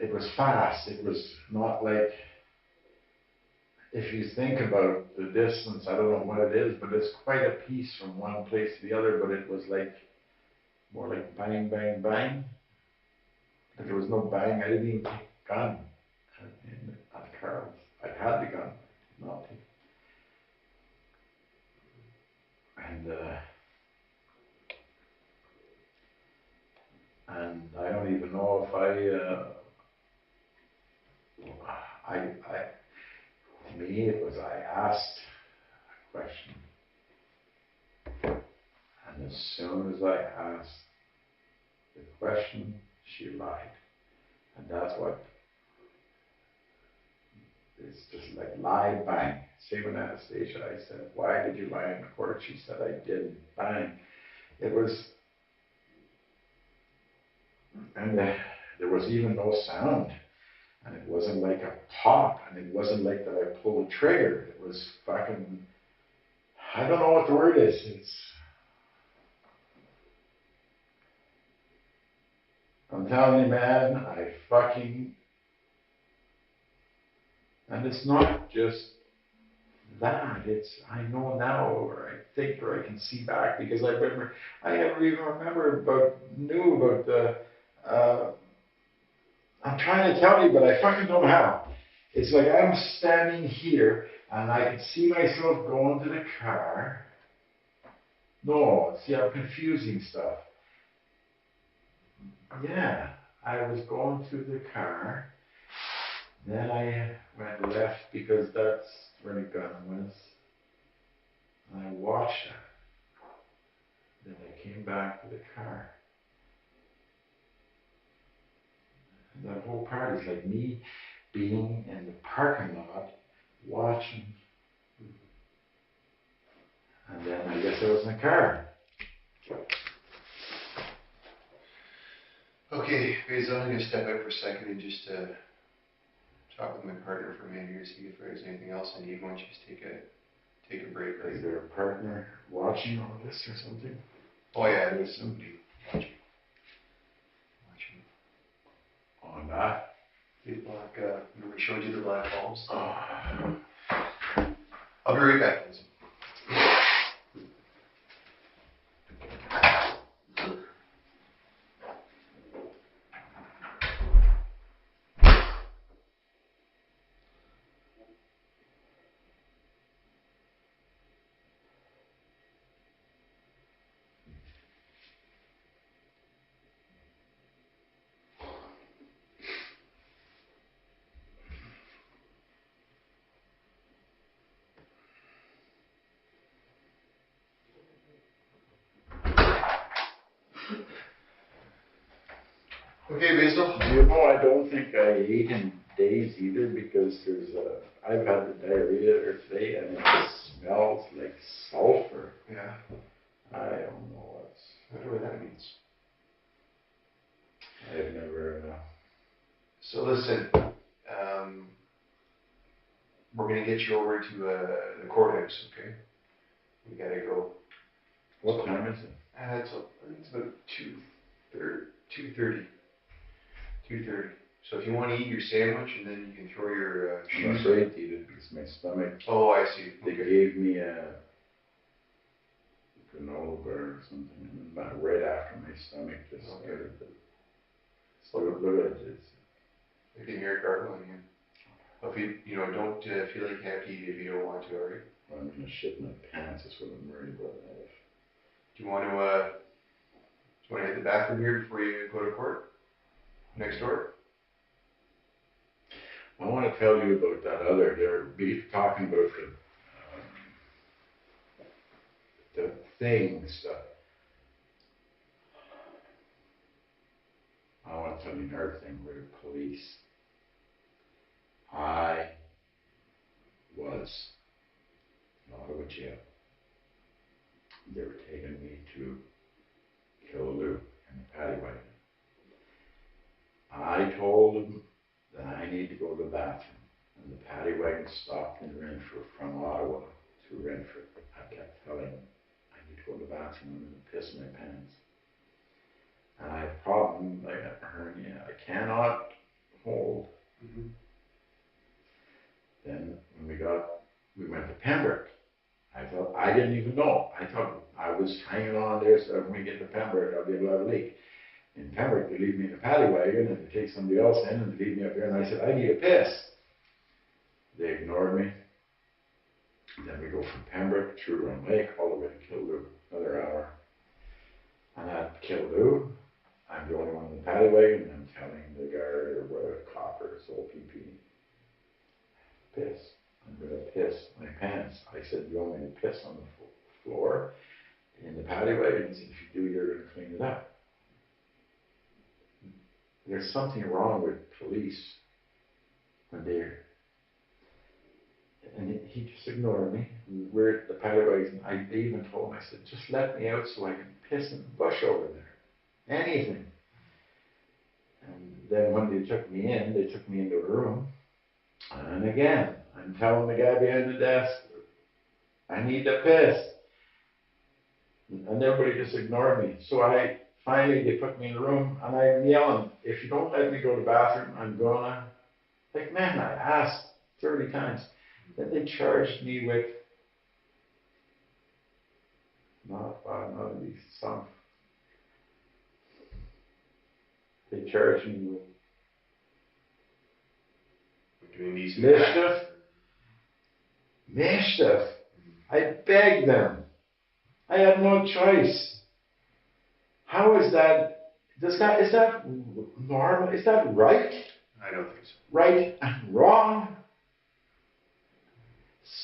it was fast. It was not like, if you think about the distance, I don't know what it is, but it's quite a piece from one place to the other, but it was like, more like bang, bang, bang. But there was no bang. I didn't even take a gun at Carl's. I had the gun, not take. And I don't even know if to me it was, I asked a question, and as soon as I asked the question, she lied. And that's what, it's just like lie, bang. Same with Anastasia. I said, why did you lie in the court? She said, I didn't, bang. It was, and there was even no sound. And it wasn't like a pop, and it wasn't like that I pulled a trigger. It was fucking, I don't know what the word is. I'm telling you, man, I fucking, and it's not just that. It's, I know now, or I think, or I can see back, because I remember, I never even knew about the, I'm trying to tell you, but I fucking don't know how. It's like I'm standing here and I can see myself going to the car. No, see, I'm confusing stuff. Yeah, I was going to the car. Then I went left because that's where the gun was. And I watched it. Then I came back to the car. And that whole part is like me being in the parking lot watching. And then I guess I was in the car. Okay, Basil, I'm going to step out for a second and just talk with my partner for a minute here, see if there's anything else I need. Why don't you just take a break? Is there a partner watching all this or something? Oh yeah, there's somebody watching. On that? The black, remember I showed you the black bulbs? Oh. I'll be right back, Basil. Okay, Basil. You know, I don't think I ate in days either, because I've had the diarrhea there today and it smells like sulfur. Yeah. I don't know I wonder what that means. I've never, So listen, we're going to get you over to the courthouse, okay? We got to go. what time is it? I think it's about 2:30. 2:30. So if you want to eat your sandwich and then you can throw your I'm shoes. afraid to eat it because my stomach, Oh, I see. they Okay. gave me a granola bar or something, and right after my stomach just started to, so look at it, I can hear it gargling again. If you don't feel like you have to eat if you don't want to, alright? I'm gonna shit my pants, is what I'm worried about. Do you want to hit the bathroom here before you go to court? Next door? I want to tell you about that other, they're talking about the things that, I want to tell you another thing with the police. I was in Ottawa jail. They were taking me to Killaloe in the paddy wagon. I told them that I need to go to the bathroom. And the paddy wagon stopped in Renfrew from Ottawa to Renfrew. I kept telling them, I need to go to the bathroom, I'm going to piss my pants. And I have a problem, I got a hernia, I cannot hold. Mhm. Then when we went to Pembroke. I didn't even know. I thought I was hanging on there so when we get to Pembroke, I'll be able to have a leak. In Pembroke, they leave me in the paddy wagon and they take somebody else in and they leave me up there and I said, I need a piss. They ignored me. Then we go from Pembroke through Run Lake all the way to Killaloe, another hour. And at Killaloe, I'm the only one in the paddy wagon and I'm telling the guard or whatever, cop or OPP, piss. I'm going to piss my pants. I said, you want me to piss on the floor in the paddy wagon? He said, if you do, you're going to clean it up. There's something wrong with police when they're, and he just ignored me. We're at the paddy wagon. I even told him, I said, just let me out so I can piss in the bush over there. Anything. And then when they took me into a room. And again, I'm telling the guy behind the desk, I need to piss. And everybody just ignored me. So finally they put me in the room and I'm yelling, if you don't let me go to the bathroom, I'm gonna, like, man, I asked 30 times. Then they charged me with, not of these songs. They charged me with Doing these mischief. Mischief. I begged them. I had no choice. How is that? Is that normal? Is that right? I don't think so. Right and wrong?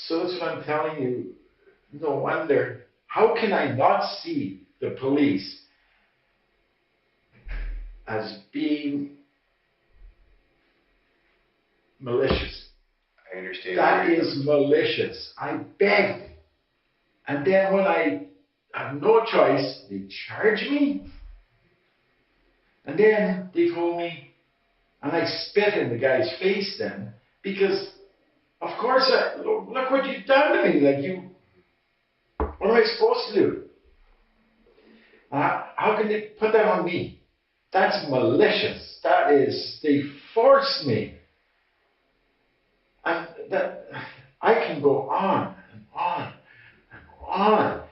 So that's what I'm telling you. No wonder. How can I not see the police as being malicious? I understand. That is malicious. I begged. And then when I have no choice, they charge me. And then they told me, and I spit in the guy's face then, because of course, look what you've done to me. Like what am I supposed to do? How can they put that on me? That's malicious. That is, they forced me. And that, I can go on and on and on.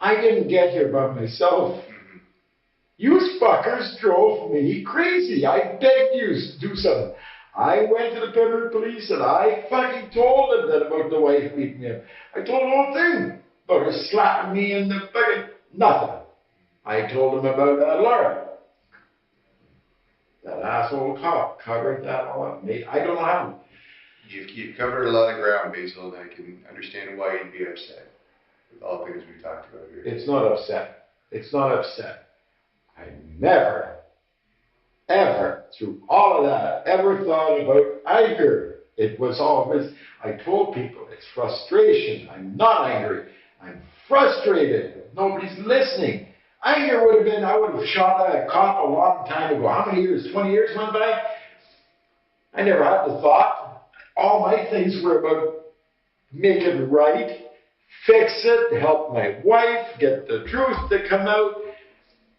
I didn't get here by myself. You fuckers drove me crazy. I begged you to do something. I went to the Pembroke police and I fucking told them that about the wife beating me up. I told the whole thing about her slapping me in the fucking nothing. I told them about Laura. That asshole cop covered that all up. I don't know how. You've covered a lot of ground, Basil, and I can understand why you'd be upset with all things we talked about here. It's not upset. It's not upset. I never, ever, through all of that, ever thought about anger. It was always, I told people, it's frustration. I'm not angry. I'm frustrated. Nobody's listening. Anger would have been, I would have shot at a cop a long time ago. How many years? 20 years went by? I never had the thought. All my things were about make it right, fix it, help my wife, get the truth to come out.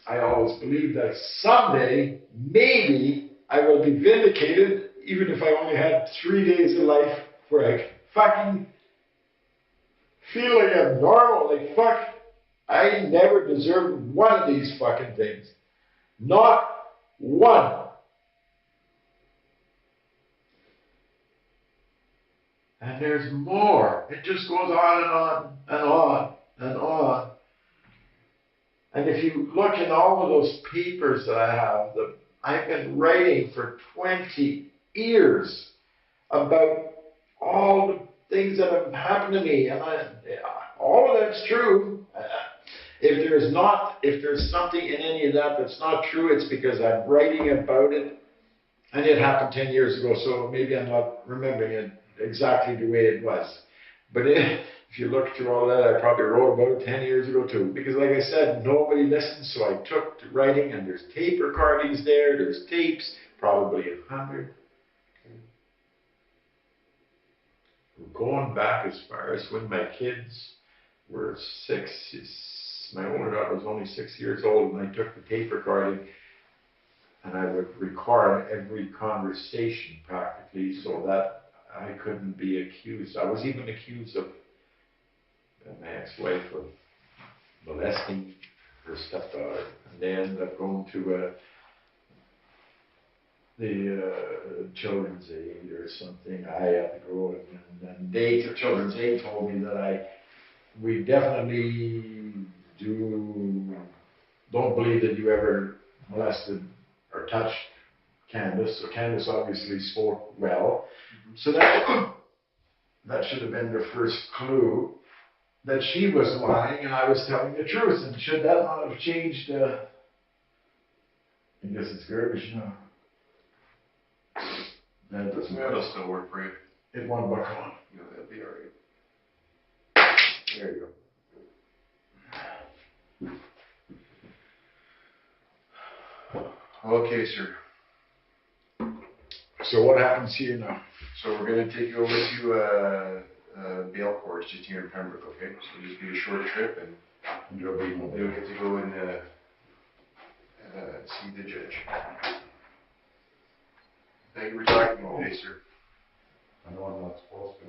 I always believed that someday, maybe, I will be vindicated, even if I only had 3 days of life where I fucking feel like I'm normal, like fuck. I never deserved one of these fucking things. Not one. And there's more. It just goes on and on and on and on. And if you look in all of those papers that I have, I've been writing for 20 years. about all the things that have happened to me, and all of that's true. If there's something in any of that that's not true, it's because I'm writing about it, and it happened 10 years ago, so maybe I'm not remembering it exactly the way it was. But if you look through all that, I probably wrote about it 10 years ago too. Because like I said, nobody listened, so I took to writing, and there's tape recordings there's tapes, probably 100. We're going back as far as when my kids were 6. My older daughter was only 6 years old, and I took the tape recording, and I would record every conversation practically so that I couldn't be accused. I was even accused of my ex-wife of molesting her stepdaughter, and they ended up going to the children's aid or something. I had to go, and they, to children's aid, told me that we definitely don't believe that you ever molested or touched Candace. So Candace obviously spoke well. So that should have been their first clue that she was lying and I was telling the truth. And should that not have changed? I guess it's garbage now. That doesn't matter. That'll still work for you. It won't buck on. No, that'll be all right. There you go. Okay, sir. So what happens here now? So we're going to take you over to bail court just here in Pembroke, okay? So just be a short trip, and you'll get to go and see the judge. Thank you for talking to me today, sir. I know I'm not supposed to.